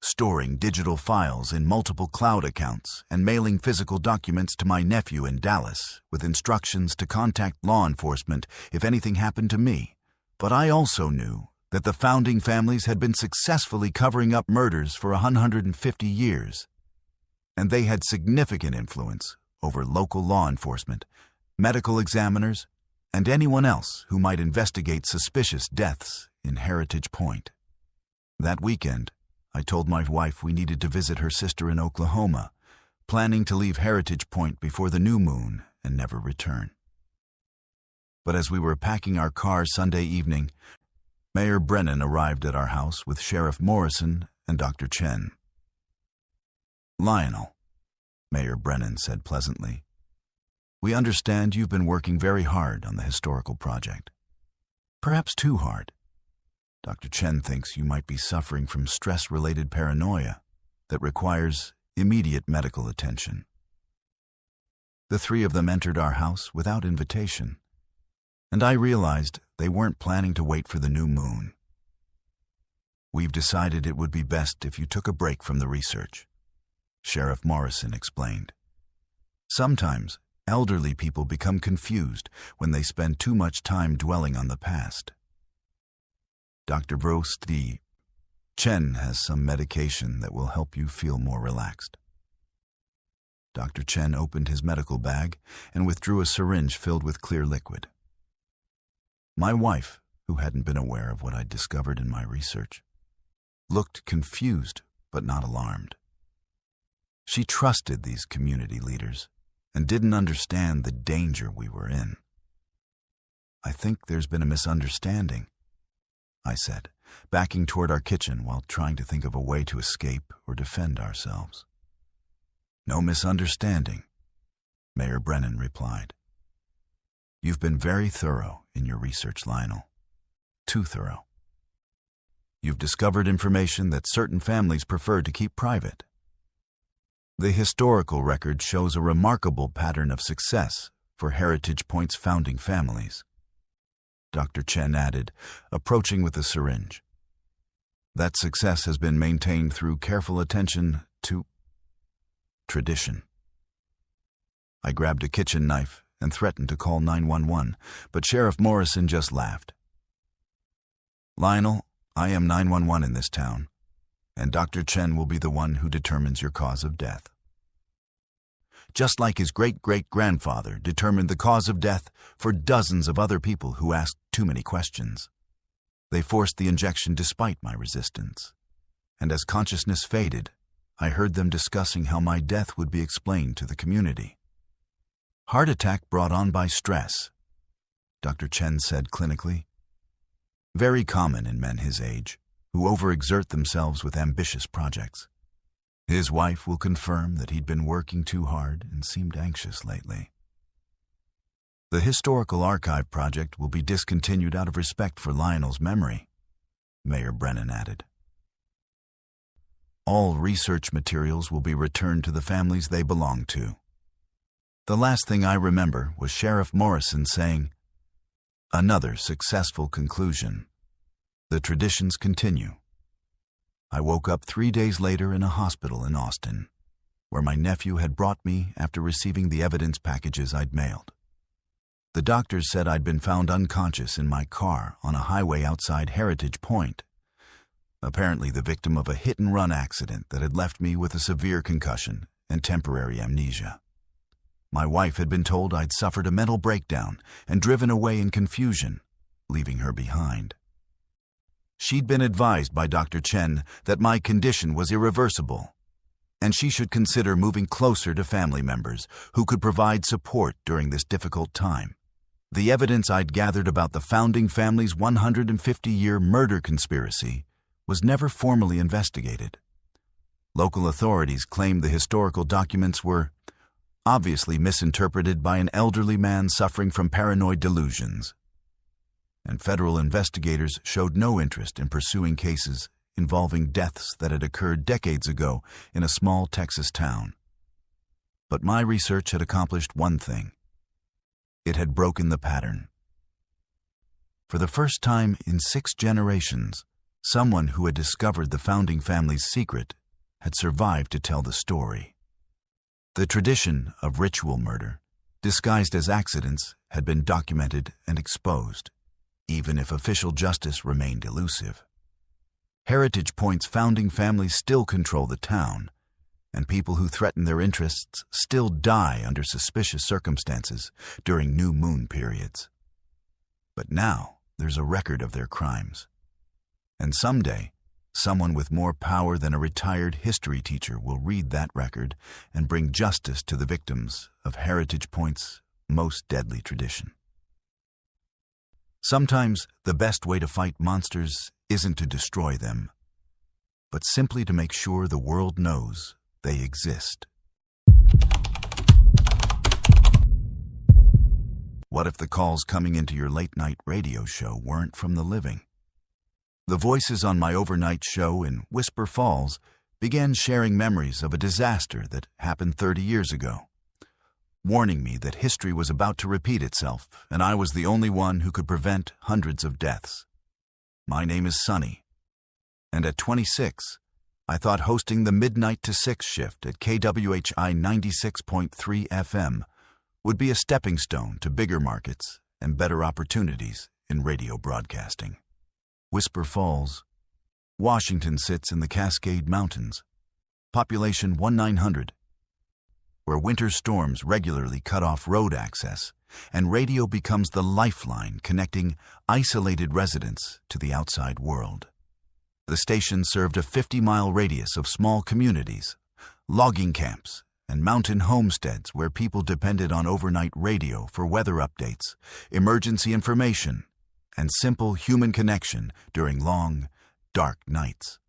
storing digital files in multiple cloud accounts and mailing physical documents to my nephew in Dallas with instructions to contact law enforcement if anything happened to me. But I also knew that the founding families had been successfully covering up murders for 150 years, and they had significant influence over local law enforcement, medical examiners, and anyone else who might investigate suspicious deaths in Heritage Point. That weekend, I told my wife we needed to visit her sister in Oklahoma, planning to leave Heritage Point before the new moon and never return. But as we were packing our car Sunday evening, Mayor Brennan arrived at our house with Sheriff Morrison and Dr. Chen. "Lionel," Mayor Brennan said pleasantly, "we understand you've been working very hard on the historical project. Perhaps too hard. Dr. Chen thinks you might be suffering from stress-related paranoia that requires immediate medical attention." The 3 of them entered our house without invitation, and I realized they weren't planning to wait for the new moon. "We've decided it would be best if you took a break from the research," Sheriff Morrison explained. "Sometimes elderly people become confused when they spend too much time dwelling on the past. Dr. Vrosti, Chen has some medication that will help you feel more relaxed." Dr. Chen opened his medical bag and withdrew a syringe filled with clear liquid. My wife, who hadn't been aware of what I'd discovered in my research, looked confused but not alarmed. She trusted these community leaders and didn't understand the danger we were in. "I think there's been a misunderstanding," I said, backing toward our kitchen while trying to think of a way to escape or defend ourselves. "No misunderstanding," Mayor Brennan replied. "You've been very thorough in your research, Lionel. Too thorough. You've discovered information that certain families prefer to keep private. The historical record shows a remarkable pattern of success for Heritage Point's founding families," Dr. Chen added, approaching with a syringe. "That success has been maintained through careful attention to tradition." I grabbed a kitchen knife and threatened to call 911, but Sheriff Morrison just laughed. "Lionel, I am 911 in this town, and Dr. Chen will be the one who determines your cause of death. Just like his great-great-grandfather determined the cause of death for dozens of other people who asked too many questions. They forced the injection despite my resistance, and as consciousness faded, I heard them discussing how my death would be explained to the community. Heart attack brought on by stress, Dr. Chen said clinically. Very common in men his age, who overexert themselves with ambitious projects. His wife will confirm that he'd been working too hard and seemed anxious lately. The Historical Archive project will be discontinued out of respect for Lionel's memory, Mayor Brennan added. All research materials will be returned to the families they belong to. The last thing I remember was Sheriff Morrison saying, "Another successful conclusion. The traditions continue." I woke up 3 days later in a hospital in Austin, where my nephew had brought me after receiving the evidence packages I'd mailed. The doctors said I'd been found unconscious in my car on a highway outside Heritage Point, apparently the victim of a hit-and-run accident that had left me with a severe concussion and temporary amnesia. My wife had been told I'd suffered a mental breakdown and driven away in confusion, leaving her behind. She'd been advised by Dr. Chen that my condition was irreversible, and she should consider moving closer to family members who could provide support during this difficult time. The evidence I'd gathered about the founding family's 150-year murder conspiracy was never formally investigated. Local authorities claimed the historical documents were obviously misinterpreted by an elderly man suffering from paranoid delusions. And federal investigators showed no interest in pursuing cases involving deaths that had occurred decades ago in a small Texas town. But my research had accomplished one thing. It had broken the pattern. For the first time in 6 generations, someone who had discovered the founding family's secret had survived to tell the story. The tradition of ritual murder, disguised as accidents, had been documented and exposed, even if official justice remained elusive. Heritage Point's founding families still control the town, and people who threaten their interests still die under suspicious circumstances during new moon periods. But now there's a record of their crimes. And someday, someone with more power than a retired history teacher will read that record and bring justice to the victims of Heritage Point's most deadly tradition. Sometimes the best way to fight monsters isn't to destroy them, but simply to make sure the world knows they exist. What if the calls coming into your late-night radio show weren't from the living? The voices on my overnight show in Whisper Falls began sharing memories of a disaster that happened 30 years ago, warning me that history was about to repeat itself, and I was the only one who could prevent hundreds of deaths. My name is Sonny, and at 26, I thought hosting the midnight to 6 shift at KWHI 96.3 FM would be a stepping stone to bigger markets and better opportunities in radio broadcasting. Whisper Falls, Washington sits in the Cascade Mountains, population 1,900, where winter storms regularly cut off road access, and radio becomes the lifeline connecting isolated residents to the outside world. The station served a 50-mile radius of small communities, logging camps, and mountain homesteads where people depended on overnight radio for weather updates, emergency information, and simple human connection during long, dark nights.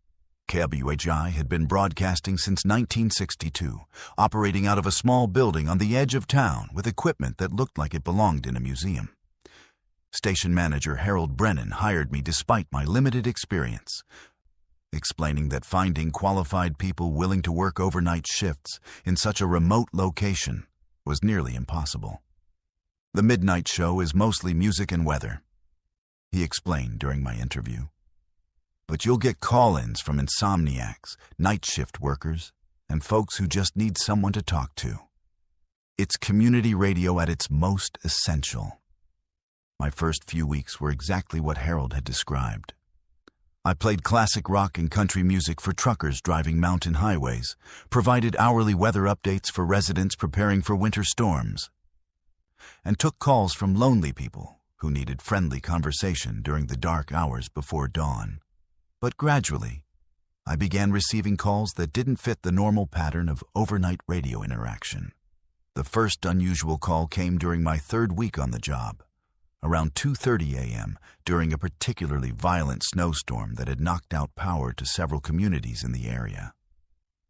KWHI had been broadcasting since 1962, operating out of a small building on the edge of town with equipment that looked like it belonged in a museum. Station manager Harold Brennan hired me despite my limited experience, explaining that finding qualified people willing to work overnight shifts in such a remote location was nearly impossible. The midnight show is mostly music and weather, he explained during my interview. But you'll get call-ins from insomniacs, night shift workers, and folks who just need someone to talk to. It's community radio at its most essential. My first few weeks were exactly what Harold had described. I played classic rock and country music for truckers driving mountain highways, provided hourly weather updates for residents preparing for winter storms, and took calls from lonely people who needed friendly conversation during the dark hours before dawn. But gradually, I began receiving calls that didn't fit the normal pattern of overnight radio interaction. The first unusual call came during my third week on the job, around 2:30 a.m. during a particularly violent snowstorm that had knocked out power to several communities in the area.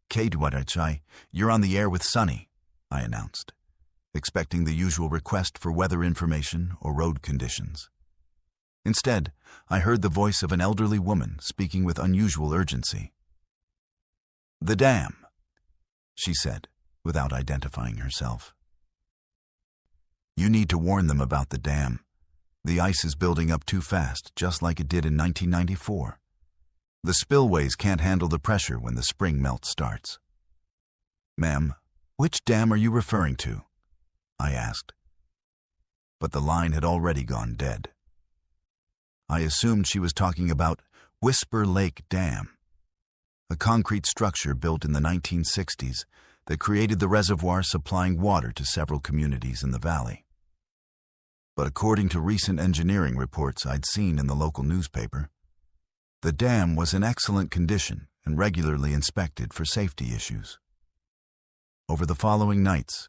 "Kdwarachai, you're on the air with Sunny," I announced, expecting the usual request for weather information or road conditions. Instead, I heard the voice of an elderly woman speaking with unusual urgency. "The dam," she said, without identifying herself. "You need to warn them about the dam. The ice is building up too fast, just like it did in 1994. The spillways can't handle the pressure when the spring melt starts." "Ma'am, which dam are you referring to?" I asked. But the line had already gone dead. I assumed she was talking about Whisper Lake Dam, a concrete structure built in the 1960s that created the reservoir supplying water to several communities in the valley. But according to recent engineering reports I'd seen in the local newspaper, the dam was in excellent condition and regularly inspected for safety issues. Over the following nights,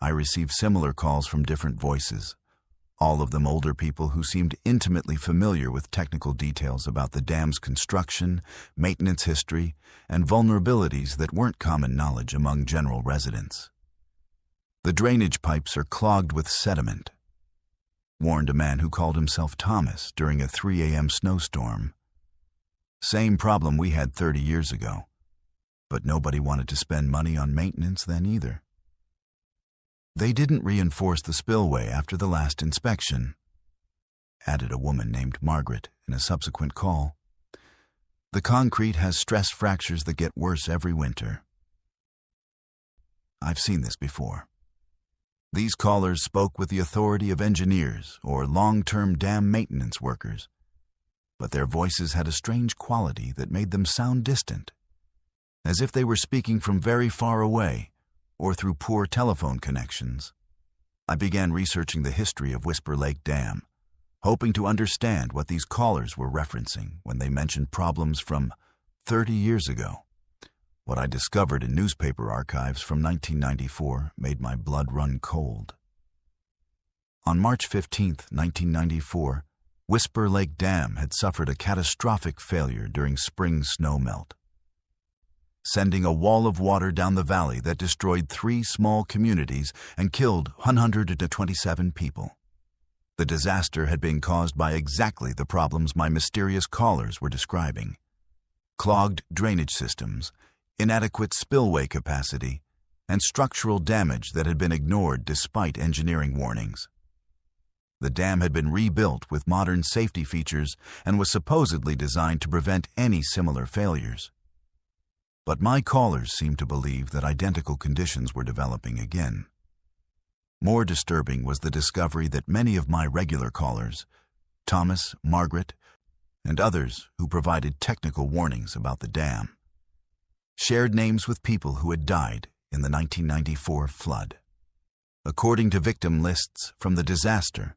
I received similar calls from different voices, all of them older people who seemed intimately familiar with technical details about the dam's construction, maintenance history, and vulnerabilities that weren't common knowledge among general residents. "The drainage pipes are clogged with sediment," warned a man who called himself Thomas during a 3 a.m. snowstorm. "Same problem we had 30 years ago, but nobody wanted to spend money on maintenance then either. They didn't reinforce the spillway after the last inspection," added a woman named Margaret in a subsequent call. "The concrete has stress fractures that get worse every winter." I've seen this before. These callers spoke with the authority of engineers or long-term dam maintenance workers, but their voices had a strange quality that made them sound distant, as if they were speaking from very far away or through poor telephone connections. I began researching the history of Whisper Lake Dam, hoping to understand what these callers were referencing when they mentioned problems from 30 years ago. What I discovered in newspaper archives from 1994 made my blood run cold. On March 15, 1994, Whisper Lake Dam had suffered a catastrophic failure during spring snowmelt, sending a wall of water down the valley that destroyed 3 small communities and killed 127 people. The disaster had been caused by exactly the problems my mysterious callers were describing: clogged drainage systems, inadequate spillway capacity, and structural damage that had been ignored despite engineering warnings. The dam had been rebuilt with modern safety features and was supposedly designed to prevent any similar failures. But my callers seemed to believe that identical conditions were developing again. More disturbing was the discovery that many of my regular callers, Thomas, Margaret, and others who provided technical warnings about the dam, shared names with people who had died in the 1994 flood. According to victim lists from the disaster,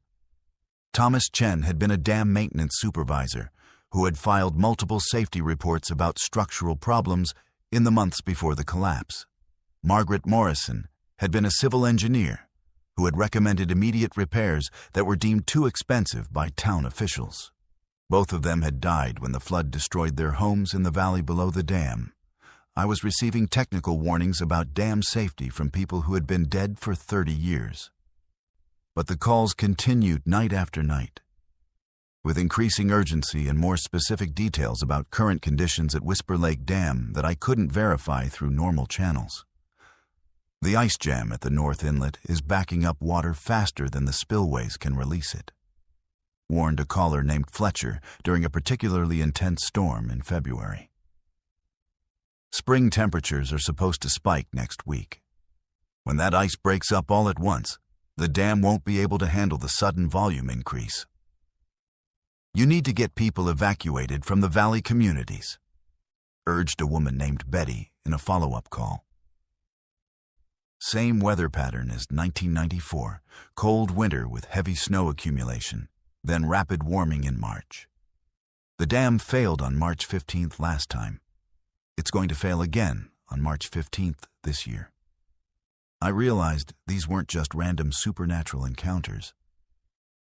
Thomas Chen had been a dam maintenance supervisor who had filed multiple safety reports about structural problems in the months before the collapse. Margaret Morrison had been a civil engineer who had recommended immediate repairs that were deemed too expensive by town officials. Both of them had died when the flood destroyed their homes in the valley below the dam. I was receiving technical warnings about dam safety from people who had been dead for 30 years. But the calls continued night after night, with increasing urgency and more specific details about current conditions at Whisper Lake Dam that I couldn't verify through normal channels. The ice jam at the north inlet is backing up water faster than the spillways can release it, warned a caller named Fletcher during a particularly intense storm in February. Spring temperatures are supposed to spike next week. When that ice breaks up all at once, the dam won't be able to handle the sudden volume increase. "You need to get people evacuated from the valley communities," urged a woman named Betty in a follow-up call. Same weather pattern as 1994, cold winter with heavy snow accumulation, then rapid warming in March. The dam failed on March 15th last time, It's going to fail again on March 15th this year. I realized these weren't just random supernatural encounters.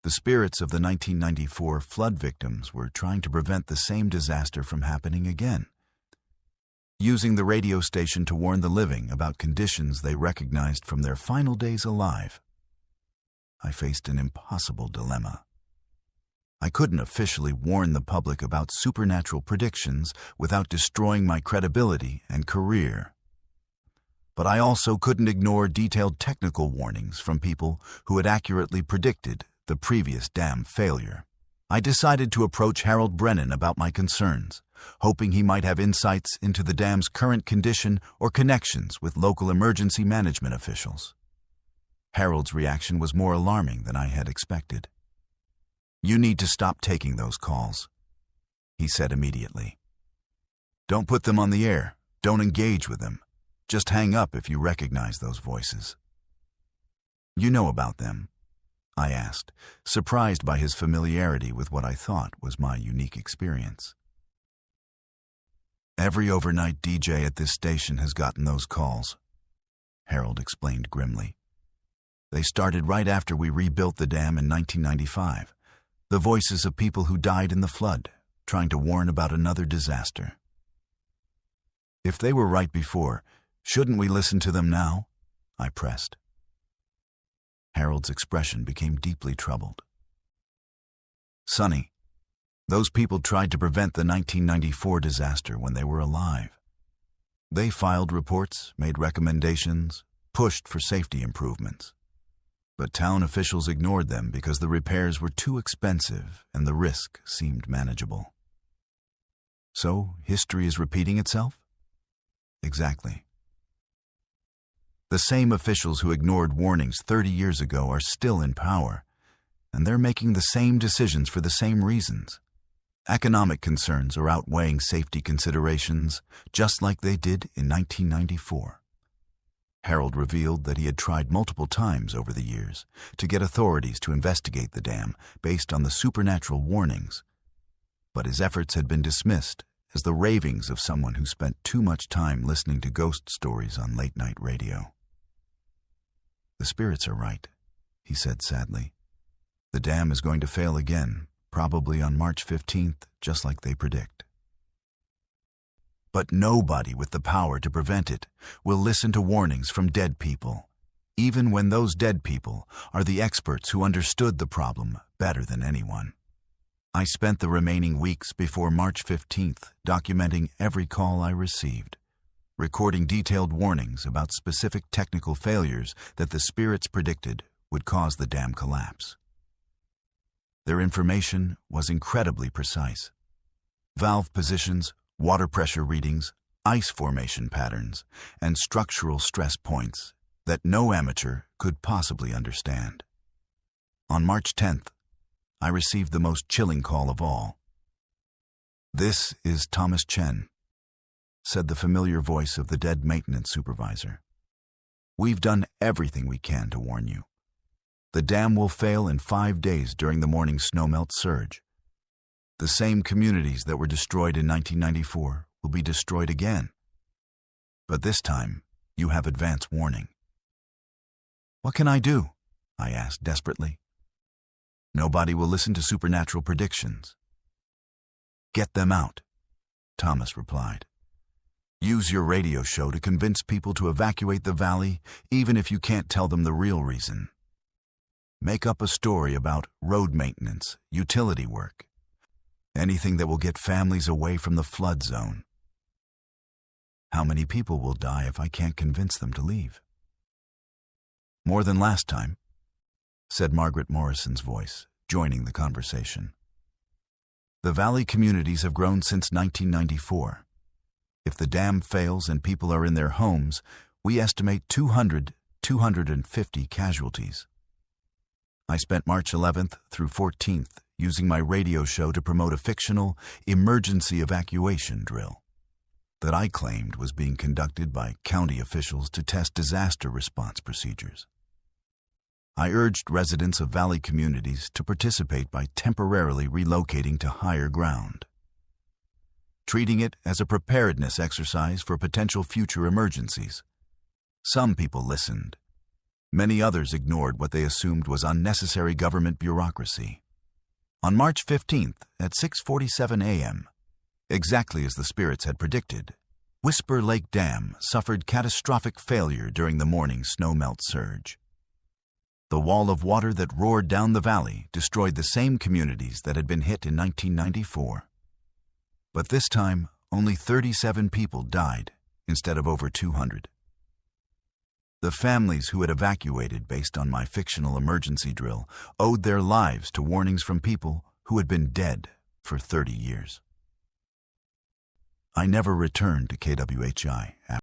The spirits of the 1994 flood victims were trying to prevent the same disaster from happening again, using the radio station to warn the living about conditions they recognized from their final days alive. I faced an impossible dilemma. I couldn't officially warn the public about supernatural predictions without destroying my credibility and career. But I also couldn't ignore detailed technical warnings from people who had accurately predicted the previous dam failure. I decided to approach Harold Brennan about my concerns, hoping he might have insights into the dam's current condition or connections with local emergency management officials. Harold's reaction was more alarming than I had expected. "You need to stop taking those calls," he said immediately. "Don't put them on the air. Don't engage with them. Just hang up if you recognize those voices." "You know about them?" I asked, surprised by his familiarity with what I thought was my unique experience. "Every overnight DJ at this station has gotten those calls," Harold explained grimly. "They started right after we rebuilt the dam in 1995. The voices of people who died in the flood, trying to warn about another disaster. If they were right before, shouldn't we listen to them now?" I pressed. Harold's expression became deeply troubled. "Sonny, those people tried to prevent the 1994 disaster when they were alive. They filed reports, made recommendations, pushed for safety improvements. But town officials ignored them because the repairs were too expensive and the risk seemed manageable. So, history is repeating itself?" "Exactly. The same officials who ignored warnings 30 years ago are still in power, and they're making the same decisions for the same reasons. Economic concerns are outweighing safety considerations, just like they did in 1994. Harold revealed that he had tried multiple times over the years to get authorities to investigate the dam based on the supernatural warnings, but his efforts had been dismissed as the ravings of someone who spent too much time listening to ghost stories on late-night radio. "The spirits are right," he said sadly. "The dam is going to fail again, probably on March 15th, just like they predict. But nobody with the power to prevent it will listen to warnings from dead people, even when those dead people are the experts who understood the problem better than anyone." I spent the remaining weeks before March 15th documenting every call I received, recording detailed warnings about specific technical failures that the spirits predicted would cause the dam collapse. Their information was incredibly precise. Valve positions, water pressure readings, ice formation patterns, and structural stress points that no amateur could possibly understand. On March 10th, I received the most chilling call of all. "This is Thomas Chen," said the familiar voice of the dead maintenance supervisor. "We've done everything we can to warn you. The dam will fail in 5 days during the morning snowmelt surge. The same communities that were destroyed in 1994 will be destroyed again. But this time, you have advance warning." "What can I do?" I asked desperately. "Nobody will listen to supernatural predictions." "Get them out," Thomas replied. "Use your radio show to convince people to evacuate the valley, even if you can't tell them the real reason. Make up a story about road maintenance, utility work, anything that will get families away from the flood zone. How many people will die if I can't convince them to leave?" "More than last time," said Margaret Morrison's voice, joining the conversation. "The valley communities have grown since 1994. If the dam fails and people are in their homes, we estimate 250 casualties. I spent March 11th through 14th using my radio show to promote a fictional emergency evacuation drill that I claimed was being conducted by county officials to test disaster response procedures. I urged residents of valley communities to participate by temporarily relocating to higher ground. treating it as a preparedness exercise for potential future emergencies. Some people listened. Many others ignored what they assumed was unnecessary government bureaucracy. On March 15th at 6:47 a.m., exactly as the spirits had predicted, Whisper Lake Dam suffered catastrophic failure during the morning snowmelt surge. The wall of water that roared down the valley destroyed the same communities that had been hit in 1994. But this time, only 37 people died instead of over 200. The families who had evacuated based on my fictional emergency drill owed their lives to warnings from people who had been dead for 30 years. I never returned to KWHI after